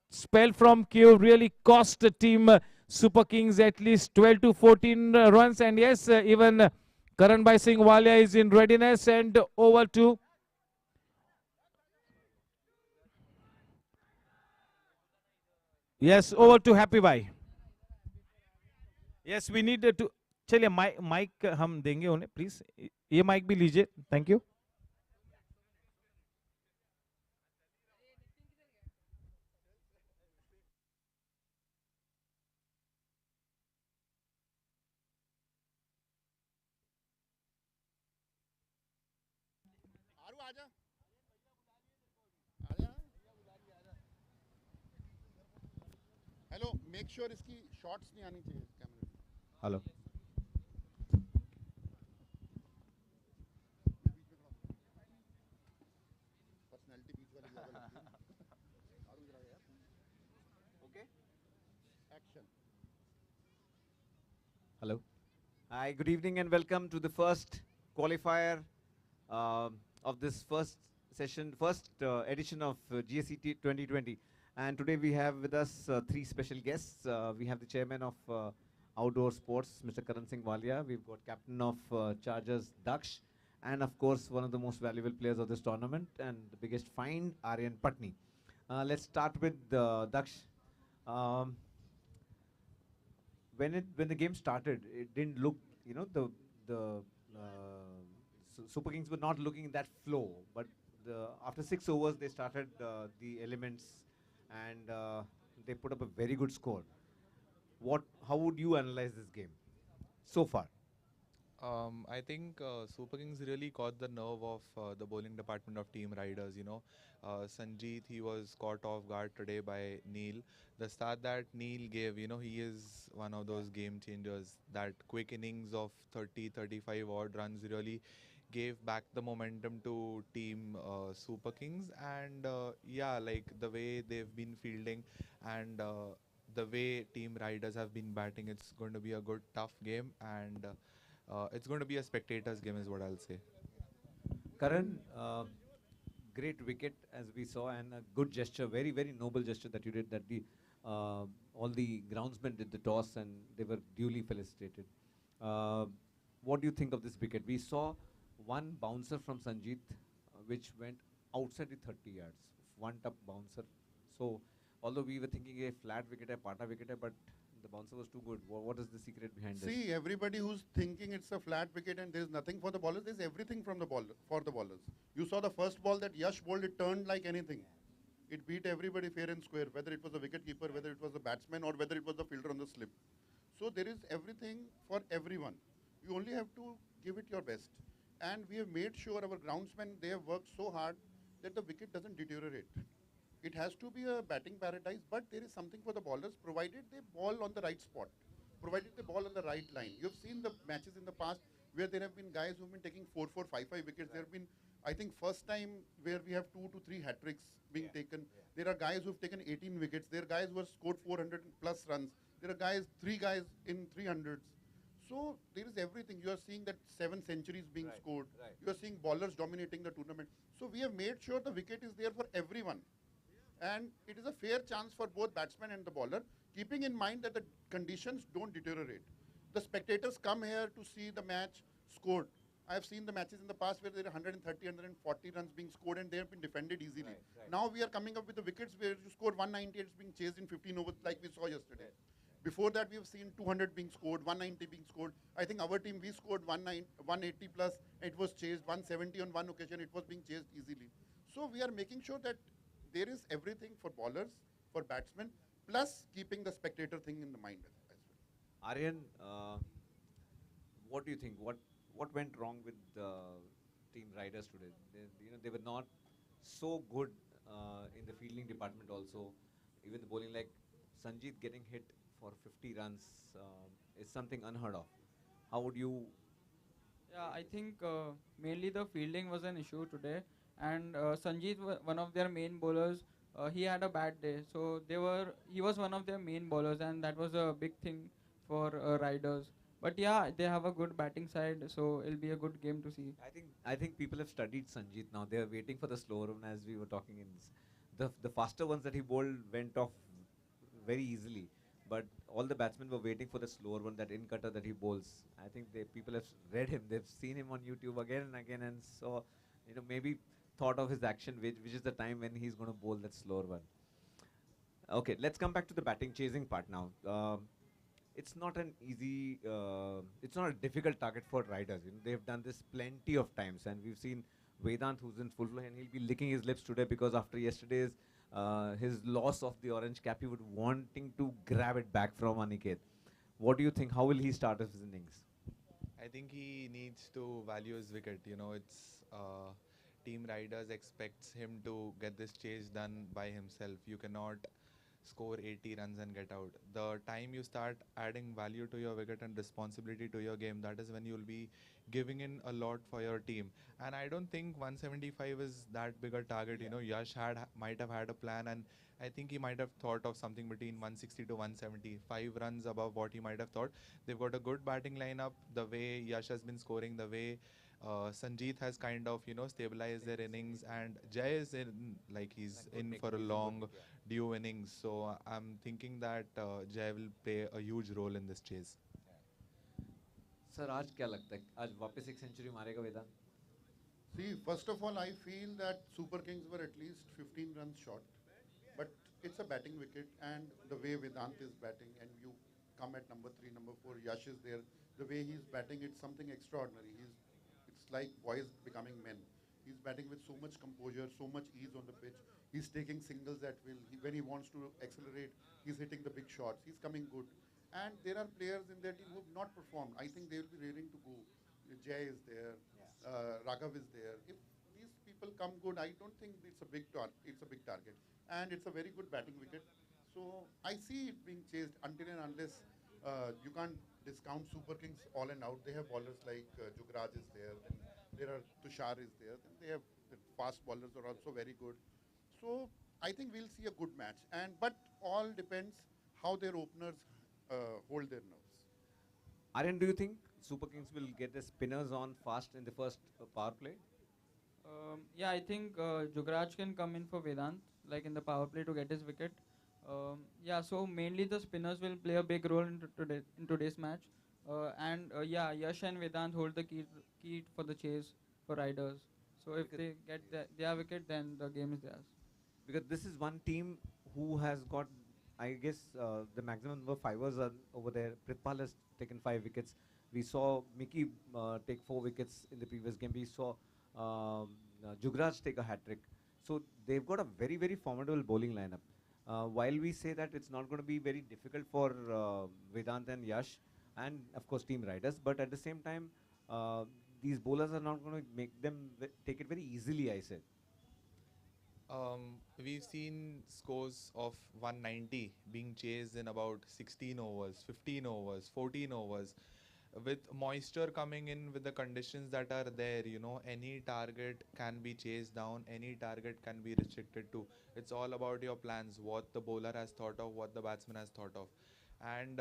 spell from Keur really cost team Superkings at least 12 to 14 runs. And yes, even Karan Bhai Singh Walia is in readiness, and over to over to Happy Bhai. Yes, we need to. चलिए mic हम देंगे उन्हें, please ये mic भी लीजिए, thank you. Hello, make sure इसकी shots नहीं आनी चाहिए कैमरे में. Hello. Hello. Hi, good evening and welcome to the first qualifier of this first session, first edition of GSET 2020. And today we have with us 3 special guests. We have the chairman of Outdoor Sports, Mr. Karan Singh Walia. We've got captain of Chargers, Daksh. And of course, one of the most valuable players of this tournament and the biggest find, Aryan Patni. Let's start with Daksh. When the game started, it didn't look, you know, Super Kings were not looking in that flow, but after 6 overs they started the elements, and they put up a very good score. How would you analyze this game so far? I think Super Kings really caught the nerve of the bowling department of Team Riders. Sanjeet, he was caught off guard today by Neil. The start that Neil gave, he is one of those game changers. That quick innings of 30, 35 odd runs really gave back the momentum to Team Super Kings. And yeah, like the way they've been fielding and the way Team Riders have been batting, it's going to be a good, tough game. And it's going to be a spectator's game, is what I'll say. Karan, great wicket as we saw, and a good gesture, very very noble gesture that you did. That all the groundsmen did the toss and they were duly felicitated. What do you think of this wicket? We saw one bouncer from Sanjeet, which went outside the 30 yards, one top bouncer. So although we were thinking a flat wicket, a pata wicket, but the bouncer was too good. What is the secret behind this? See, everybody who's thinking it's a flat wicket and there's nothing for the bowlers, there's everything from the for the bowlers. You saw the first ball that Yash bowled, it turned like anything. It beat everybody fair and square, whether it was a wicket keeper, whether it was a batsman, or whether it was the fielder on the slip. So there is everything for everyone. You only have to give it your best. And we have made sure our groundsmen, they have worked so hard that the wicket doesn't deteriorate. It has to be a batting paradise, but there is something for the bowlers, provided they ball on the right spot, provided they ball on the right line. You've seen the matches in the past where there have been guys who've been taking 4, 4, 5, 5 wickets. There have been, I think, first time where we have 2 to 3 hat-tricks being taken. There are guys who've taken 18 wickets. There are guys who have scored 400 plus runs. There are guys, 3 guys in 300s. So there is everything. You are seeing that 7 centuries being scored. You are seeing bowlers dominating the tournament. So we have made sure the wicket is there for everyone. And it is a fair chance for both batsman and the bowler, keeping in mind that the conditions don't deteriorate. The spectators come here to see the match scored. I have seen the matches in the past where there are 130, 140 runs being scored and they have been defended easily. Now we are coming up with the wickets where you score 190, it's being chased in 15 overs like we saw yesterday. Before that we have seen 200 being scored, 190 being scored. I think our team, we scored 180 plus, it was chased, 170 on one occasion, it was being chased easily. So we are making sure that there is everything for bowlers, for batsmen, plus keeping the spectator thing in the mind as well. Aryan, what do you think? What went wrong with Team Riders today? They were not so good in the fielding department also. Even the bowling, like Sanjeet getting hit for 50 runs is something unheard of. How would you? Yeah, I think mainly the fielding was an issue today, and Sanjeet, one of their main bowlers, he had a bad day. So he was one of their main bowlers, and that was a big thing for Riders. But yeah, they have a good batting side, so it'll be a good game to see. I think people have studied Sanjeet now. They are waiting for the slower one, as we were talking in this. The faster ones that he bowled went off very easily. But all the batsmen were waiting for the slower one, that in-cutter that he bowls. I think people have read him. They've seen him on YouTube again and again, and so maybe thought of his action, which is the time when he's going to bowl that slower one. Okay, let's come back to the batting chasing part now. It's not an easy, it's not a difficult target for riders. They've done this plenty of times, and we've seen Vedant, who's in full flow, and he'll be licking his lips today because after yesterday's his loss of the orange cap, he would wanting to grab it back from Aniket. What do you think? How will he start his innings? I think he needs to value his wicket. It's Team Riders expects him to get this chase done by himself. You cannot score 80 runs and get out. The time you start adding value to your wicket and responsibility to your game, that is when you'll be giving in a lot for your team. And I don't think 175 is that big a target. Yash might have had a plan, and I think he might have thought of something between 160 to 170, 5 runs above what he might have thought. They've got a good batting lineup. The way Yash has been scoring, the way Sanjeet has kind of stabilized their innings, and Jay is in, like, he's in for a long due innings. So I'm thinking that Jay will play a huge role in this chase. Sir, आज क्या लगता है? आज वापस एक century मारेगा वेदांत? See, first of all, I feel that Super Kings were at least 15 runs short. But it's a batting wicket, and the way Vedant is batting, and you come at number 3, number 4, Yash is there. The way he's batting, it's something extraordinary. It's like boys becoming men. He's batting with so much composure, so much ease on the pitch. He's taking singles at will. When he wants to accelerate, he's hitting the big shots. He's coming good. And there are players in their team who have not performed. I think they will be raring to go. Jay is there. Raghav is there. If these people come good, I don't think it's a big target. And it's a very good batting wicket. So I see it being chased until and unless you can't discount Superkings all and out. They have bowlers like Jugraj is there. Then there are Tushar is there. Then they have the fast bowlers are also very good. So I think we'll see a good match. And but all depends how their openers hold their nerves. Aryan, do you think Super Kings will get the spinners on fast in the first power play? Yeah, I think Jugraj can come in for Vedant, like in the power play to get his wicket. Yeah, so mainly the spinners will play a big role in today's match. Yeah, Yash and Vedant hold the key for the chase for riders. So if they get their wicket, then the game is theirs. Because this is one team who has got, I guess, the maximum number of fivers are over there. Prithpal has taken 5 wickets. We saw Mickey take 4 wickets in the previous game. We saw Jugraj take a hat trick. So they've got a very, very formidable bowling lineup. While we say that it's not going to be very difficult for Vedant and Yash, and of course team riders, but at the same time, these bowlers are not going to make them take it very easily, I said. We've seen scores of 190 being chased in about 16 overs, 15 overs, 14 overs. With moisture coming in with the conditions that are there, any target can be chased down, any target can be restricted to. It's all about your plans, what the bowler has thought of, what the batsman has thought of. And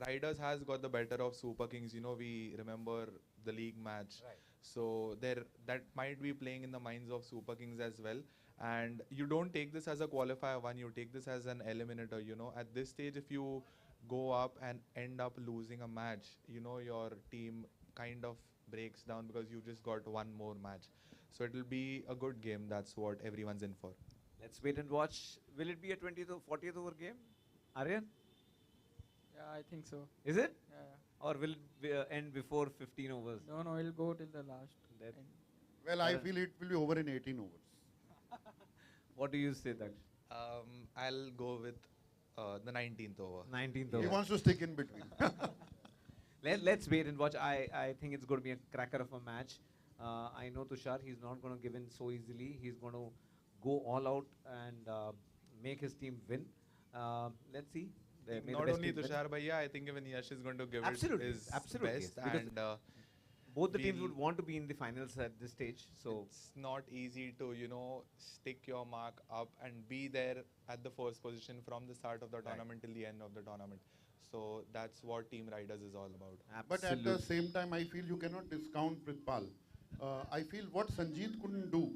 Riders has got the better of Super Kings. We remember the league match. Right. So that might be playing in the minds of Super Kings as well. And you don't take this as a qualifier one, you take this as an eliminator. At this stage, if you go up and end up losing a match, your team kind of breaks down because you just got one more match. So it'll be a good game. That's what everyone's in for. Let's wait and watch. Will it be a 20th or 40th over game? Aryan? Yeah, I think so. Is it? Yeah. Or will it end before 15 overs? No, it'll go till the last. Well, I feel it will be over in 18 overs. What do you say, Daksh? I'll go with the 19th over. 19th He over. wants to stick in between. Let's wait and watch. I think it's going to be a cracker of a match. I know Tushar, he's not going to give in so easily. He's going to go all out and make his team win. Let's see. Not only Tushar, but yeah, I think even Yash is going to give it his best. Yes. And both the teams would want to be in the finals at this stage. So it's not easy to, stick your mark up and be there at the first position from the start of the tournament till the end of the tournament. So that's what Team Riders is all about. But at the same time, I feel you cannot discount Prithpal. I feel what Sanjeet couldn't do,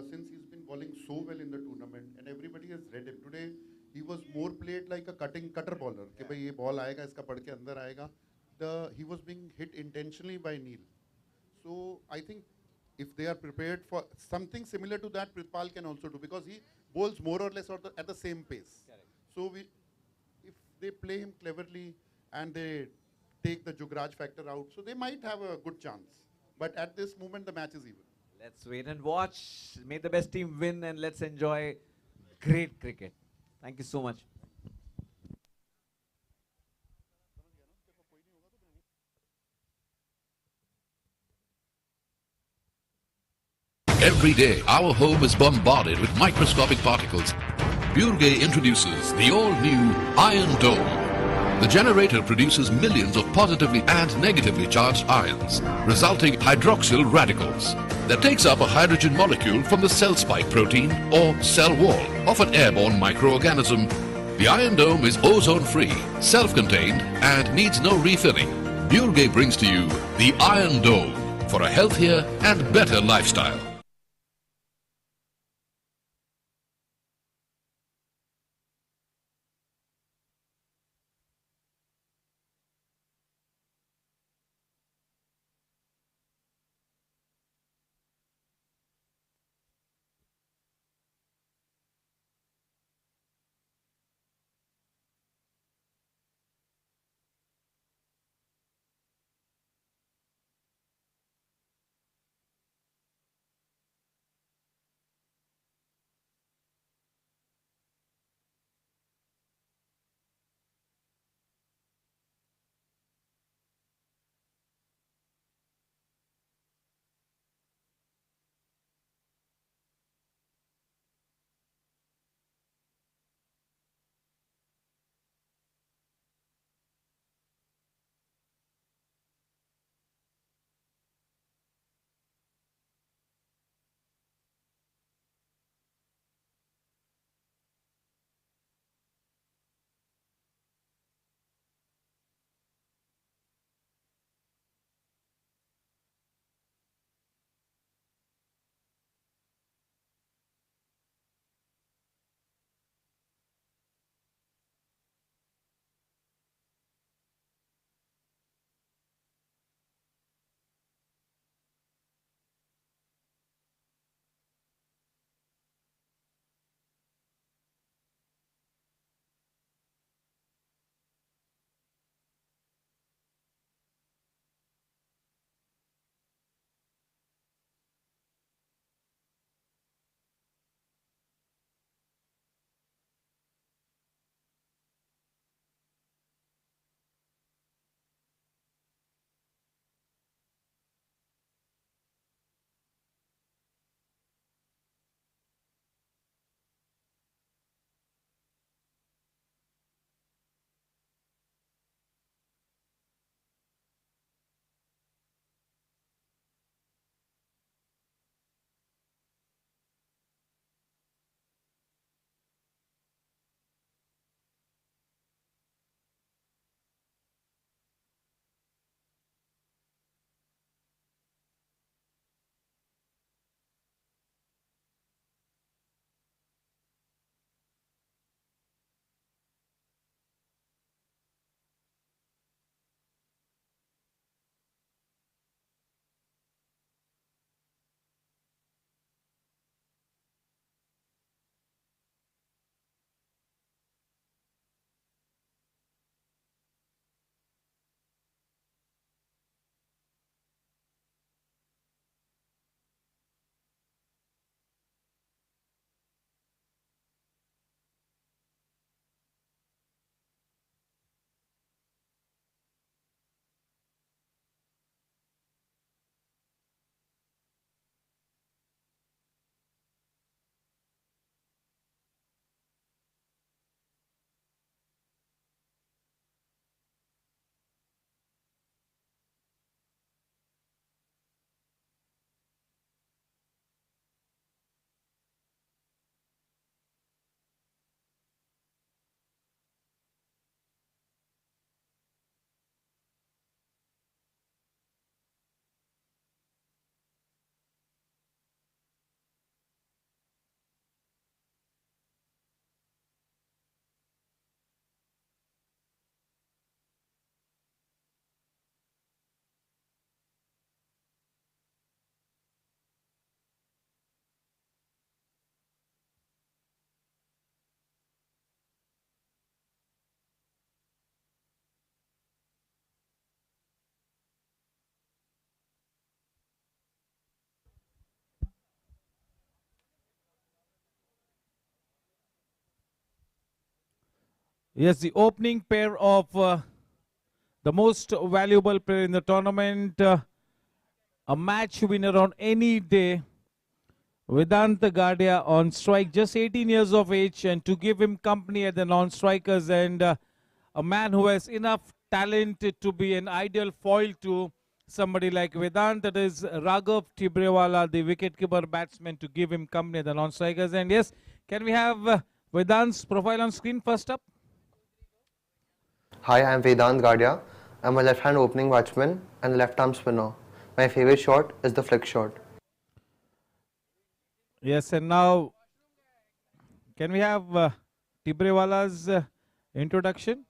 since he's been bowling so well in the tournament and everybody has read him. Today, he was more played like a cutter bowler. कि भाई ये ball आएगा, इसका पढ़ के अंदर आएगा. He was being hit intentionally by Neil. So I think if they are prepared for something similar to that, Prithpal can also do because he bowls more or less at the same pace. Correct. So if they play him cleverly and they take the Jugraj factor out, so they might have a good chance. But at this moment, the match is even. let's wait and watch. May the best team win and let's enjoy great cricket. Thank you so much. Every day, our home is bombarded with microscopic particles. Burge introduces the all-new Iron Dome. The generator produces millions of positively and negatively charged ions, resulting hydroxyl radicals that takes up a hydrogen molecule from the cell spike protein or cell wall of an airborne microorganism. The Iron Dome is ozone-free, self-contained, and needs no refilling. Burge brings to you the Iron Dome for a healthier and better lifestyle. Yes, the opening pair of the most valuable player in the tournament, a match winner on any day, Vedant Gadia on strike, just 18 years of age, and to give him company at the non-strikers, and a man who has enough talent to be an ideal foil to somebody like Vedant, that is Raghav Tibrewala, the wicketkeeper batsman, to give him company at the non-strikers. And yes, can we have Vedant's profile on screen first up? Hi, I'm Vedant Gadia. I'm a left-hand opening batsman and left-arm spinner. My favorite shot is the flick shot. Yes, and now can we have Tibrewala's introduction?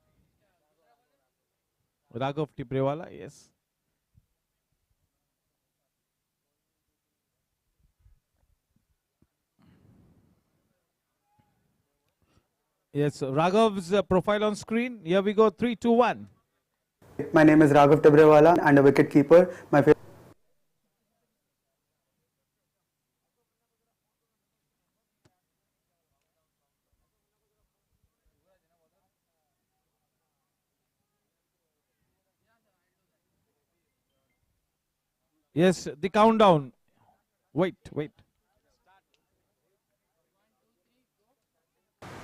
Raghav Tibrewala, yes. Yes, Raghav's profile on screen. Here we go, 3, 2, 1. My name is Raghav Tibrewala and a wicket keeper. My favorite Yes, the countdown. Wait.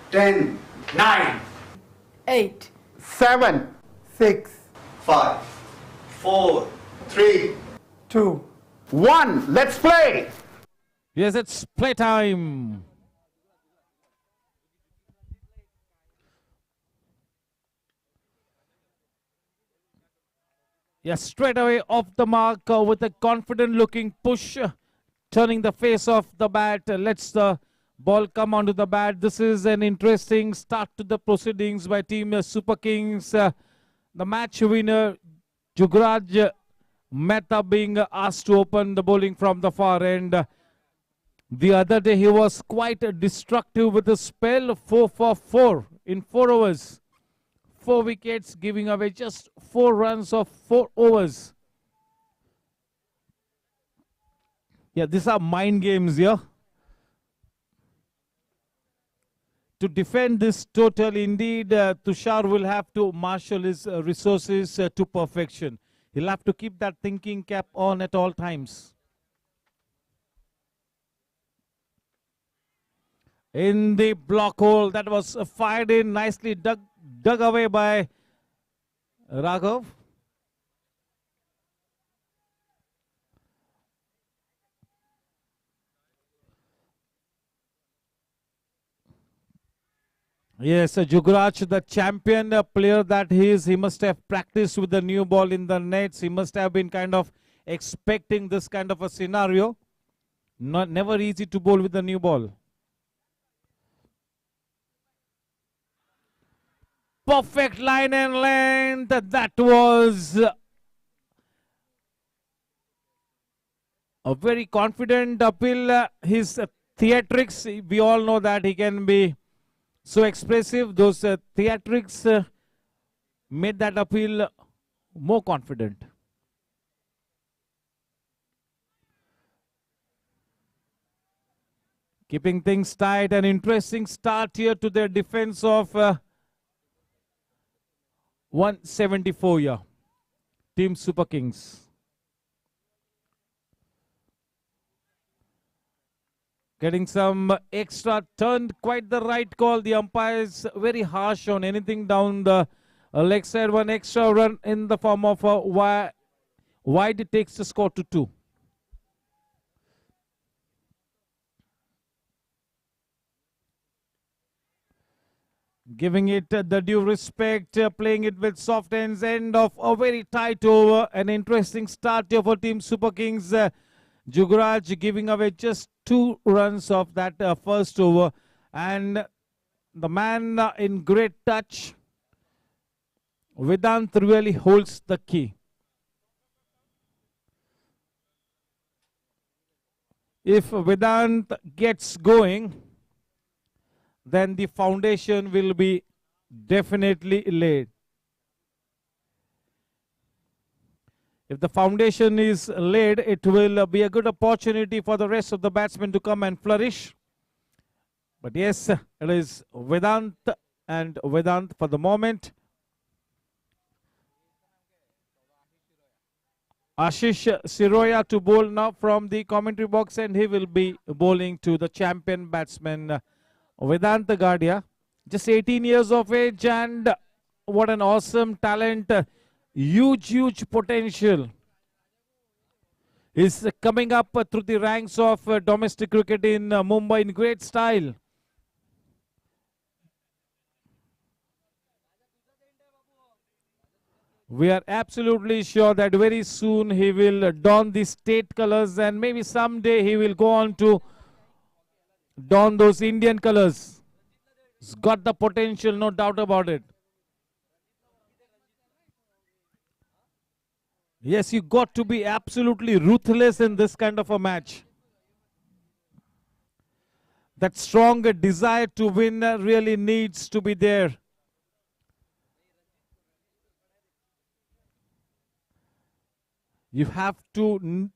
10, 9, 8, 7, 6, 5, 4, 3, 2, 1. Let's play. Yes, it's playtime. Yes, straight away off the mark with a confident looking push, turning the face of the bat, lets the ball come onto the bat. This is an interesting start to the proceedings by team Super Kings. The match winner, Jugraj Mehta, being asked to open the bowling from the far end. The other day he was quite destructive with a spell, 4 for 4 in 4 overs. 4 wickets, giving away just 4 runs of 4 overs. Yeah, these are mind games here. To defend this total, indeed, Tushar will have to marshal his resources to perfection. He'll have to keep that thinking cap on at all times. In the block hole, that was fired in, nicely dug away by Raghav. Yes, Jugraj, the champion player that he is, he must have practiced with the new ball in the nets. He must have been kind of expecting this kind of a scenario. Never easy to bowl with the new ball. Perfect line and length. That was a very confident appeal. His theatrics, we all know that he can be so expressive. Those theatrics made that appeal more confident. Keeping things tight, an interesting start here to their defense of 174 here. Team Super Kings. Getting some extra, turned quite the right call. The umpire is very harsh on anything down the leg side. One extra run in the form of a wide. It takes the score to 2. Giving it the due respect, playing it with soft ends, end of a very tight over. An interesting start here for Team Super Kings. Jugraj giving away just 2 runs of that first over. And the man in great touch, Vedant, really holds the key. If Vedant gets going, then the foundation will be definitely laid. If the foundation is laid, it will be a good opportunity for the rest of the batsmen to come and flourish. But yes, it is Vedant and Vedant for the moment. Ashish Siroya to bowl now from the commentary box, and he will be bowling to the champion batsman Vedant Gadia. Just 18 years of age, and what an awesome talent. Huge potential. He's coming up through the ranks of domestic cricket in Mumbai in great style. We are absolutely sure that very soon he will don the state colors, and maybe someday he will go on to don those Indian colors. He's got the potential, no doubt about it. Yes, you got to be absolutely ruthless in this kind of a match. That strong desire to win really needs to be there. You have to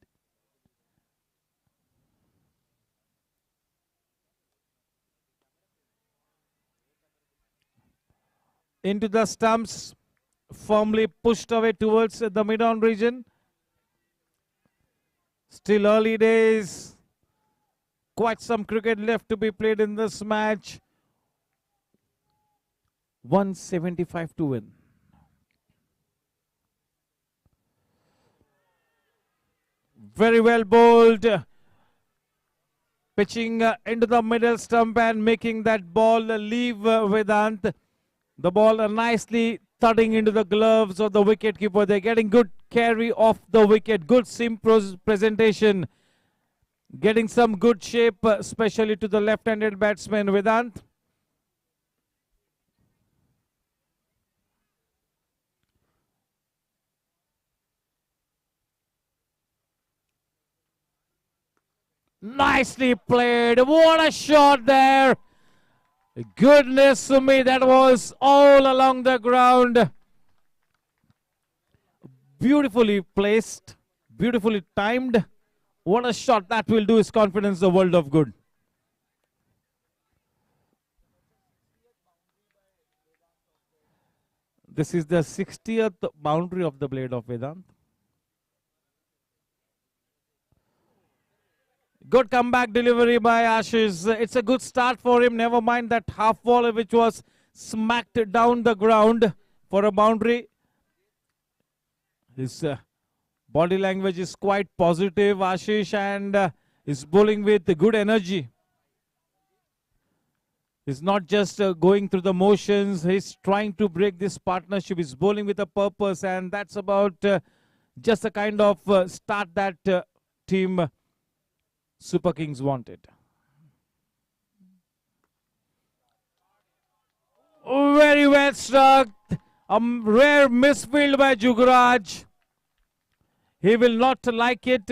into the stumps, firmly pushed away towards the mid-on region. Still early days. Quite some cricket left to be played in this match. 175 to win. Very well bowled. Pitching into the middle stump and making that ball leave Vedant. The ball nicely thudding into the gloves of the wicketkeeper. They're getting good carry off the wicket. Good seam presentation. Getting some good shape, especially to the left-handed batsman Vedant. Nicely played. What a shot there. Goodness me, that was all along the ground. Beautifully placed, beautifully timed. What a shot that will do his confidence the world of good. This is the 60th boundary of the blade of Vedant. Good comeback delivery by Ashish. It's a good start for him. Never mind that half ball which was smacked down the ground for a boundary. His body language is quite positive, Ashish, and is bowling with good energy. He's not just going through the motions. He's trying to break this partnership. He's bowling with a purpose, and that's about just the kind of start that team Superkings wanted. Very well struck. A rare misfield by Jugraj. He will not like it.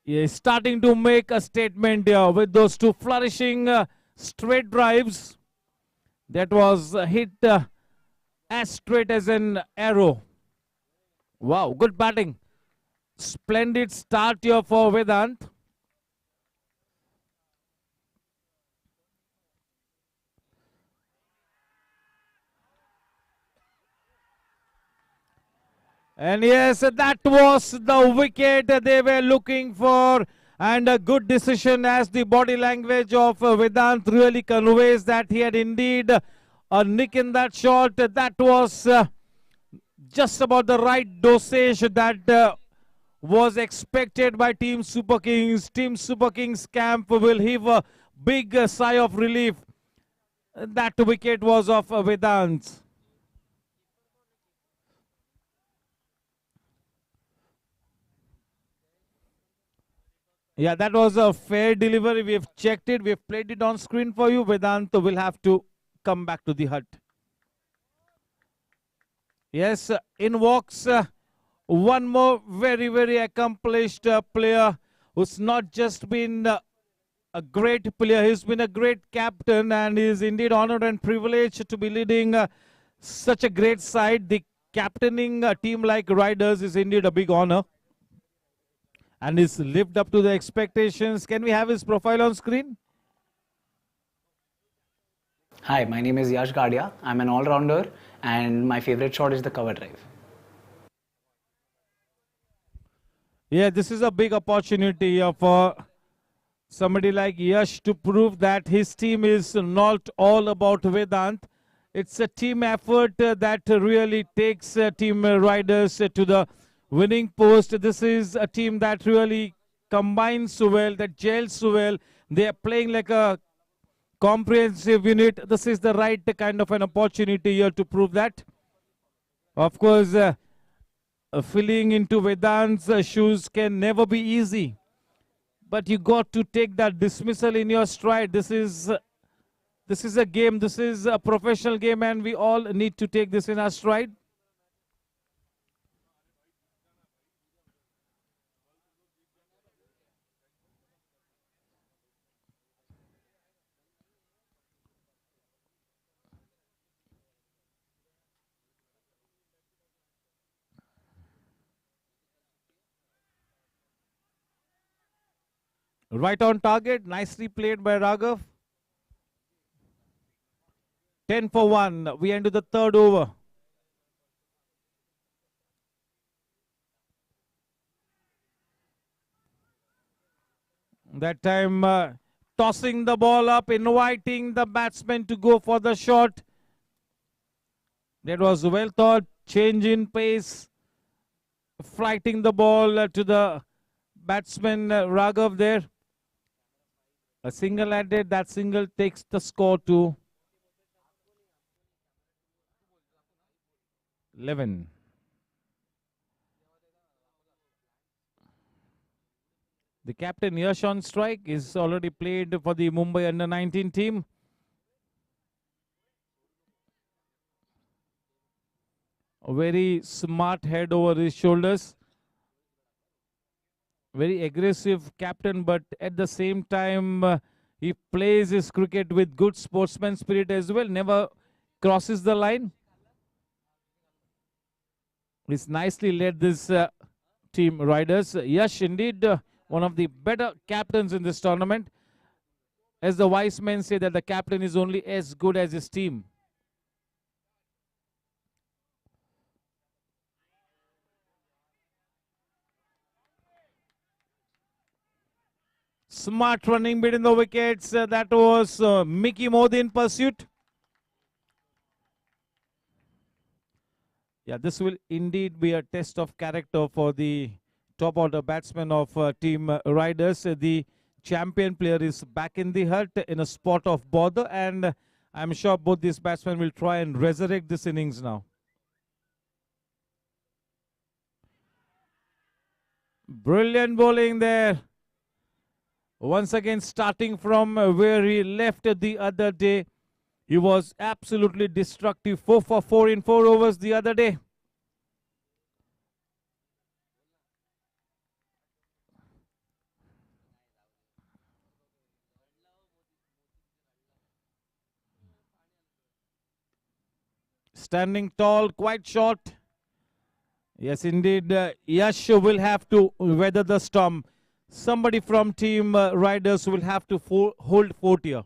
He is starting to make a statement here with those two flourishing straight drives. That was hit as straight as an arrow. Wow, good batting. Splendid start here for Vedant. And yes, that was the wicket they were looking for, and a good decision, as the body language of Vedant really conveys that he had indeed a nick in that shot. That was just about the right dosage that was expected by Team Superkings. Team Superkings camp will heave a big sigh of relief. That wicket was of Vedant. Yeah, that was a fair delivery. We have checked it. We have played it on screen for you. Vedant will have to come back to the hut. Yes, in walks one more very accomplished player who's not just been a great player, he's been a great captain, and is indeed honored and privileged to be leading such a great side. The captaining a team like Riders is indeed a big honor, and he's lived up to the expectations. Can we have his profile on screen? Hi, my name is Yash Gadia. I'm an all-rounder and my favorite shot is the cover drive. Yeah, this is a big opportunity for somebody like Yash to prove that his team is not all about Vedant. It's a team effort that really takes team riders to the winning post. This is a team that really combines so well, that gels so well. They are playing like a comprehensive unit. This is the right kind of an opportunity here to prove that. Of course, filling into Vedant's shoes can never be easy. But you got to take that dismissal in your stride. This is a game. This is a professional game, and we all need to take this in our stride. Right on target. Nicely played by Raghav. 10 for 1. We enter the third over. That time tossing the ball up, inviting the batsman to go for the shot. That was well thought. Change in pace. Flighting the ball to the batsman Raghav there. A single added. That single takes the score to 11. The captain Yash on strike is already played for the Mumbai under-19 team. A very smart head over his shoulders. Very aggressive captain, but at the same time, he plays his cricket with good sportsman spirit as well. Never crosses the line. He's nicely led this team riders. Yash indeed one of the better captains in this tournament. As the wise men say that the captain is only as good as his team. Smart running between the wickets. That was Mickey Modi in pursuit. Yeah, this will indeed be a test of character for the top order batsman of team riders. The champion player is back in the hut in a spot of bother, and I'm sure both these batsmen will try and resurrect this innings now. Brilliant bowling there. Once again, starting from where he left the other day. He was absolutely destructive. 4 for 4 in 4 overs the other day. Standing tall, quite short. Yes, indeed. Yash will have to weather the storm. Somebody from team riders will have to hold fort here.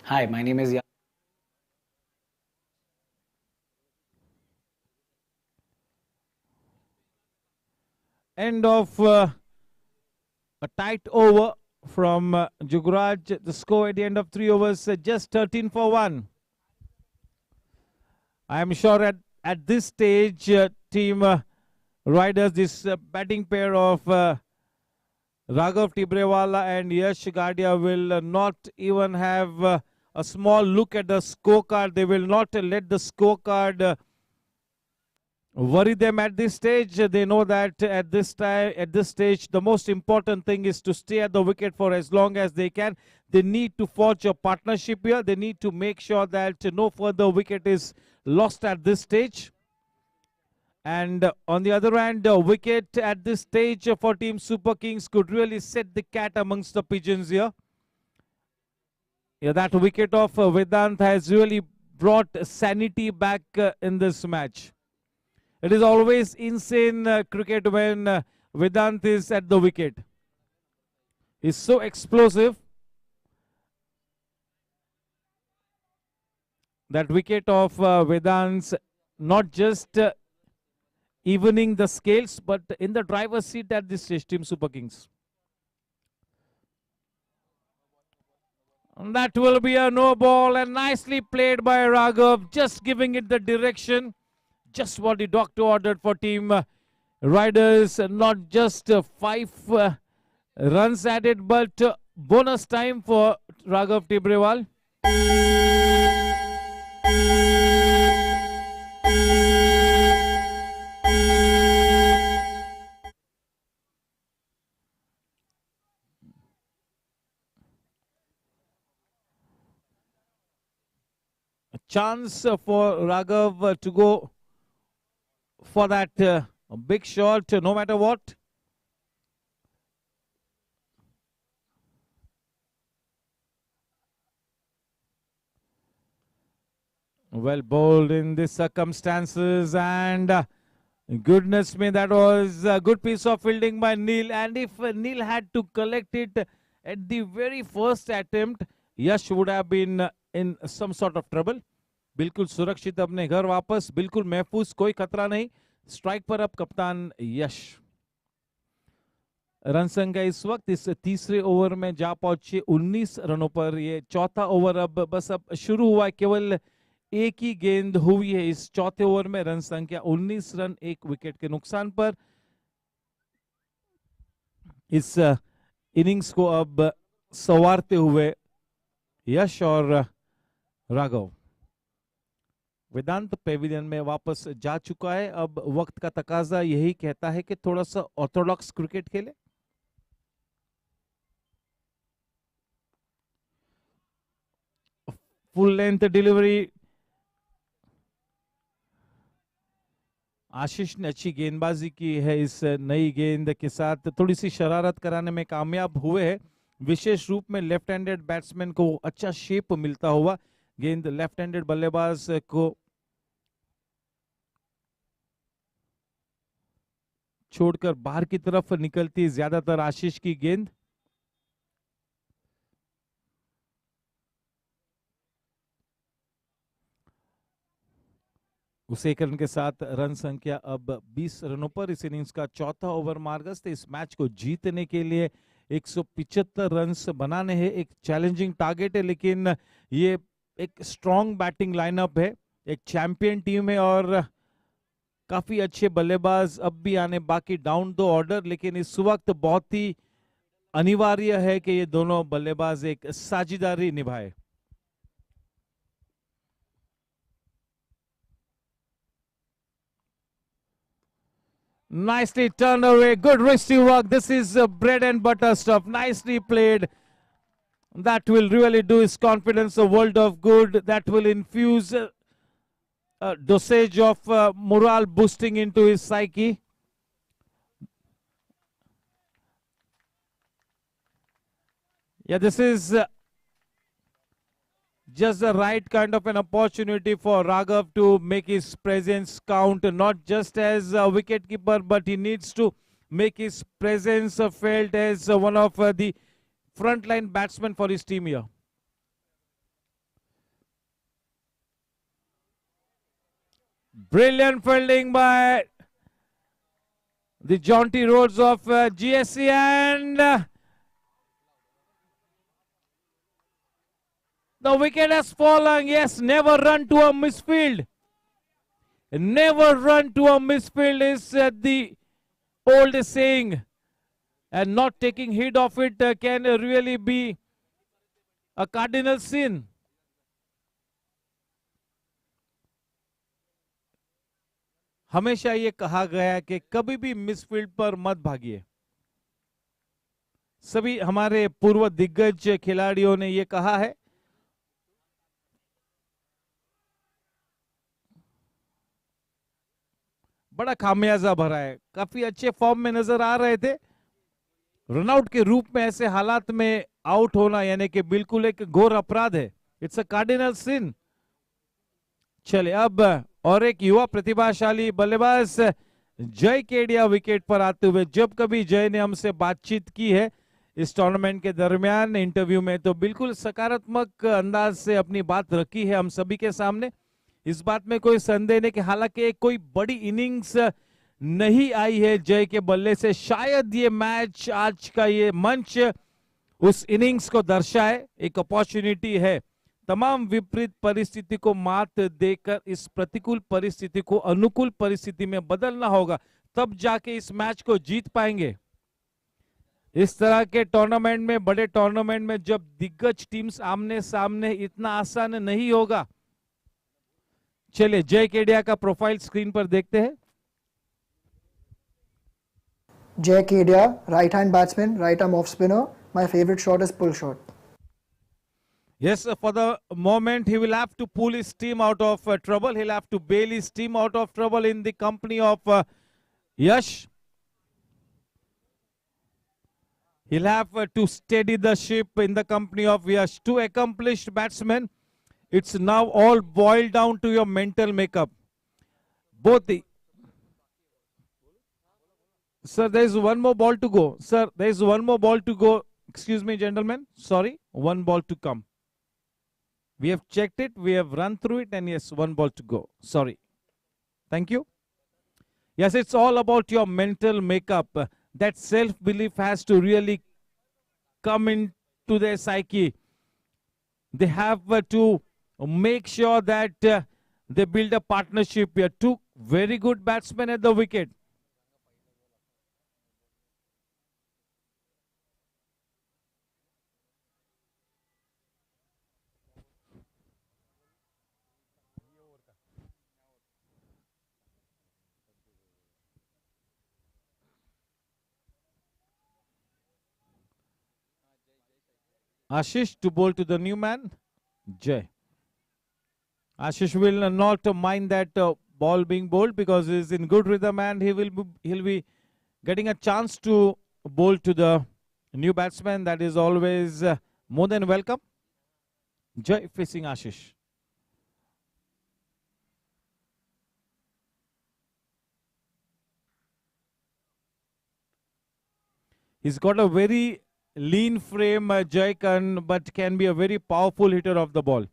Hi, my name is Yash. End of a tight over from Jugraj. The score at the end of 3 overs, just 13 for 1. I am sure at this stage, team riders, this batting pair of Raghav Tibrewala and Yash Gadia will not even have a small look at the scorecard. They will not let the scorecard worry them at this stage. They know that at this stage, the most important thing is to stay at the wicket for as long as they can. They need to forge a partnership here. They need to make sure that no further wicket is lost at this stage. And on the other hand, wicket at this stage for Team Super Kings could really set the cat amongst the pigeons here. Yeah, that wicket of Vedant has really brought sanity back in this match. It is always insane cricket when Vedant is at the wicket. He's so explosive. That wicket of Vedant's not just evening the scales, but in the driver's seat at this stage, Team Super Kings. And that will be a no ball, and nicely played by Raghav, just giving it the direction, just what the doctor ordered for Team Riders. Not just 5 runs added, but bonus time for Raghav Tibrewal. A chance for Raghav to go for that big shot, no matter what. Well bowled in these circumstances, and goodness me, that was a good piece of fielding by Neil. And if Neil had to collect it at the very first attempt, Yash would have been in some sort of trouble. बिल्कुल सुरक्षित अपने घर वापस, बिल्कुल महफूज, कोई खतरा नहीं. स्ट्राइक पर अब कप्तान यश. रन संख्या इस वक्त इस तीसरे ओवर में जा पहुंचे 19 रनों पर. ये चौथा ओवर अब बस अब शुरू हुआ है. केवल एक ही गेंद हुई है इस चौथे ओवर में. रन संख्या 19 रन, 1 विकेट के नुकसान पर. इस इनिंग्स को अब संवारते हुए यश और राघव. वेदांत पेविलियन में वापस जा चुका है. अब वक्त का तकाजा यही कहता है कि थोड़ा सा ऑर्थोडॉक्स क्रिकेट खेले. Full length delivery. आशीष ने अच्छी गेंदबाजी की है इस नई गेंद के साथ. थोड़ी सी शरारत कराने में कामयाब हुए हैं, विशेष रूप में लेफ्ट हैंडेड बैट्समैन को अच्छा शेप मिलता हुआ. गेंद लेफ्ट हैंडेड बल्लेबाज को छोड़कर बाहर की तरफ निकलती ज्यादातर आशीष की गेंद. उस एक रन के साथ रन संख्या अब 20 रनों पर. इस इनिंग्स का चौथा ओवर मार्गस्थ. इस मैच को जीतने के लिए 175 रन बनाने हैं. एक चैलेंजिंग टारगेट है, लेकिन ये एक स्ट्रॉन्ग बैटिंग लाइनअप है, एक चैंपियन टीम है और काफी अच्छे बल्लेबाज अब भी आने बाकी डाउन द ऑर्डर. लेकिन इस वक्त बहुत ही अनिवार्य है कि ये दोनों बल्लेबाज एक साझेदारी निभाए. Nicely turned away, good wristy work. This is bread and butter stuff. Nicely played. That will really do his confidence a world of good. That will infuse a dosage of morale boosting into his psyche. Yeah, this is just the right kind of an opportunity for Raghav to make his presence count, not just as a wicketkeeper, but he needs to make his presence felt as one of the frontline batsmen for his team here. Brilliant fielding by the jaunty roads of GSC, and the wicket has fallen. Yes, never run to a misfield. Never run to a misfield is the old saying. And not taking heed of it can really be a cardinal sin. हमेशा ये कहा गया है कि कभी भी misfield पर मत भागिए. सभी हमारे पूर्व दिग्गज खिलाड़ियों ने ये कहा है. बड़ा खामियाजा भरा है. काफी अच्छे फॉर्म में नजर आ रहे थे. रनआउट के रूप में ऐसे हालात में आउट होना यानी कि बिल्कुल एक घोर अपराध है. इट्स अ कार्डिनल सिन. चले अब और एक युवा प्रतिभाशाली बल्लेबाज जय केडिया विकेट पर आते हुए. जब कभी जय ने हमसे बातचीत की है इस टूर्नामेंट के दरमियान इंटरव्यू में, तो बिल्कुल सकारात्मक अंदाज से अपनी बात रखी है हम सभी के सामने. इस बात में कोई संदेह नहीं कि हालांकि कोई बड़ी इनिंग्स नहीं आई है जय के बल्ले से. शायद ये मैच, आज का ये मंच उस इनिंग्स को दर्शाए. एक अपॉर्चुनिटी है तमाम विपरीत परिस्थिति को मात देकर इस प्रतिकूल परिस्थिति को अनुकूल परिस्थिति में बदलना होगा, तब जाके इस मैच को जीत पाएंगे. इस तरह के टूर्नामेंट में, बड़े टूर्नामेंट में जब दिग्गज टीम्स आमने सामने, इतना आसान नहीं होगा. चलिए जय केडिया का प्रोफाइल स्क्रीन पर देखते हैं. Jay Kedia, right-hand batsman, right-arm off-spinner. My favorite shot is pull shot. Yes, for the moment he will have to pull his team out of trouble. He'll have to bail his team out of trouble in the company of Yash. He'll have to steady the ship in the company of Yash. Two accomplished batsmen. It's now all boiled down to your mental makeup. Both the... Sir, there is one more ball to go. Sir, there is one more ball to go. Excuse me, gentlemen. Sorry, one ball to come. We have checked it, we have run through it, and yes, one ball to go. Sorry. Thank you. Yes, it's all about your mental makeup. That self-belief has to really come into their psyche. They have to make sure that they build a partnership here. Two very good batsmen at the wicket. Ashish to bowl to the new man, Jay. Ashish will not mind that ball being bowled because he is in good rhythm and he'll be getting a chance to bowl to the new batsman. That is always more than welcome. Jay facing Ashish. He's got a very lean frame, Jay Khan, but can be a very powerful hitter of the ball.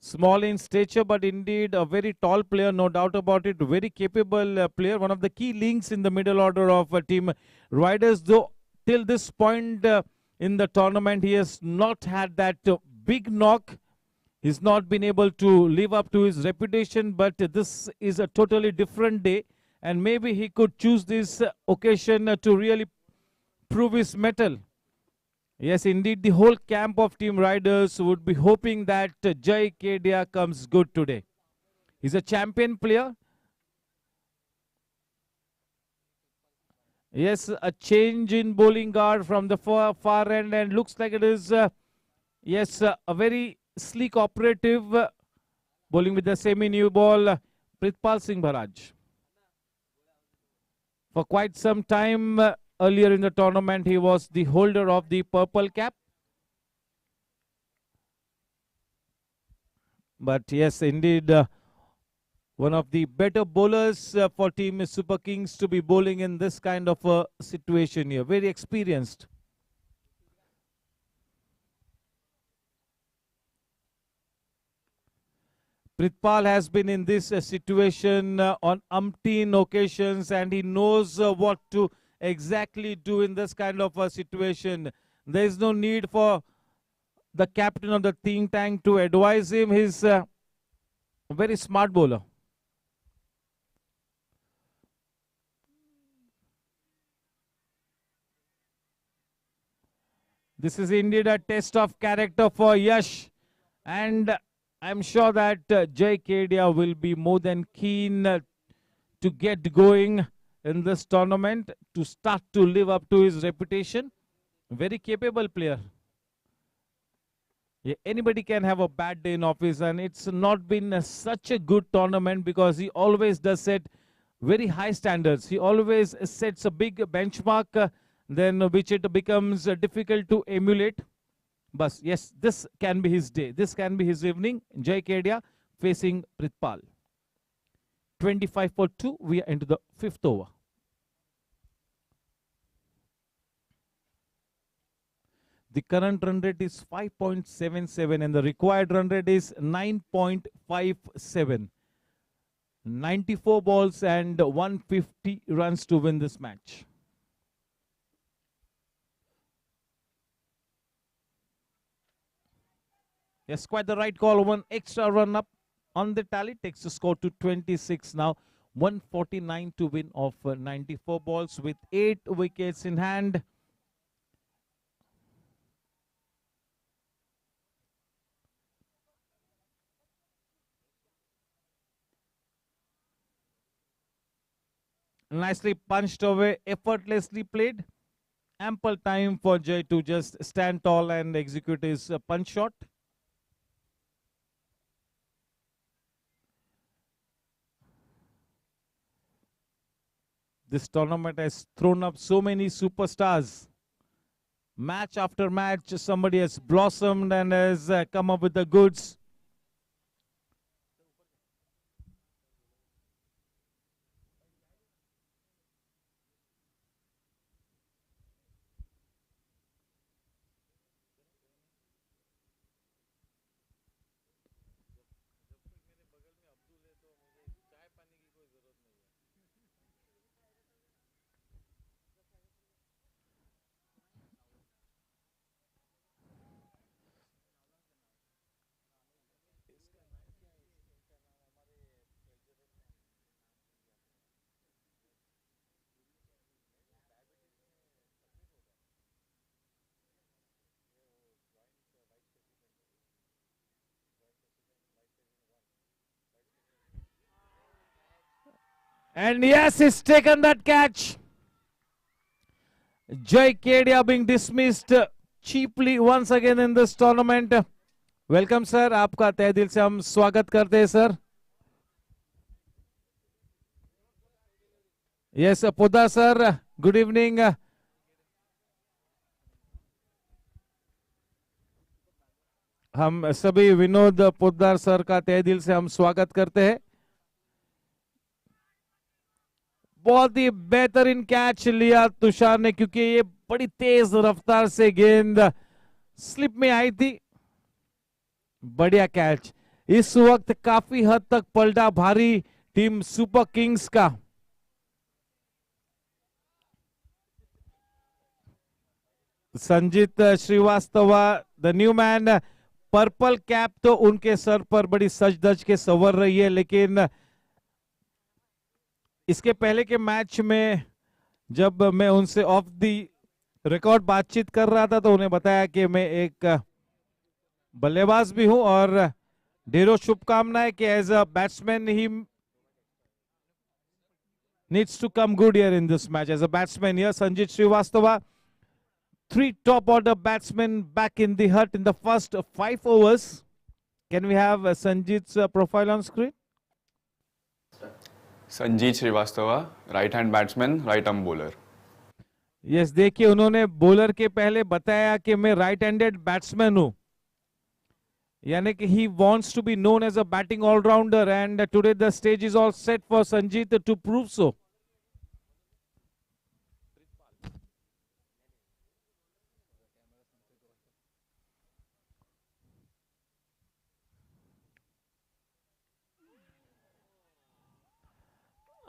Small in stature, but indeed a very tall player, no doubt about it. Very capable player, one of the key links in the middle order of team riders. Though till this point in the tournament, he has not had that big knock. He's not been able to live up to his reputation, but this is a totally different day. And maybe he could choose this occasion to really prove his mettle. Yes, indeed, the whole camp of team riders would be hoping that Jay Kedia comes good today. He's a champion player. Yes, a change in bowling guard from the far end, and looks like it is, yes, a very sleek operative bowling with the semi-new ball, Pritpal Singh Bharaj. For quite some time, earlier in the tournament, he was the holder of the purple cap. But yes, indeed, one of the better bowlers for team Super Kings to be bowling in this kind of a situation here. Very experienced. Pritpal has been in this situation on umpteen occasions, and he knows what to exactly do in this kind of a situation. There is no need for the captain of the think tank to advise him. He's a very smart bowler. This is indeed a test of character for Yash, and I'm sure that Jay Kedia will be more than keen to get going in this tournament, to start to live up to his reputation. Very capable player. Yeah, anybody can have a bad day in office, and it's not been such a good tournament because he always does set very high standards. He always sets a big benchmark then which it becomes difficult to emulate. But yes, this can be his day. This can be his evening. Jay Kedia facing Pritpal. 25 for 2. We are into the 5th over. The current run rate is 5.77 and the required run rate is 9.57. 94 balls and 150 runs to win this match. Yes, quite the right call. One extra run up on the tally takes the score to 26 now. 149 to win of 94 balls with 8 wickets in hand. Nicely punched away, effortlessly played. Ample time for Jay to just stand tall and execute his punch shot. This tournament has thrown up so many superstars. Match after match, somebody has blossomed and has come up with the goods. And yes, he's taken that catch. Jay Kedia being dismissed cheaply once again in this tournament. Welcome sir, आपका तहे दिल से हम स्वागत करते हैं sir. Yes, Poddar sir, good evening. हम सभी विनोद पोद्दार सर का तहे दिल से हम स्वागत करते हैं. बहुत ही बेहतरीन कैच लिया तुषार ने, क्योंकि ये बड़ी तेज रफ्तार से गेंद स्लिप में आई थी. बढ़िया कैच. इस वक्त काफी हद तक पलटा भारी टीम सुपर किंग्स का. Sanjit Srivastava the new man, purple cap तो उनके सर पर बड़ी सज धज के संवर रही है, लेकिन इसके पहले के मैच में जब मैं उनसे ऑफ दी रिकॉर्ड बातचीत कर रहा था तो उन्हें बताया कि मैं एक बल्लेबाज भी हूं और ढेरों शुभकामनाएं कि as a batsman he needs to come good here in this match as a batsman here. Sanjit Srivastava, 3 top order batsmen back in the hut in the first 5 overs. Can we have Sanjit's profile on screen? Sanjit Srivastava, right hand batsman, right arm bowler. Yes, देखिए उन्होंने bowler के पहले बताया कि मैं right handed batsman हूं, यानी कि he wants to be known as a batting allrounder and today the stage is all set for Sanjit to prove so.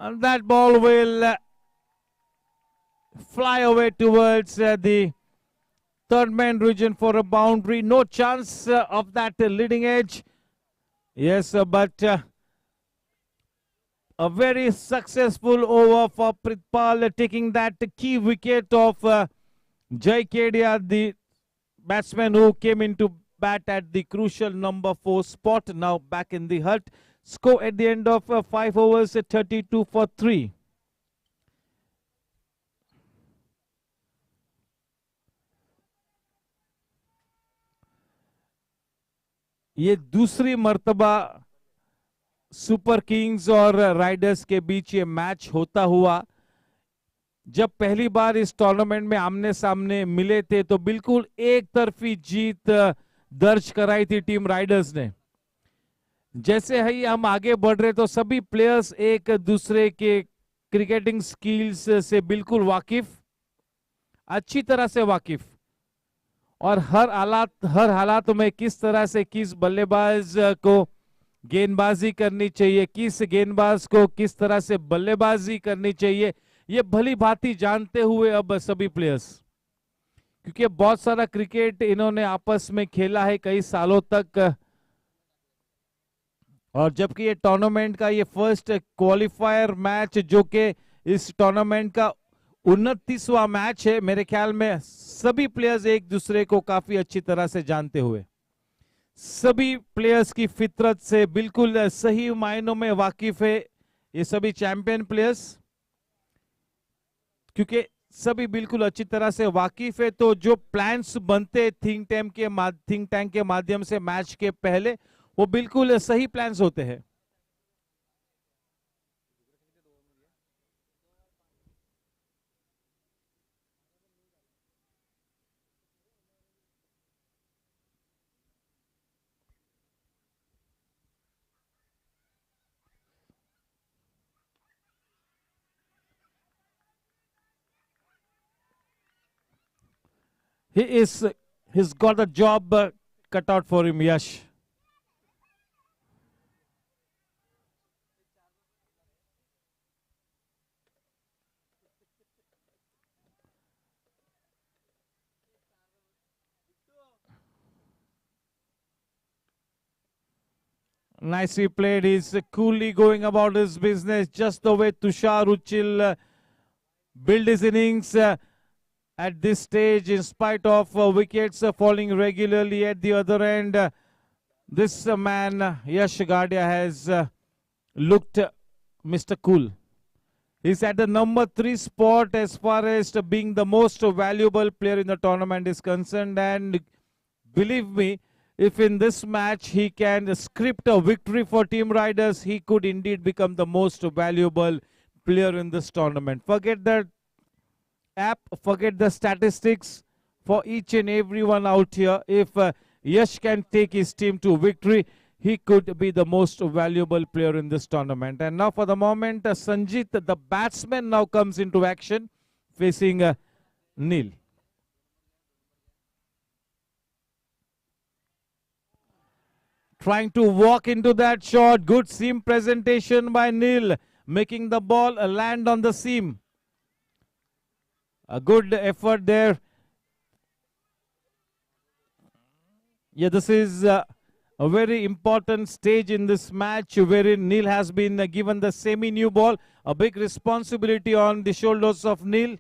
And that ball will fly away towards the third man region for a boundary. No chance of that leading edge. Yes, but a very successful over for Pritpal, taking that key wicket of Jay Kedia, the batsman who came into bat at the crucial number 4 spot. Now back in the hut. Score at the end of 5 overs, 32 for 3. ये दूसरी मर्तबा super Kings और Riders के बीच ये match होता हुआ. जब पहली बार इस टूर्नामेंट में आमने सामने मिले थे तो बिल्कुल एक तरफी जीत दर्ज कराई थी टीम राइडर्स ने। जैसे ही हम आगे बढ़ रहे तो सभी प्लेयर्स एक दूसरे के क्रिकेटिंग स्किल्स से बिल्कुल वाकिफ, अच्छी तरह से वाकिफ, और हर हालात में किस तरह से किस बल्लेबाज को गेंदबाजी करनी चाहिए, किस गेंदबाज को किस तरह से बल्लेबाजी करनी चाहिए, ये भली भांति जानते हुए अब सभी प्लेयर्स, क्योंकि बहुत सारा क्रिकेट इन्होंने आपस में खेला है कई सालों तक, और जबकि ये टूर्नामेंट का ये फर्स्ट क्वालिफायर मैच जो कि इस टूर्नामेंट का 29वां मैच है, मेरे ख्याल में सभी प्लेयर्स एक दूसरे को काफी अच्छी तरह से जानते हुए, सभी प्लेयर्स की फितरत से बिल्कुल सही मायनों में वाकिफ है ये सभी चैंपियन प्लेयर्स, क्योंकि सभी बिल्कुल अच्छी तरह से वाकिफ है। तो जो प्लान्स बनते थिंक टैंक के माध्यम से मैच के पहले, वो बिल्कुल सही प्लान्स होते हैं। He's got a job cut out for him, Yash. Nicely played. He's coolly going about his business, just the way Tushar Uchil built his innings at this stage, in spite of wickets falling regularly at the other end. This man, Yash Gadia, has looked Mr. Cool. He's at the number 3 spot as far as being the most valuable player in the tournament is concerned. And believe me, if in this match he can script a victory for Team Riders, he could indeed become the most valuable player in this tournament. Forget that app, forget the statistics for each and everyone out here. If Yash can take his team to victory, he could be the most valuable player in this tournament. And now for the moment, Sanjit, the batsman, now comes into action facing Neil. Trying to walk into that shot. Good seam presentation by Neil, making the ball land on the seam. A good effort there. Yeah, this is a very important stage in this match wherein Neil has been given the semi-new ball. A big responsibility on the shoulders of Neil.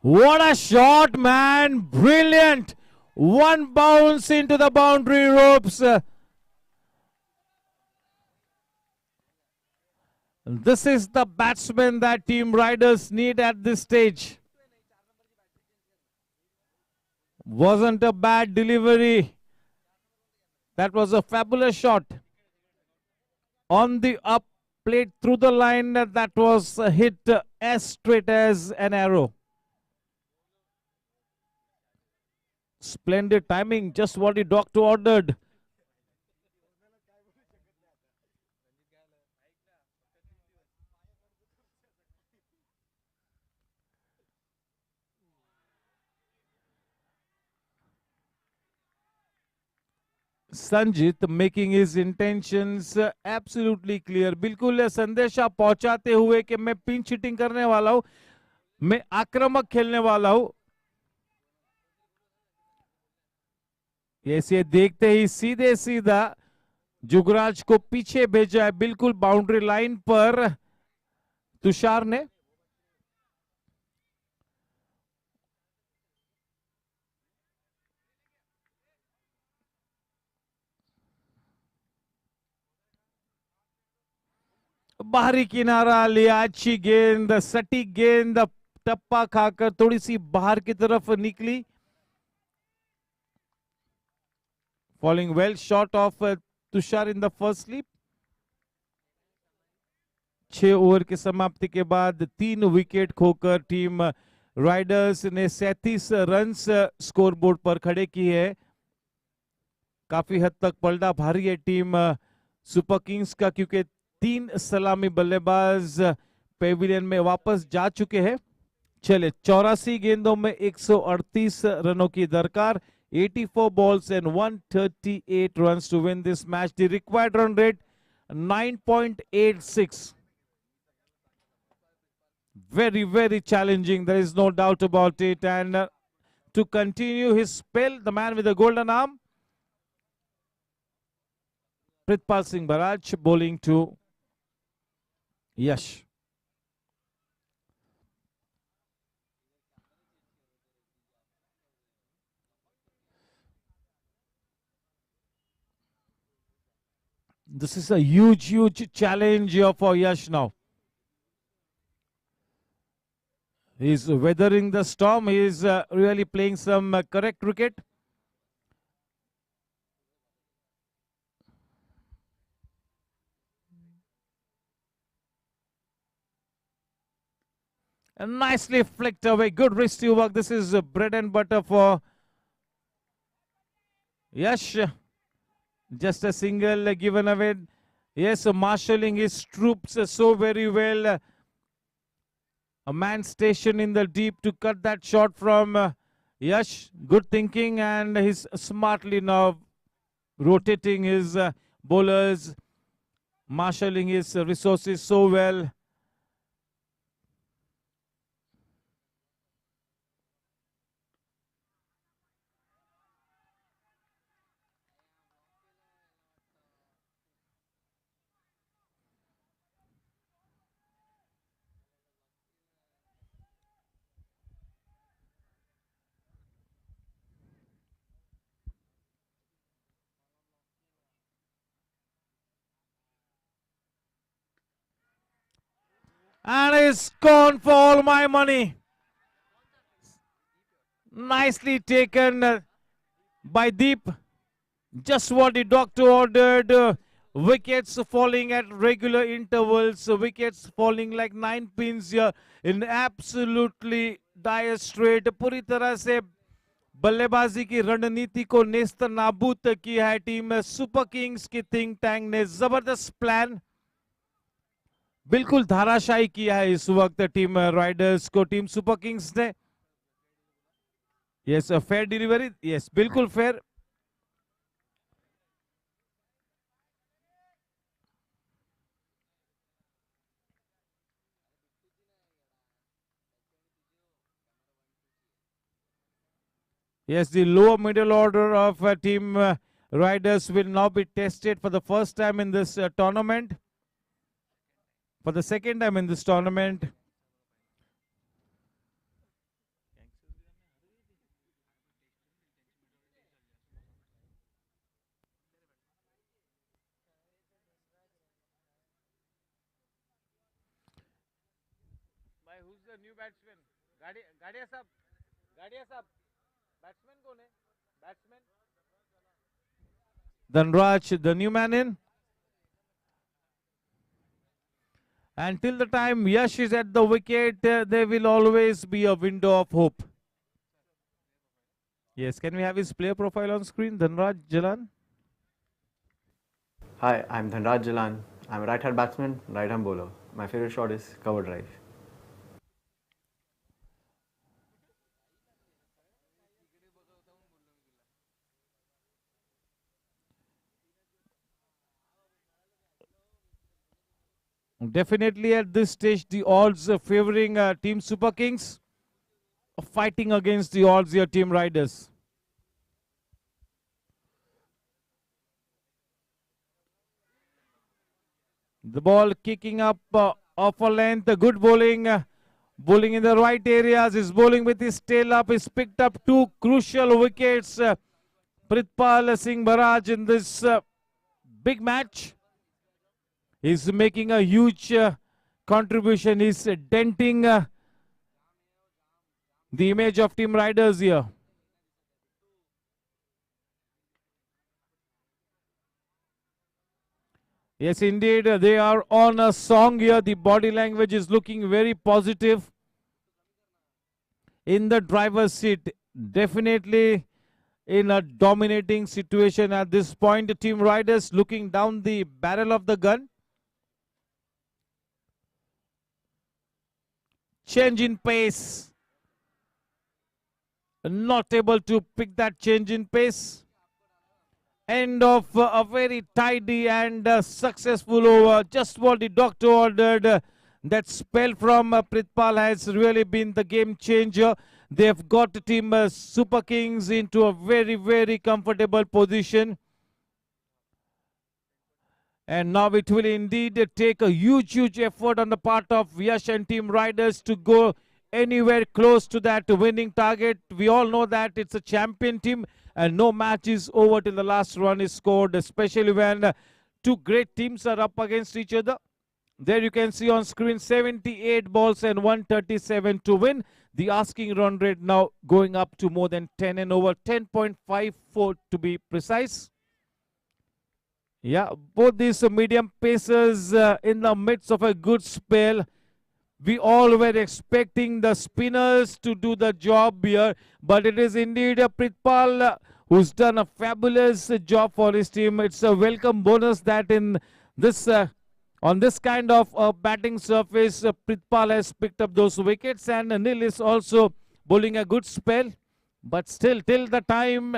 What a shot, man. Brilliant. One bounce into the boundary ropes. This is the batsman that Team Riders need at this stage. Wasn't a bad delivery. That was a fabulous shot. On the up, played through the line. That was hit as straight as an arrow. Splendid timing, just what the doctor ordered. Sanjeet making his intentions absolutely clear. बिल्कुल संदेशा पहुंचाते हुए कि मैं pinch hitting करने वाला हूं, मैं आक्रामक खेलने वाला हूं। ऐसे देखते ही सीधे सीधा जुगराज को पीछे भेजा है, बिल्कुल बाउंड्री लाइन पर तुषार ने। बाहरी किनारा लिया, अच्छी गेंद, सटीक गेंद, टप्पा खाकर थोड़ी सी बाहर की तरफ निकली। Falling well short of Tushar in the first sleep. 6 over की समाप्ति के बाद 3 विकेट खोकर टीम राइडर्स ने 37 रन्स स्कोरबोर्ड पर खड़े किए हैं। काफी हद तक पलड़ा भारी है टीम सुपर किंग्स का, क्योंकि 3 सलामी बल्लेबाज पेविलियन में वापस जा चुके हैं। चले 84 गेंदों में 138 रनों की दरकार, 84 balls and 138 runs to win this match. The required run rate 9.86. Very challenging, there is no doubt about it. And to continue his spell, the man with the golden arm, Pritpal Singh Baraj bowling to Yash. This is a huge challenge for Yash now. He's weathering the storm. He's really playing some correct cricket. And nicely flicked away. Good wrist work. This is bread and butter for Yash. Just a single given away. Yes, marshalling his troops so very well. A man stationed in the deep to cut that shot from Yash. Good thinking, and he's smartly now rotating his bowlers, marshalling his resources so well. And it's gone for all my money. Nicely taken by Deep. Just what the doctor ordered. Wickets falling at regular intervals. Wickets falling like 9 pins here in absolutely dire strait. पूरी तरह से बल्लेबाजी की रणनीति को नेस्त नाबूद किया है team super Kings की थिंक टैंक ने। जबरदस्त प्लान बिल्कुल धाराशायी किया है इस वक्त टीम राइडर्स को, टीम सुपर किंग्स ने। यस, फेयर डिलीवरी, यस बिल्कुल fair. Yes, the lower middle order of team riders will now be tested for the first time in this tournament. For the second time in this tournament. Who's the new batsman? Gadia sab. Batsman कौन है? Batsman. Dhanraj, the new man in. And till the time Yash is at the wicket, there will always be a window of hope. Yes, can we have his player profile on screen? Dhanraj Jalan. Hi, I'm Dhanraj Jalan. I'm a right-hand batsman, right-hand bowler. My favorite shot is cover drive. Definitely at this stage, the odds favoring Team Super Kings, fighting against the odds here, Team Riders. The ball kicking up off a length, good bowling. Bowling in the right areas, is bowling with his tail up, he's picked up 2 crucial wickets. Pritpal Singh Baraj in this big match. He's making a huge contribution. He's denting the image of Team Riders here. Yes, indeed, they are on a song here. The body language is looking very positive. In the driver's seat, definitely in a dominating situation at this point. The team riders looking down the barrel of the gun. Change in pace. Not able to pick that change in pace. End of a very tidy and successful over. Just what the doctor ordered. That spell from Pritpal has really been the game changer. They've got the team Super Kings into a very, very comfortable position. And now it will indeed take a huge, huge effort on the part of Yash and team riders to go anywhere close to that winning target. We all know that it's a champion team and no match is over till the last run is scored, especially when two great teams are up against each other. There you can see on screen 78 balls and 137 to win. The asking run rate now going up to more than 10 and over 10.54 to be precise. Yeah, both these medium pacers in the midst of a good spell. We all were expecting the spinners to do the job here, but it is indeed Pritpal who's done a fabulous job for his team. It's a welcome bonus that in this on this kind of batting surface, Pritpal has picked up those wickets, and Anil is also bowling a good spell. But still, till the time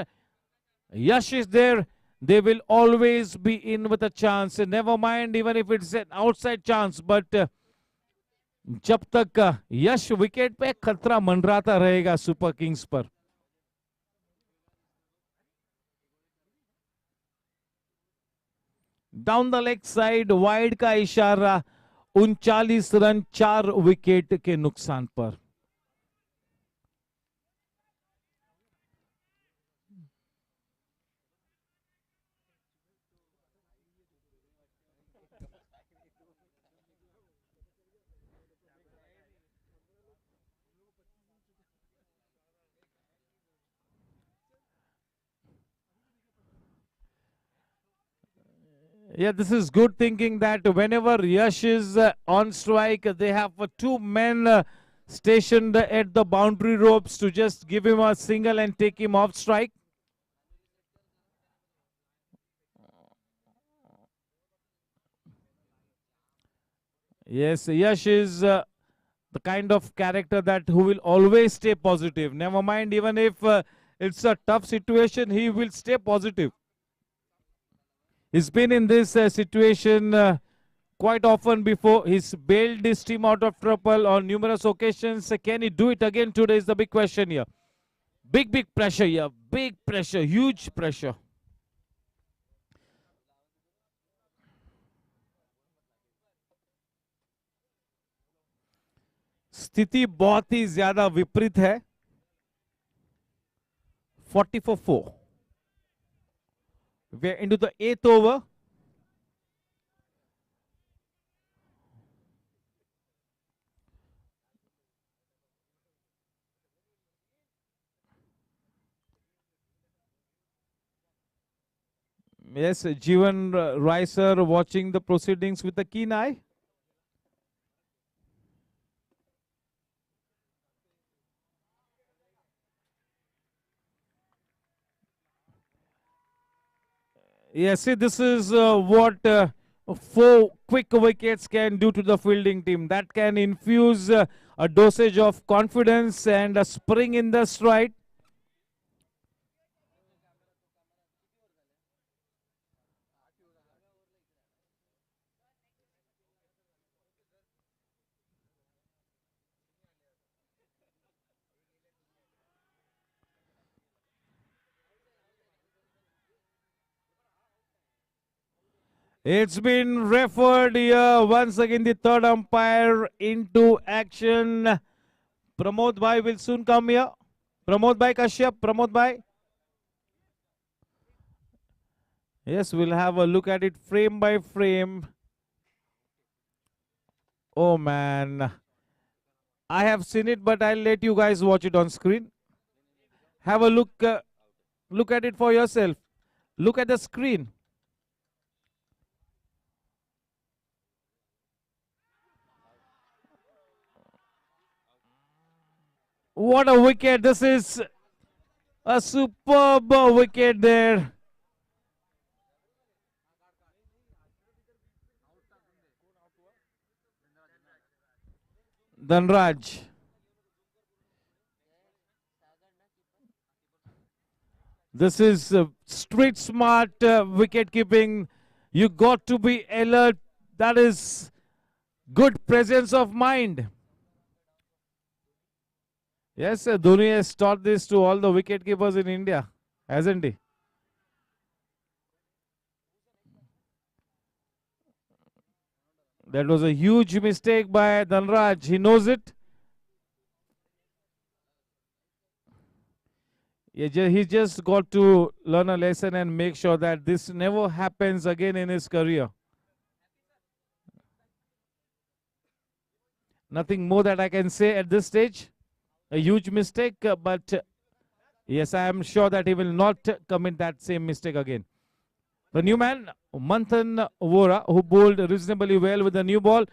Yash is there, they will always be in with a chance. Never mind, even if it's an outside chance, but जब तक यश wicket पे खतरा मंडराता रहेगा super Kings पर. Down the leg side wide का इशारा. 39 run 4 wicket के नुकसान पर. Yeah, this is good thinking that whenever Yash is on strike, they have two men stationed at the boundary ropes to just give him a single and take him off strike. Yes, Yash is the kind of character that who will always stay positive. Never mind, even if it's a tough situation, he will stay positive. He's been in this situation quite often before. He's bailed his team out of trouble on numerous occasions. Can he do it again today is the big question here. Big, big pressure here. Big pressure. Huge pressure. स्थिति बहुत ही ज्यादा विपरीत है. 40 for 4. We're into the 8th over. Yes, Jeevan Ricer watching the proceedings with a keen eye. Yes, see, this is what 4 quick wickets can do to the fielding team. That can infuse a dosage of confidence and a spring in the stride. It's been referred here. Once again, the third umpire into action. Pramod Bhai will soon come here. Pramod Bhai Kashyap, Pramod Bhai. Yes, we'll have a look at it frame by frame. Oh man. I have seen it, but I'll let you guys watch it on screen. Have a look. Look at it for yourself. Look at the screen. What a wicket. This is a superb wicket there. Dhanraj. This is street smart wicket keeping. You got to be alert. That is good presence of mind. Yes, Dhoni has taught this to all the wicket keepers in India, hasn't he? That was a huge mistake by Dhanraj. He knows it. He just got to learn a lesson and make sure that this never happens again in his career. Nothing more that I can say at this stage. A huge mistake, but yes, I am sure that he will not commit that same mistake again. The new man, Manthan Vora, who bowled reasonably well with the new ball.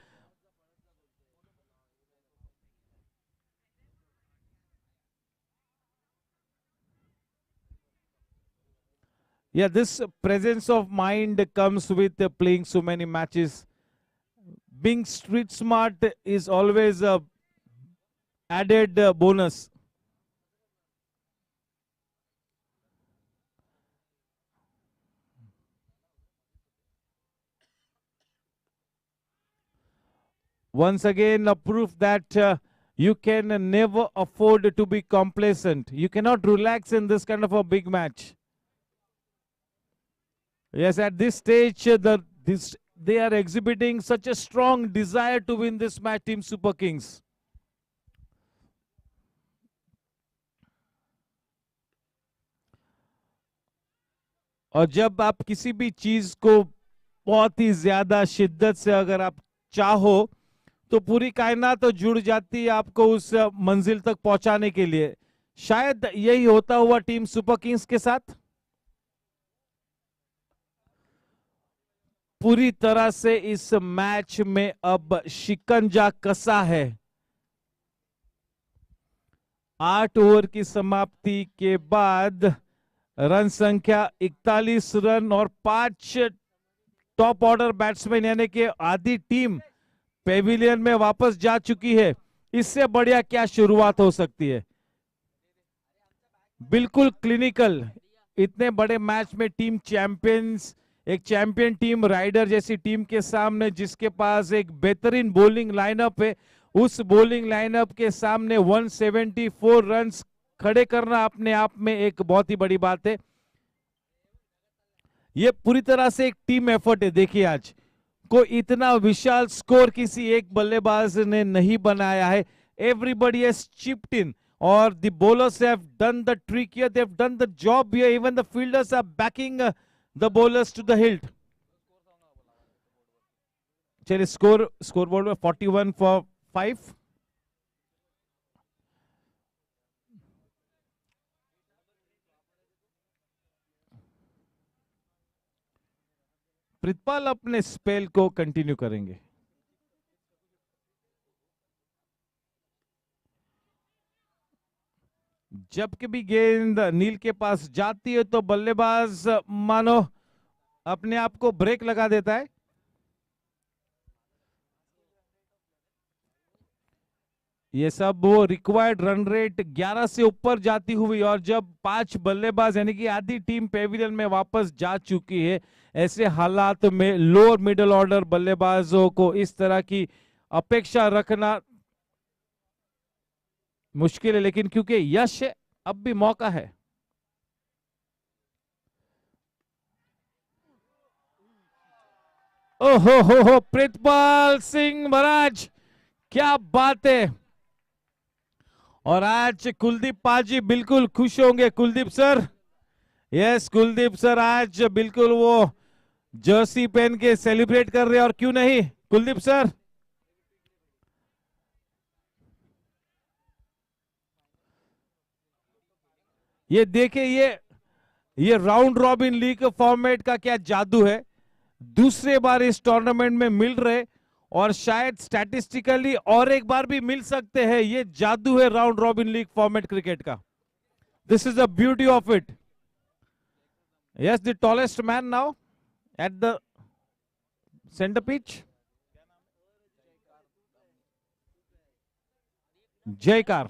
Yeah, this presence of mind comes with playing so many matches. Being street smart is always a added bonus. Once again, a proof that you can never afford to be complacent. You cannot relax in this kind of a big match. Yes, at this stage, they are exhibiting such a strong desire to win this match, Team Super Kings. और जब आप किसी भी चीज को बहुत ही ज्यादा शिद्दत से अगर आप चाहो तो पूरी कायनात तो जुड़ जाती है आपको उस मंजिल तक पहुंचाने के लिए. शायद यही होता हुआ टीम सुपर किंग्स के साथ. पूरी तरह से इस मैच में अब शिकंजा कसा है. 8 ओवर की समाप्ति के बाद रन संख्या 41 रन और 5 टॉप ऑर्डर बैट्समैन यानी कि आधी टीम पेविलियन में वापस जा चुकी है. इससे बढ़िया क्या शुरुआत हो सकती है. बिल्कुल क्लिनिकल. इतने बड़े मैच में टीम चैंपियंस, एक चैंपियन टीम राइडर जैसी टीम के सामने जिसके पास एक बेहतरीन बॉलिंग लाइनअप है, उस बॉलिंग लाइनअप के सामने 174 रन्स खड़े करना अपने आप में एक बहुत ही बड़ी बात है. ये पूरी तरह से एक टीम एफर्ट है. देखिए आज को इतना विशाल स्कोर किसी एक बल्लेबाज ने नहीं बनाया है. एवरीबॉडी हैज चिप्ड इन और the bowlers have done the trick here, they have done the job here. Even the fielders are backing the bowlers to the hilt. चलिए स्कोरबोर्ड में 41 फॉर 5. प्रितपाल अपने स्पेल को कंटिन्यू करेंगे. जब कभी गेंद नील के पास जाती है तो बल्लेबाज मानो अपने आप को ब्रेक लगा देता है. ये सब वो रिक्वायर्ड रन रेट 11 से ऊपर जाती हुई और जब 5 बल्लेबाज यानी कि आधी टीम पेविलियन में वापस जा चुकी है, ऐसे हालात में लोअर मिडिल ऑर्डर बल्लेबाजों को इस तरह की अपेक्षा रखना मुश्किल है. लेकिन क्योंकि यश है, अब भी मौका है. ओहो हो प्रितपाल सिंह महाराज, क्या बात है. और आज कुलदीप पाजी बिल्कुल खुश होंगे. Kuldeep sir, yes Kuldeep sir आज बिल्कुल वो जर्सी पहन के सेलिब्रेट कर रहे हैं. और क्यों नहीं कुलदीप सर. ये देखिए ये राउंड रॉबिन लीग फॉर्मेट का क्या जादू है. दूसरे बार इस टूर्नामेंट में मिल रहे और शायद स्टैटिस्टिकली और एक बार भी मिल सकते हैं. ये जादू है round robin league format cricket का. This is the beauty of it. Yes, the tallest man now at the center pitch. Jaykar.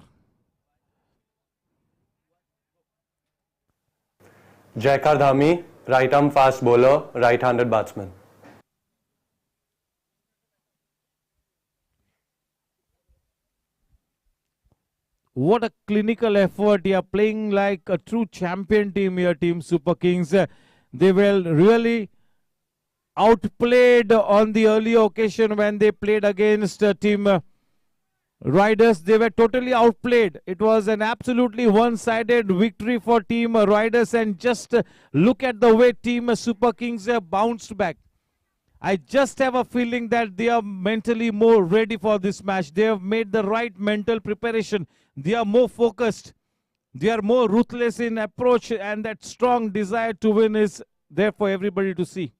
Jaykar Dhami, right arm fast bowler, right-handed batsman. What a clinical effort. You are playing like a true champion team here, Team Superkings. They were really outplayed on the earlier occasion when they played against Team Riders. They were totally outplayed. It was an absolutely one-sided victory for Team Riders, and just look at the way Team Superkings bounced back. I just have a feeling that they are mentally more ready for this match. They have made the right mental preparation. They are more focused. They are more ruthless in approach, and that strong desire to win is there for everybody to see.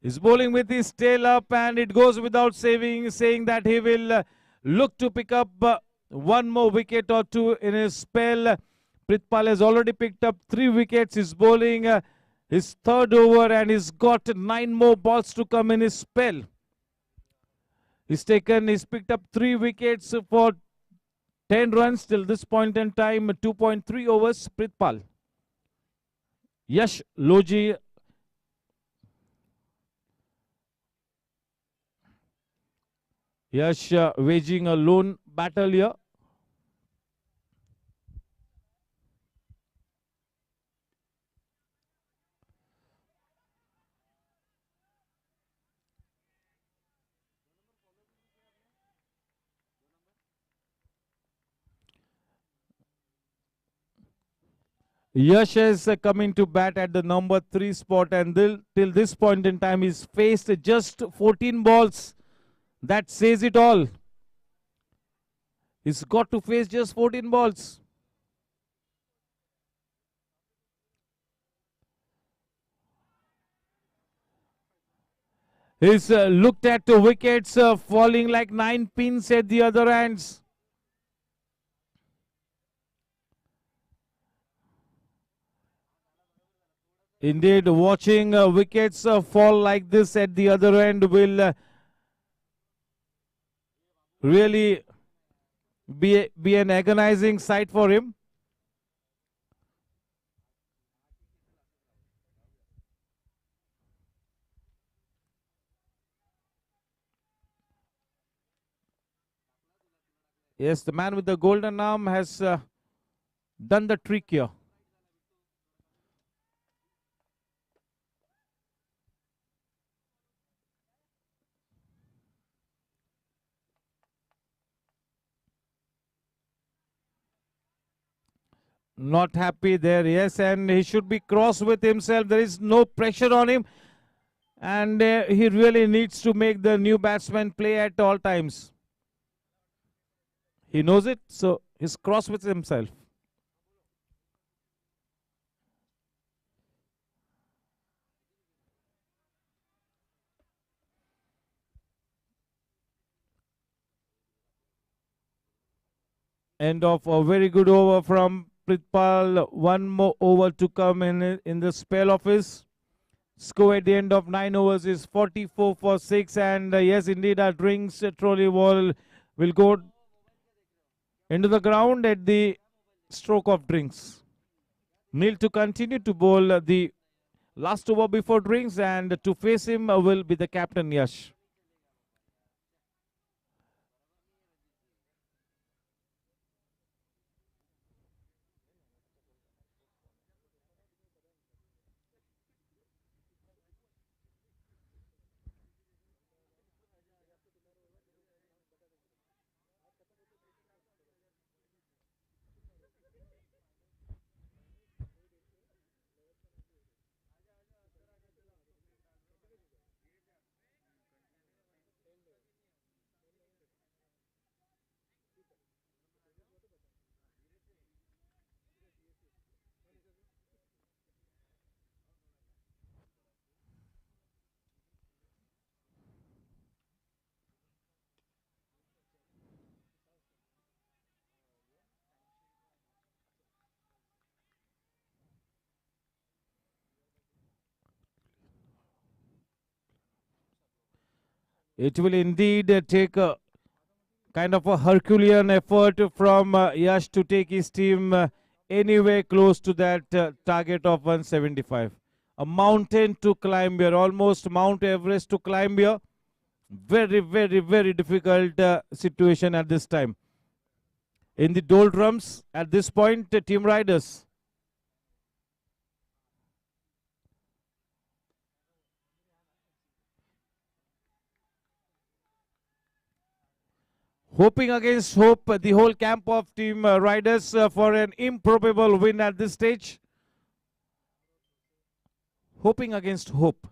He's bowling with his tail up, and it goes without saying that he will look to pick up one more wicket or two in his spell. Prithpal has already picked up 3 wickets. He's bowling his third over, and he's got 9 more balls to come in his spell. He's picked up 3 wickets for 10 runs till this point in time, 2.3 overs. Prithpal. Yash Loji. Yash waging a lone battle here. Yash is coming to bat at the number 3 spot, and till this point in time he's faced just 14 balls. That says it all. He's got to face just 14 balls. He's looked at the wickets falling like 9 pins at the other ends. Indeed, watching wickets fall like this at the other end will really be an agonizing sight for him. Yes, the man with the golden arm has done the trick here. Not happy there, yes, and he should be cross with himself. There is no pressure on him, and he really needs to make the new batsman play at all times. He knows it, so he's cross with himself. End of a very good over from Prithpal. One more over to come in the spell of his. Score at the end of 9 overs is 44 for 6. And yes, indeed, our drinks trolley will go into the ground at the stroke of drinks. Neil to continue to bowl the last over before drinks, and to face him will be the captain Yash. It will indeed take a kind of a Herculean effort from Yash to take his team anywhere close to that target of 175. A mountain to climb here, almost Mount Everest to climb here. Very, very, very difficult situation at this time. In the doldrums at this point, Team Riders. Hoping against hope, the whole camp of Team Riders for an improbable win at this stage. Hoping against hope.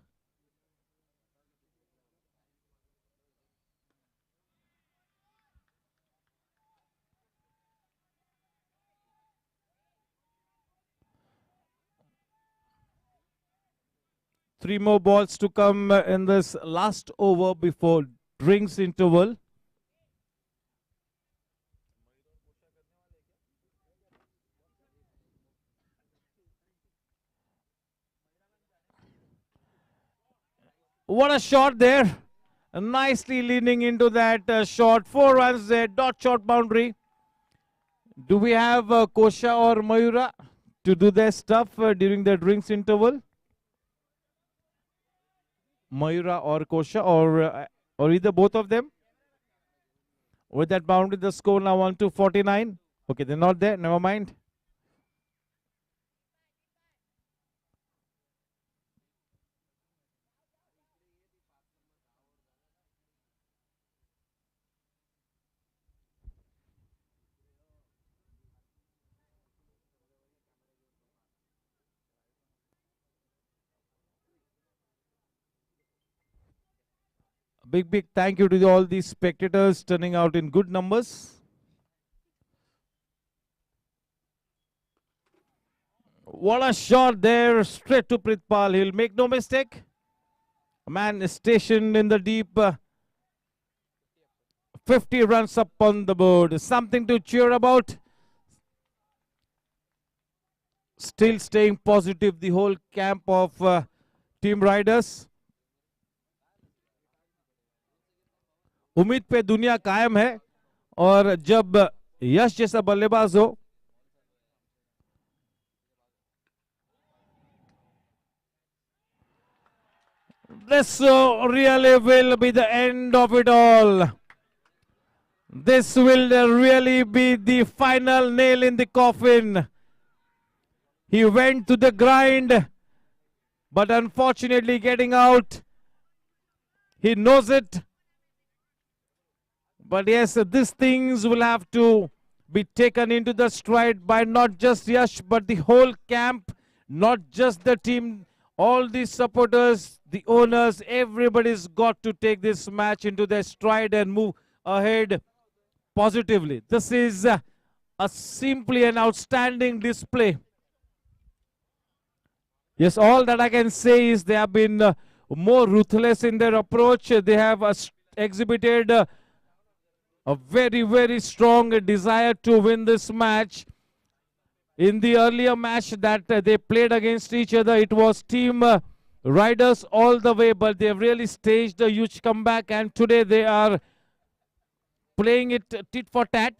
Three more balls to come in this last over before drinks interval. What a shot there. Nicely leaning into that shot. 4 runs there. Dot shot boundary. Do we have Kosha or Mayura to do their stuff during the drinks interval? Mayura or Kosha or either both of them? With that boundary, the score now on to 49. Okay, they're not there. Never mind. Big thank you to all these spectators turning out in good numbers. What a shot there, straight to Pritpal. He'll make no mistake. A man is stationed in the deep. 50 runs up on the board. Something to cheer about. Still staying positive, the whole camp of Team Riders. उम्मीद पे दुनिया कायम है और जब यश जैसा बल्लेबाज हो this really will be the end of it all. This will really be the final nail in the coffin. He went to the grind, but unfortunately getting out. He knows it. But yes, these things will have to be taken into the stride by not just Yash, but the whole camp, not just the team, all the supporters, the owners, everybody's got to take this match into their stride and move ahead positively. This is a simply an outstanding display. Yes, all that I can say is they have been more ruthless in their approach. They have exhibited a very, very strong desire to win this match. In the earlier match that they played against each other, it was Team Riders all the way, but they've really staged a huge comeback, and today they are playing it tit for tat.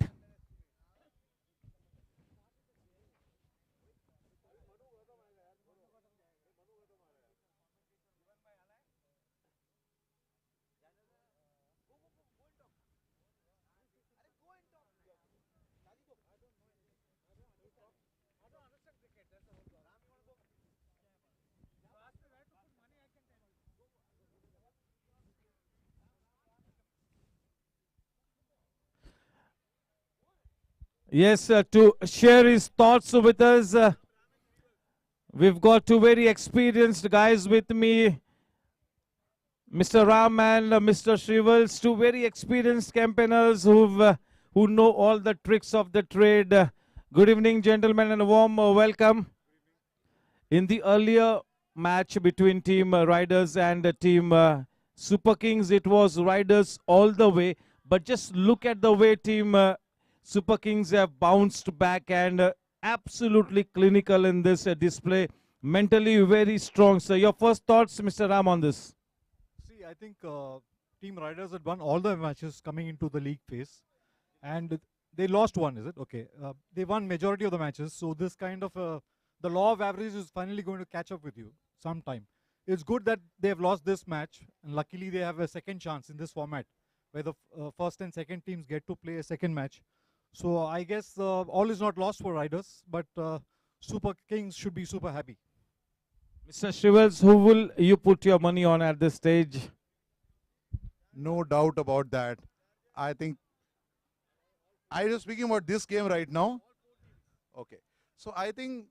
Yes, to share his thoughts with us, we've got two very experienced guys with me, Mr. Ram and Mr. Shrivals, two very experienced campaigners who know all the tricks of the trade. Good evening, gentlemen, and a warm welcome. In the earlier match between Team Riders and Team Superkings, it was Riders all the way. But just look at the way Team Superkings have bounced back and absolutely clinical in this display. Mentally very strong. So your first thoughts, Mr. Ram, on this? See, I think Team Riders had won all the matches coming into the league phase, and they lost one. Is it okay? They won majority of the matches, so this kind of the law of averages is finally going to catch up with you sometime. It's good that they have lost this match, and luckily they have a second chance in this format, where the first and second teams get to play a second match. So I guess all is not lost for Riders, but Super Kings should be super happy. Mr. Shrivels, who will you put your money on at this stage? No doubt about that. I think I was speaking about this game right now. Okay. So I think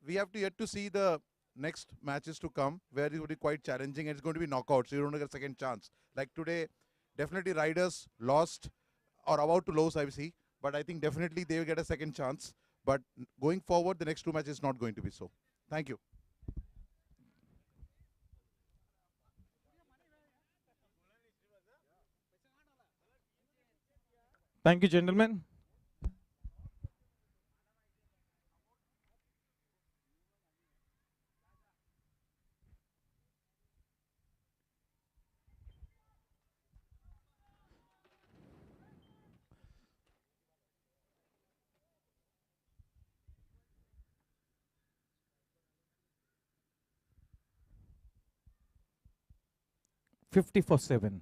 we have to yet to see the next matches to come, where it will be quite challenging, and it's going to be knockouts, so you don't get a second chance. Like today, definitely Riders lost or about to lose, I see, but I think definitely they will get a second chance. But going forward, the next two matches is not going to be so. Thank you. Thank you, gentlemen. $50 for 7.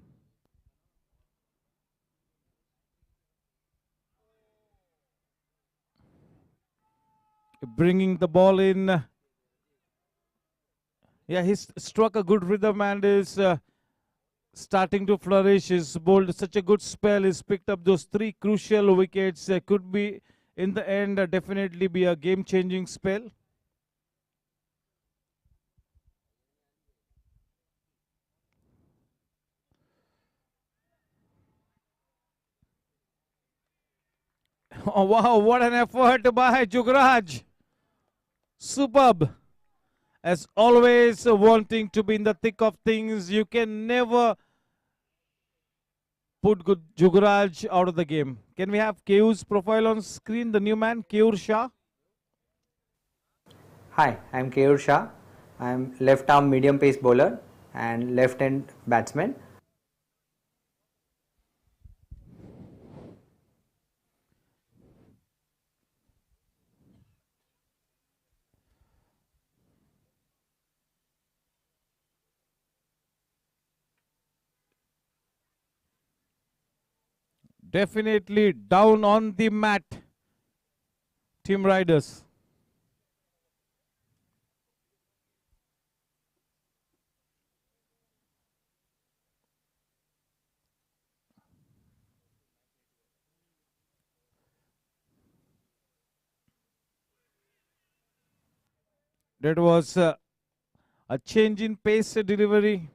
Bringing the ball in. Yeah, he's struck a good rhythm and is starting to flourish. He's bowled such a good spell. He's picked up those 3 crucial wickets. Could be, in the end, definitely be a game-changing spell. Oh, wow, what an effort by Jugraj. Superb. As always, wanting to be in the thick of things. You can never put good Jugraj out of the game. Can we have Keur's profile on screen? The new man, Keur Shah. Hi, I'm Keur Shah. I'm left arm medium pace bowler and left hand batsman. Definitely down on the mat, Team Riders. That was a change in pace delivery.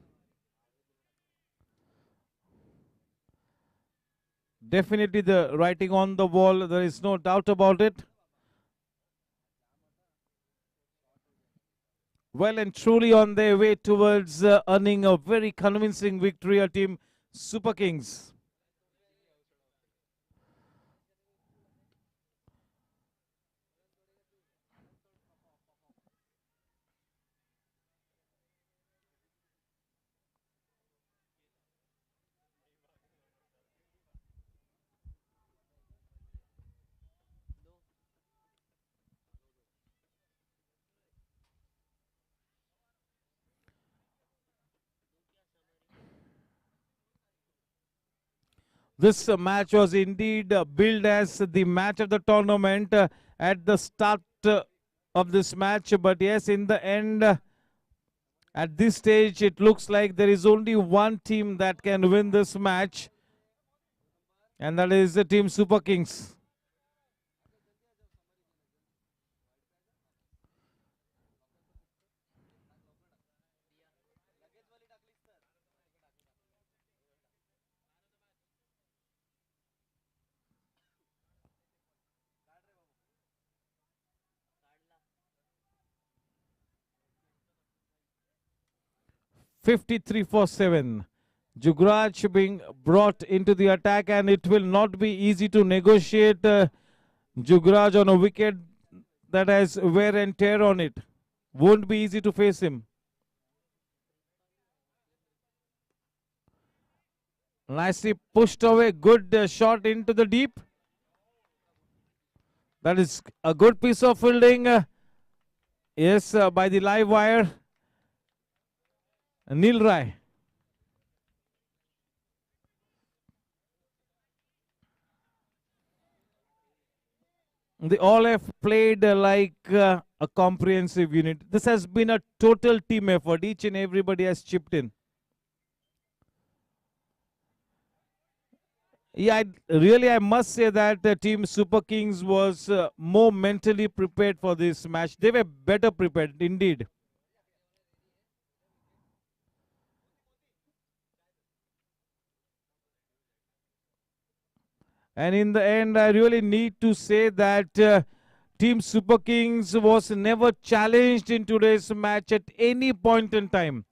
Definitely the writing on the wall, there is no doubt about it. Well and truly on their way towards earning a very convincing victory, a team Super Kings. This match was indeed billed as the match of the tournament at the start of this match. But yes, in the end, at this stage, it looks like there is only one team that can win this match. And that is the team Super Kings. $53 for 7. Jugraj being brought into the attack, and it will not be easy to negotiate Jugraj on a wicket that has wear and tear on it. Won't be easy to face him. Nicely pushed away. Good shot into the deep. That is a good piece of fielding. Yes, by the live wire. Neil Rai. They all have played like a comprehensive unit. This has been a total team effort. Each and everybody has chipped in. Yeah, I must say that Team Super Kings was more mentally prepared for this match. They were better prepared, indeed. And in the end, I really need to say that Team Super Kings was never challenged in today's match at any point in time.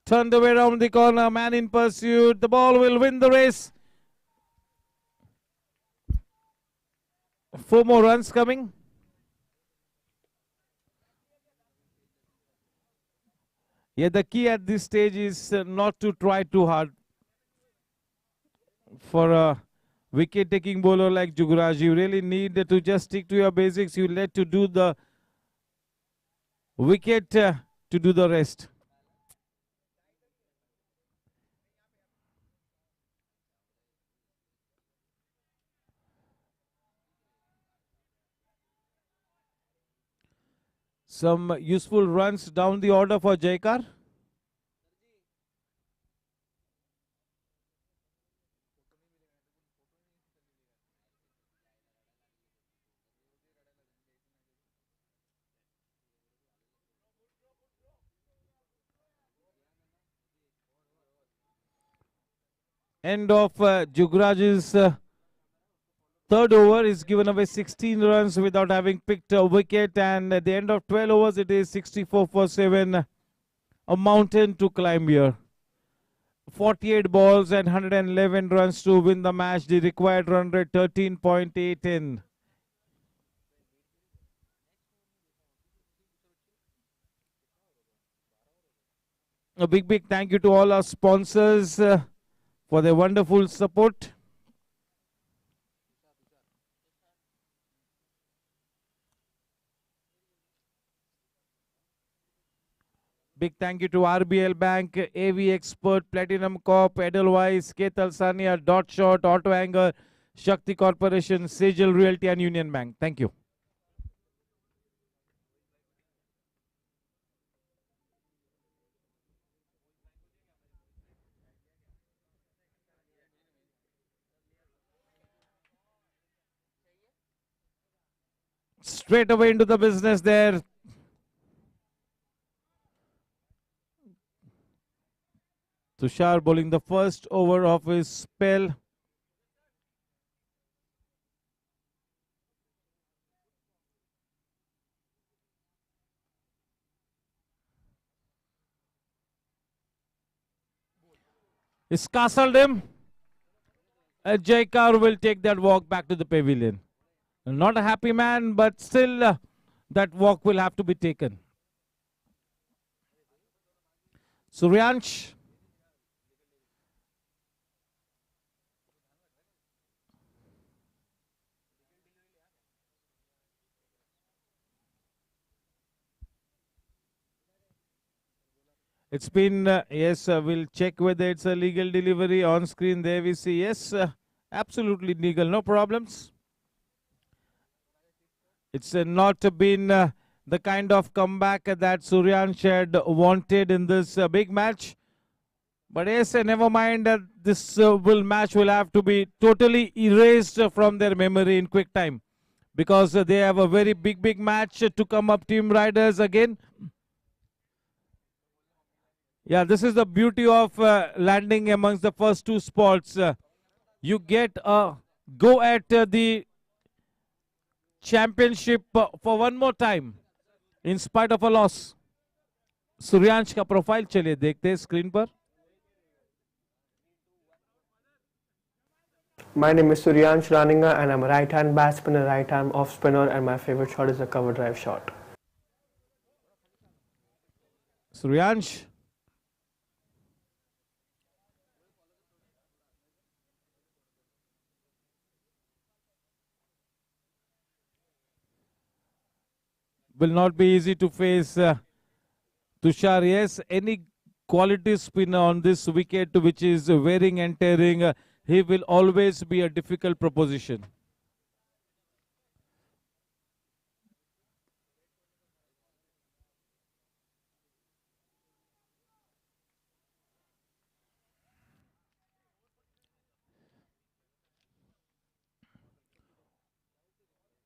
Turned away around the corner, man in pursuit. The ball will win the race. 4 more runs coming. Yeah, the key at this stage is not to try too hard. For a wicket-taking bowler like Jugraj, you really need to just stick to your basics. You let to do the wicket to do the rest. Some useful runs down the order for Jaikar. End of Jugraj's third over is given away 16 runs without having picked a wicket, and at the end of 12 overs it is 64 for 7. A mountain to climb here. 48 balls and 111 runs to win the match. The required run rate 13.8 A big thank you to all our sponsors for their wonderful support. Big thank you to RBL Bank, AV Expert, Platinum Corp, Edelweiss, Ketal Sania, Dot Shot, Auto Anger, Shakti Corporation, Sejal Realty and Union Bank. Thank you. Straight away into the business there. Tushar bowling the first over of his spell. He's castled him. Jaikar will take that walk back to the pavilion. Not a happy man, but still that walk will have to be taken. Suryansh. It's been, yes, we'll check whether it's a legal delivery. On screen there we see, yes, absolutely legal, no problems. It's not been the kind of comeback that Suryansh had wanted in this big match. But yes, never mind. This match will have to be totally erased from their memory in quick time, because they have a very big match to come up. Team Riders again. Yeah, this is the beauty of landing amongst the first two spots. You get a go at the championship for one more time in spite of a loss. Suryansh का profile चलिए देखते हैं screen पर. My name is Suryansh Raninga and I'm a right-hand batsman and right-hand off-spinner, and my favorite shot is a cover drive shot. Suryansh. Will not be easy to face Tushar. Yes, any quality spinner on this wicket which is wearing and tearing, he will always be a difficult proposition.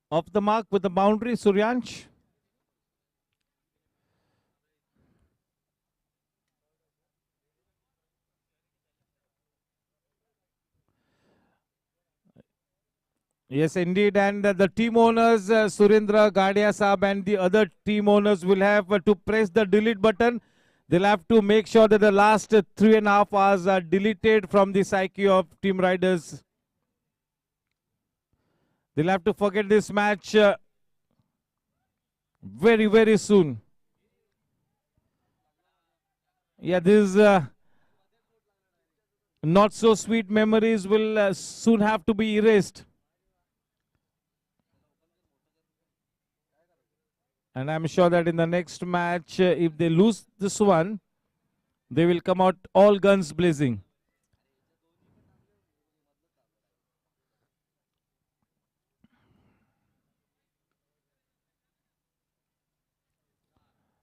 Off the mark with the boundary, Suryansh. Yes, indeed. And the team owners, Surendra, Gadia Saab, and the other team owners will have to press the delete button. They'll have to make sure that the last 3.5 hours are deleted from the psyche of Team Riders. They'll have to forget this match very soon. Yeah, these not so sweet memories will soon have to be erased. And I'm sure that in the next match, if they lose this one, they will come out all guns blazing.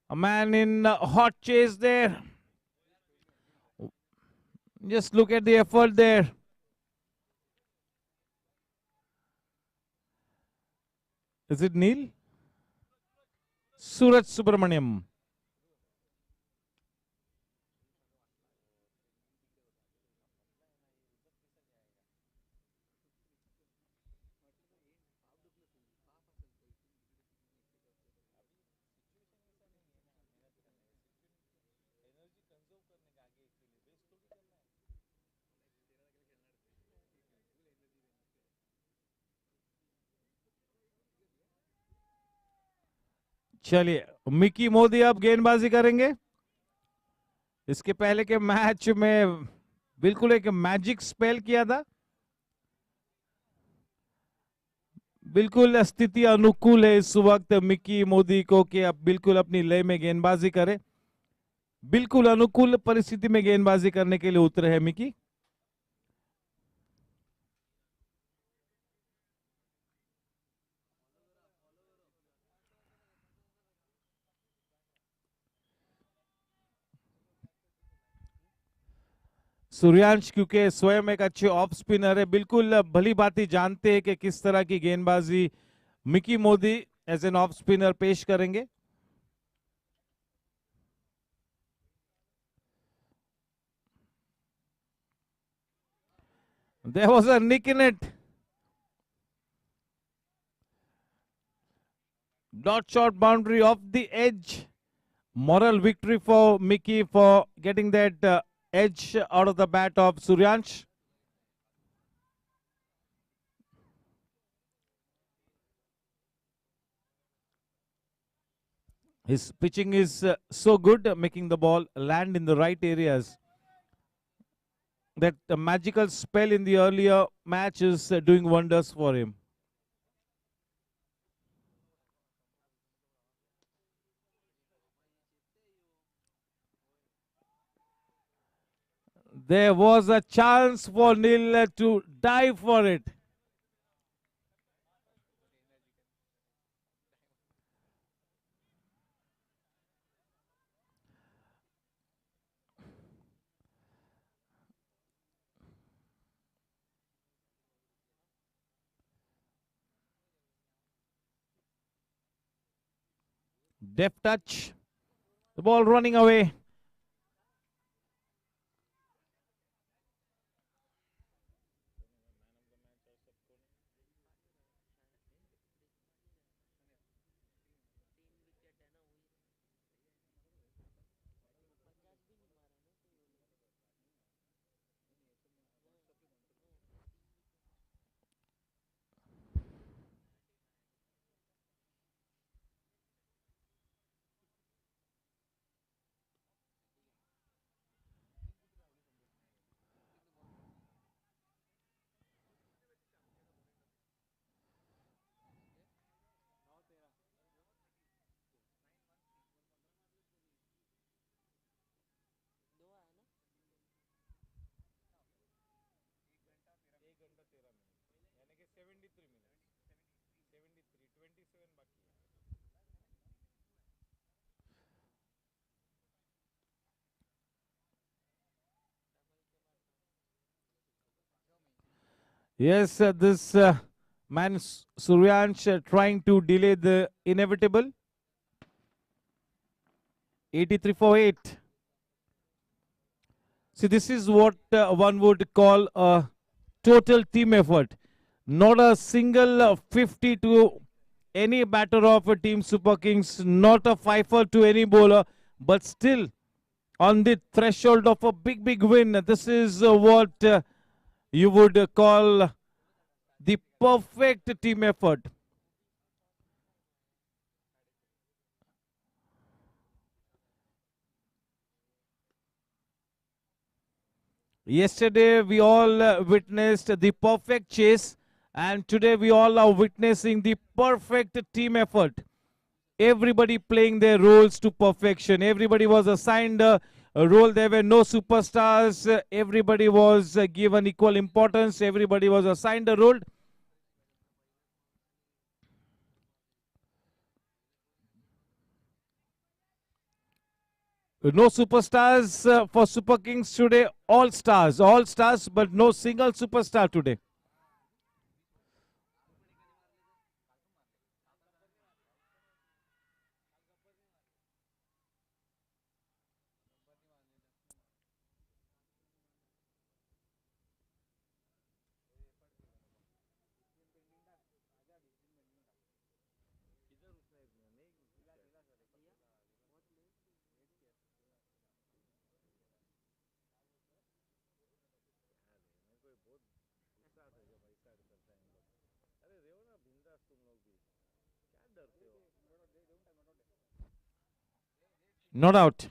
A man in hot chase there. Just look at the effort there. Is it Neil? Suraj Subramaniam. चलिए, Mickey Modi अब गेंदबाजी करेंगे. इसके पहले के match में बिल्कुल एक मैजिक स्पेल किया था. बिल्कुल स्थिति अनुकूल है इस वक्त मिकी मोदी को कि अब बिल्कुल अपनी लय में गेंदबाजी करे. बिल्कुल अनुकूल परिस्थिति में गेंदबाजी करने के लिए उतरे हैं मिकी. सूर्यांश क्योंकि स्वयं एक अच्छे ऑफ स्पिनर है, बिल्कुल भली भांति जानते हैं कि किस तरह की गेंदबाजी Mickey Modi as an off spinner पेश करेंगे. There was a nick in it. Dot shot boundary off the edge. Moral victory for Mickey for getting that edge out of the bat of Suryansh. His pitching is so good, making the ball land in the right areas. That magical spell in the earlier match is doing wonders for him. There was a chance for Neil to dive for it. Deft touch. The ball running away. Yes, this man Suryansh trying to delay the inevitable. 83 for 8. See, this is what one would call a total team effort. Not a single 50 to any batter of a team Super Kings, not a fifer to any bowler, but still on the threshold of a big win. This is what you would call the perfect team effort. Yesterday we all witnessed the perfect chase, and today we all are witnessing the perfect team effort. Everybody playing their roles to perfection. Everybody was assigned a role. There were no superstars. Everybody was given equal importance. Everybody was assigned a role. No superstars for Super Kings today. All stars, but no single superstar today. Not out.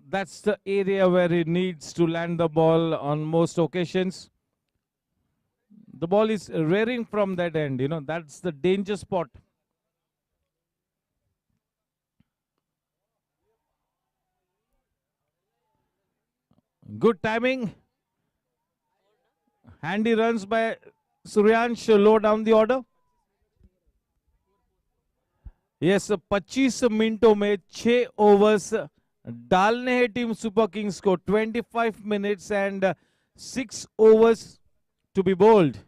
That's the area where he needs to land the ball on most occasions. The ball is rearing from that end, that's the danger spot. Good timing. Handy runs by Suryansh low down the order. Yes, 25 मिनटों में 6 overs डालने हैं team super Kings को. 25 minutes and 6 overs to be bowled.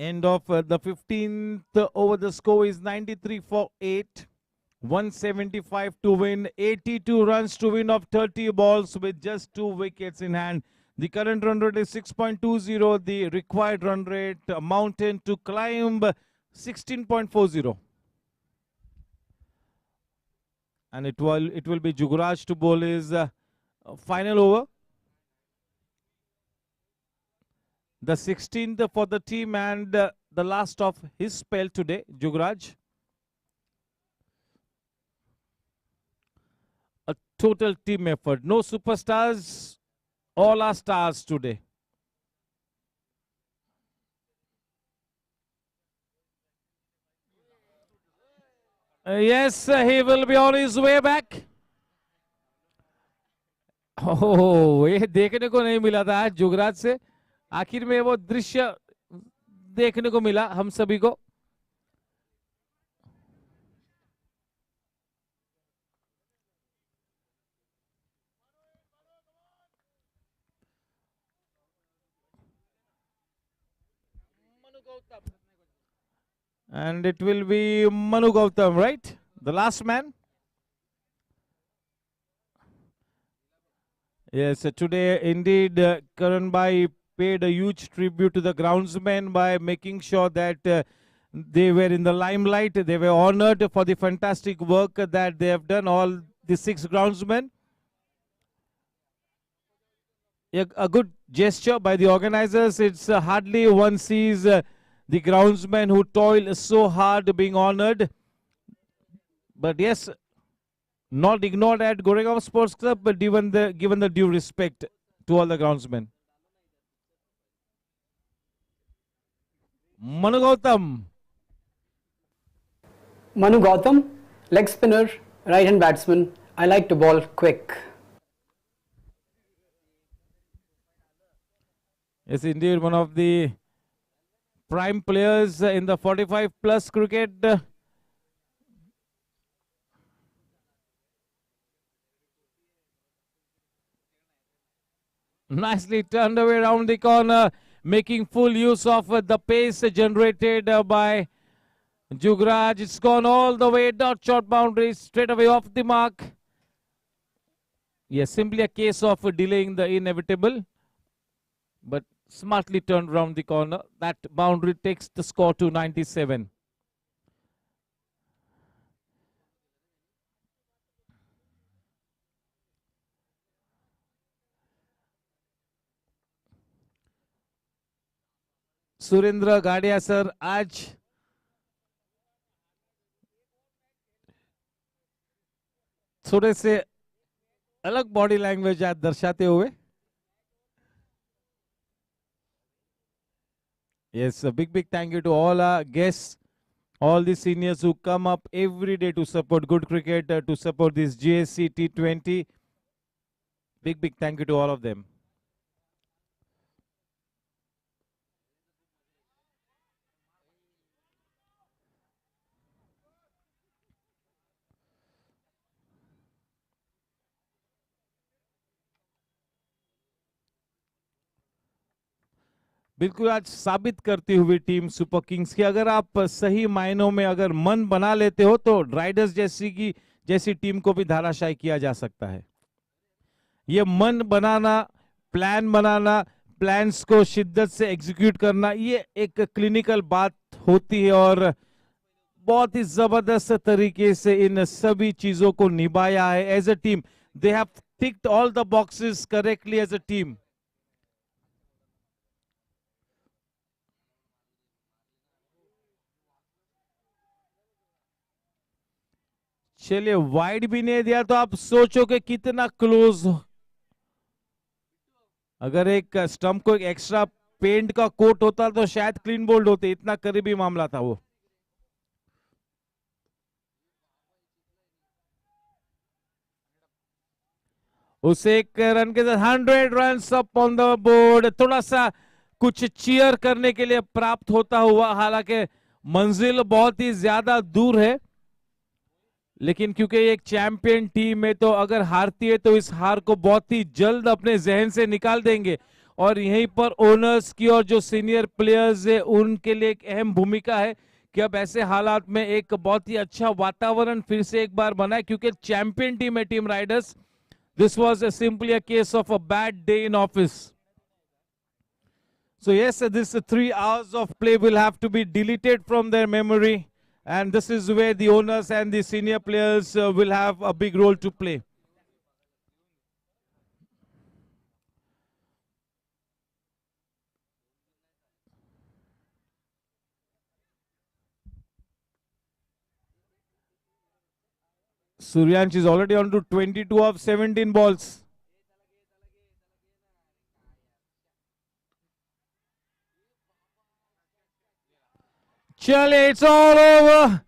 End of the 15th over. The score is 93 for 8. 175 to win, 82 runs to win of 30 balls with just 2 wickets in hand. The current run rate is 6.20. The required run rate mountain to climb 16.40. And it will be Jugraj to bowl his final over. The 16th for the team and the last of his spell today, Jugraj. A total team effort. No superstars. All are stars today. Yes, he will be on his way back. Oh, ये देखने को नहीं मिला था आज जुगराज से. आखिर में वो दृश्य देखने को मिला हम सभी को. And it will be Manu Gautam, right? The last man. Yes, today indeed Karan Bhai paid a huge tribute to the groundsmen by making sure that they were in the limelight. They were honored for the fantastic work that they have done, all the 6 groundsmen. A good gesture by the organizers. It's hardly one sees the groundsmen who toil so hard being honored. But yes, not ignored at Goregaon Sports Club, but given the due respect to all the groundsmen. Manu Gautam. Manu Gautam, leg spinner, right-hand batsman. I like to bowl quick. Yes, indeed, one of the prime players in the 45 plus cricket. Nicely turned away around the corner, making full use of the pace generated by Jugraj. It's gone all the way, dot shot boundary, straight away off the mark. Yes, simply a case of delaying the inevitable, but smartly turned around the corner. That boundary takes the score to 97. Surendra गाड़िया sir आज थोड़े से अलग body language आज दर्शाते हुए. Yes, a big thank you to all our guests, all the seniors who come up every day to support good cricket, to support this GSC T20. Big thank you to all of them. बिल्कुल आज साबित करती हुई team super Kings की, अगर आप सही मायनों में अगर मन बना लेते हो तो राइडर्स जैसी टीम को भी धराशायी किया जा सकता है. ये मन बनाना, प्लान बनाना, प्लान्स को शिद्दत से एग्जीक्यूट करना, ये एक क्लिनिकल बात होती है और बहुत ही जबरदस्त तरीके से इन सभी चीजों को निभाया है as a team. They have ticked all the boxes correctly as a team. चलिए, वाइड भी नहीं दिया तो आप सोचो कि कितना क्लोज. अगर एक स्टंप को एक एक्स्ट्रा पेंट का कोट होता तो शायद क्लीन बोल्ड होते. इतना करीबी मामला था वो. उसे एक रन के साथ 100 run up on the board. थोड़ा सा कुछ चीयर करने के लिए प्राप्त होता हुआ, हालांकि मंजिल बहुत ही ज्यादा दूर है, लेकिन क्योंकि एक चैंपियन टीम है तो अगर हारती है तो इस हार को बहुत ही जल्द अपने जहन से निकाल देंगे. और यहीं पर ओनर्स की और जो सीनियर प्लेयर्स है उनके लिए एक अहम भूमिका है कि अब ऐसे हालात में एक बहुत ही अच्छा वातावरण फिर से एक बार बना है, क्योंकि चैंपियन टीम है team Riders. This was simply a case of a bad day in office. So yes, this 3 hours of play will have to be deleted from their memory, and this is where the owners and the senior players will have a big role to play. Suryansh is already on to 22 of 17 balls. Chale, it's all over.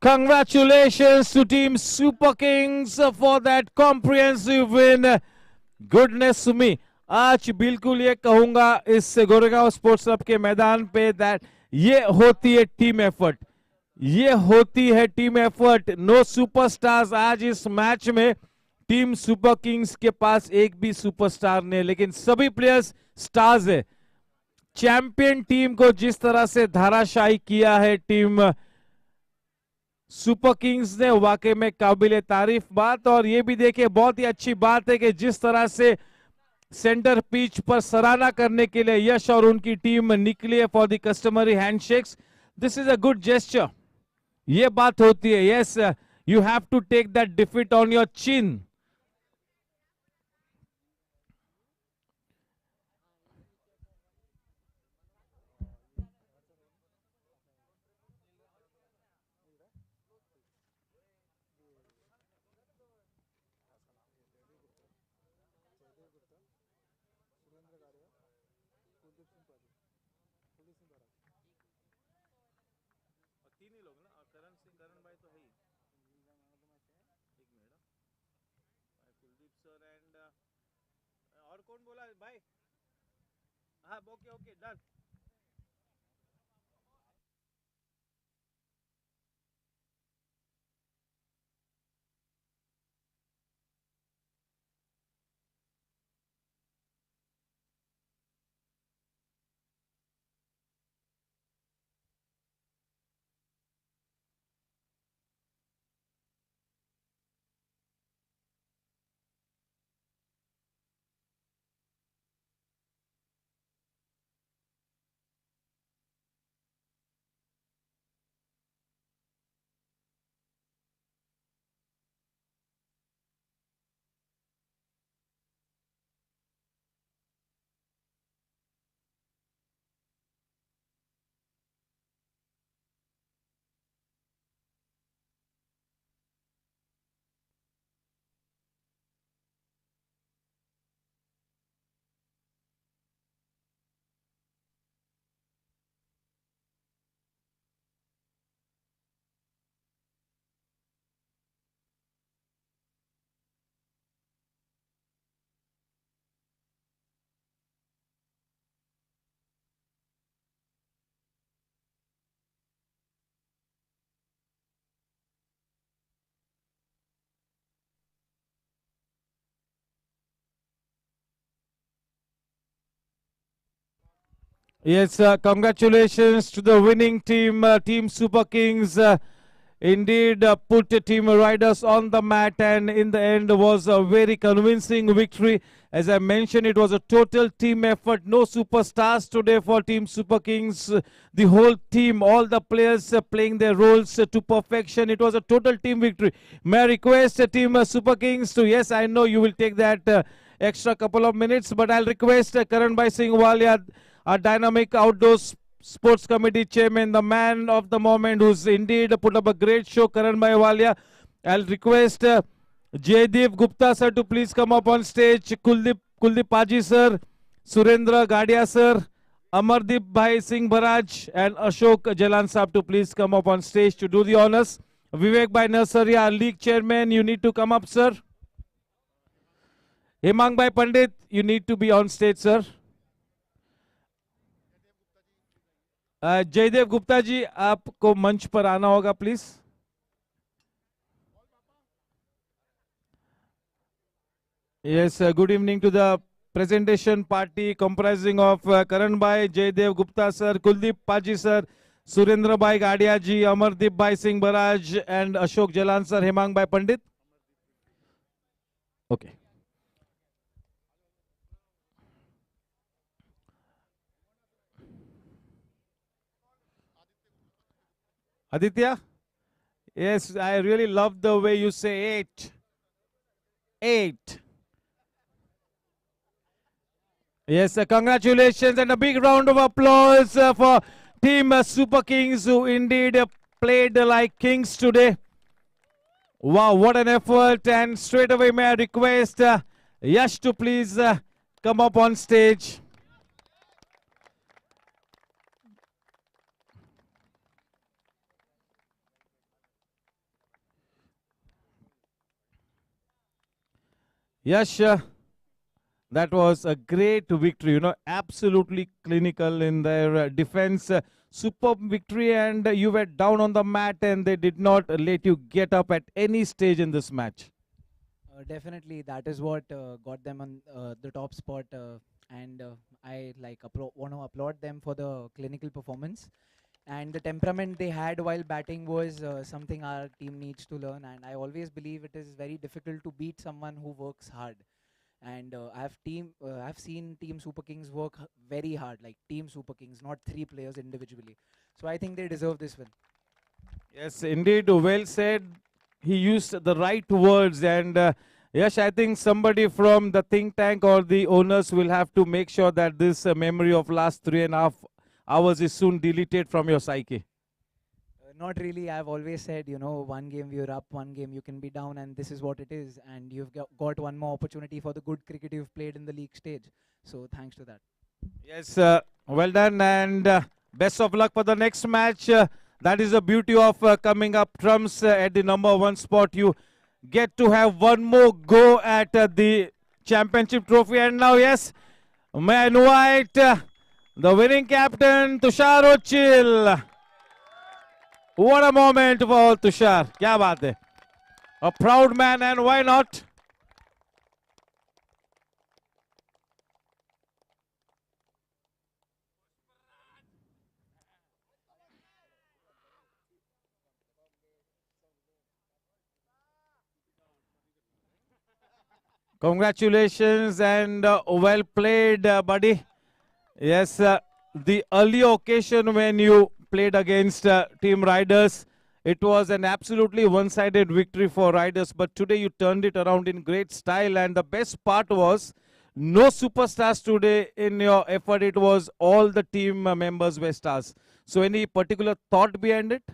Congratulations to Team Super Kings for that comprehensive win. Goodness me. आज बिल्कुल ये कहूंगा इस Goregaon sports club के मैदान पे that ये होती है टीम एफर्ट. ये होती है टीम एफर्ट. No superstars. आज इस मैच में टीम सुपर किंग्स के पास एक भी सुपरस्टार नहीं, लेकिन सभी प्लेयर्स स्टार्स है. चैंपियन टीम को जिस तरह से धाराशाही किया है टीम सुपर किंग्स ने, वाकई में काबिले तारीफ बात. और ये भी देखिए बहुत ही अच्छी बात है कि जिस तरह से सेंटर पिच पर सराहना करने के लिए यश और उनकी टीम निकली है for the customary handshakes. This is a good gesture. ये बात होती है. Yes, you have to take that defeat on your chin. और कौन बोला भाई? हाँ, okay okay, done. Yes, congratulations to the winning team, Team Super Kings. Indeed, put Team Riders on the mat, and in the end was a very convincing victory. As I mentioned, it was a total team effort. No superstars today for Team Super Kings. The whole team, all the players playing their roles to perfection. It was a total team victory. May I request Team Super Kings to, yes, I know you will take that extra couple of minutes, but I'll request Karan Bhai Singh Walia, our dynamic outdoor sports committee chairman, the man of the moment, who's indeed put up a great show, Karan Bhai Walia. I'll request Jaydev Gupta sir to please come up on stage, Kuldeep Paji sir, Surendra Gadia sir, Amardeep Bhai Singh Bharaj, and Ashok Jalan Saab to please come up on stage to do the honors. Vivek Bhai Nasaria, our league chairman, you need to come up, sir. Hemang Bhai Pandit, you need to be on stage, sir. Jaidev Gupta ji, आपको मंच पर आना होगा please. Yes, good evening to the presentation party comprising of Karan Bhai, Jaydev Gupta sir, Kuldeep Paji sir, Surendra Bhai Gadia ji, Amardeep Bhai Singh Baraj, and Ashok Jalan sir, Hemang Bhai Pandit. Okay. Aditya? Yes, I really love the way you say 8. 8. Yes, congratulations and a big round of applause for Team Super Kings, who indeed played like kings today. Wow, what an effort. And straight away may I request Yash to please come up on stage. Yash, that was a great victory, you know, absolutely clinical in their defense. Superb victory, and you were down on the mat and they did not let you get up at any stage in this match. Definitely, that is what got them on the top spot, and I want to applaud them for the clinical performance. And the temperament they had while batting was something our team needs to learn. And I always believe it is very difficult to beat someone who works hard. And I've seen Team Super Kings work very hard, like Team Super Kings, not 3 players individually. So I think they deserve this win. Yes, indeed, well said. He used the right words, and yes, I think somebody from the think tank or the owners will have to make sure that this memory of last 3.5 hours is soon deleted from your psyche. Not really. I've always said, you know, one game you're up, one game you can be down, and this is what it is. And you've got one more opportunity for the good cricket you've played in the league stage. So thanks to that. Yes, well done, and best of luck for the next match. That is the beauty of coming up trumps at the number 1 spot. You get to have one more go at the championship trophy. And now, yes, may I invite the winning captain, Tushar Ochil. What a moment for Tushar. Kya baat hai? A proud man, and why not? Congratulations and well played, buddy. Yes, the earlier occasion when you played against Team Riders, it was an absolutely one-sided victory for Riders, but today you turned it around in great style, and the best part was no superstars today in your effort. It was all the team members were stars. So any particular thought behind it?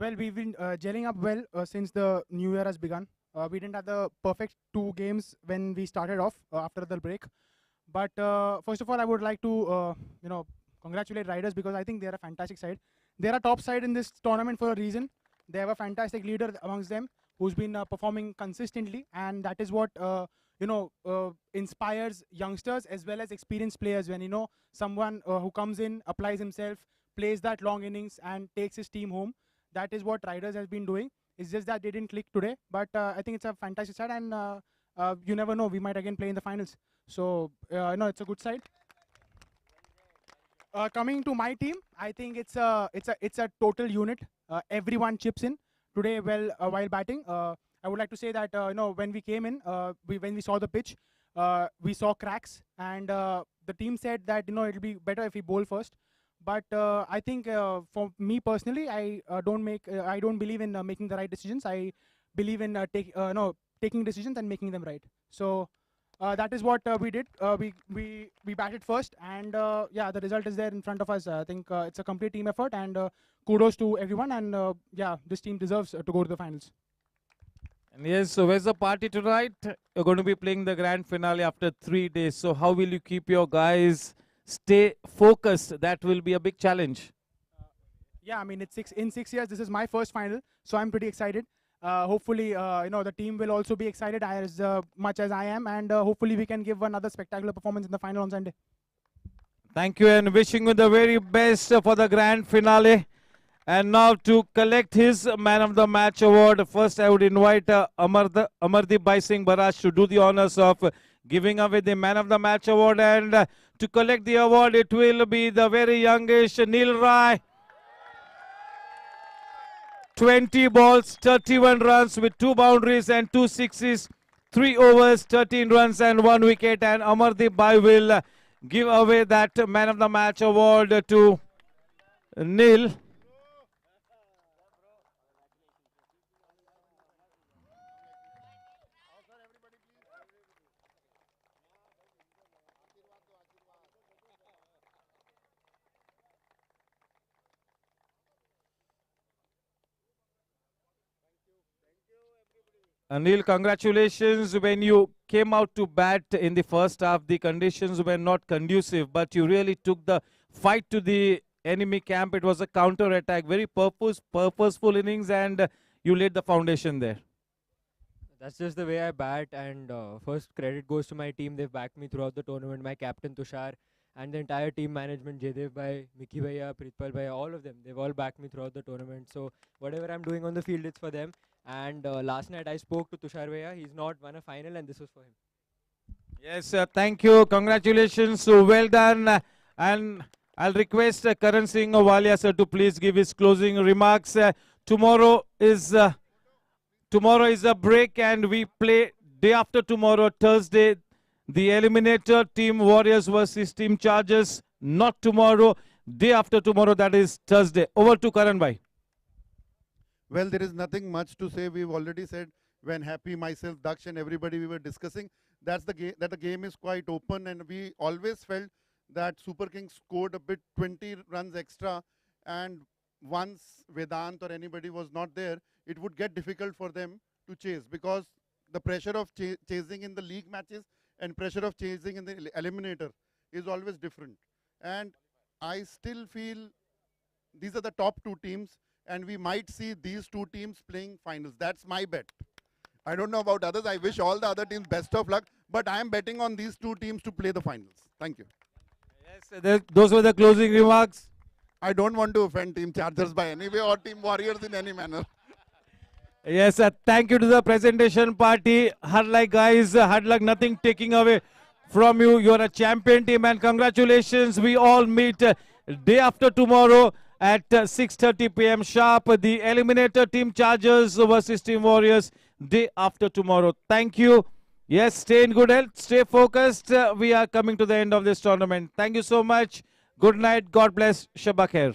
Well, we've been gelling up well since the new year has begun. We didn't have the perfect 2 games when we started off after the break. But first of all, I would like to congratulate Riders, because I think they're a fantastic side. They're a top side in this tournament for a reason. They have a fantastic leader amongst them who's been performing consistently, and that is what inspires youngsters as well as experienced players. When someone who comes in, applies himself, plays that long innings and takes his team home. That is what Riders has been doing. It's just that they didn't click today, but I think it's a fantastic side, and you never know, we might again play in the finals. So it's a good side. Coming to my team, I think it's a total unit. Everyone chips in today while batting. I would like to say that when we came in, when we saw the pitch, we saw cracks, and the team said that it'll be better if we bowl first. But I think for me personally, I don't believe in making the right decisions. I believe in taking decisions and making them right. So that is what we did. We batted first, and yeah, the result is there in front of us. I think it's a complete team effort, and kudos to everyone. And yeah, this team deserves to go to the finals. And yes, so where's the party tonight? You're going to be playing the grand finale after 3 days. So how will you keep your guys stay focused? That will be a big challenge. Yeah, I mean, in 6 years, this is my first final, so I'm pretty excited. Hopefully, the team will also be excited as much as I am, and hopefully we can give another spectacular performance in the final on Sunday. Thank you, and wishing you the very best for the grand finale. And now to collect his Man of the Match award, first I would invite Amardeep Bhai Singh Baraj to do the honors of giving away the Man of the Match award. And to collect the award, it will be the very youngish Neil Rai. 20 balls, 31 runs with 2 boundaries and 2 sixes, 3 overs, 13 runs and 1 wicket. And Amardeep Bhai will give away that man of the match award to Neil. Neil, congratulations. When you came out to bat in the first half, the conditions were not conducive, but you really took the fight to the enemy camp. It was a counter attack, very purposeful innings, and you laid the foundation there. That's just the way I bat, and first credit goes to my team. They've backed me throughout the tournament. My captain Tushar and the entire team management, Jaidev Bhai, Miki Bhaiya, Pritpal Bhaiya, all of them. They've all backed me throughout the tournament. So whatever I'm doing on the field, it's for them. And last night I spoke to Tushar Bhaiya. He's not won a final, and this was for him. Yes, thank you. Congratulations. So well done. And I'll request Karan Singh Walia sir to please give his closing remarks. Tomorrow is a break, and we play day after tomorrow, Thursday, the eliminator, Team Warriors versus Team Chargers. Not tomorrow, day after tomorrow, that is Thursday. Over to Karan Bhai. Well, there is nothing much to say. We've already said when Happy, myself, Daksh and everybody we were discussing, that's the game, that the game is quite open, and we always felt that Superkings scored a bit 20 runs extra, and once Vedant or anybody was not there, it would get difficult for them to chase, because the pressure of chasing in the league matches and pressure of chasing in the eliminator is always different. And I still feel these are the top 2 teams, and we might see these 2 teams playing finals. That's my bet. I don't know about others. I wish all the other teams best of luck, but I am betting on these 2 teams to play the finals. Thank you. Yes, those were the closing remarks. I don't want to offend Team Chargers by any way or Team Warriors in any manner. Yes, thank you to the presentation party. Hard luck, guys. Hard luck, nothing taking away from you. You are a champion team, and congratulations. We all meet day after tomorrow at 6:30 p.m. sharp. The eliminator, Team Chargers versus Team Warriors, day after tomorrow. Thank you. Yes, stay in good health. Stay focused. We are coming to the end of this tournament. Thank you so much. Good night. God bless. Shabba Khair.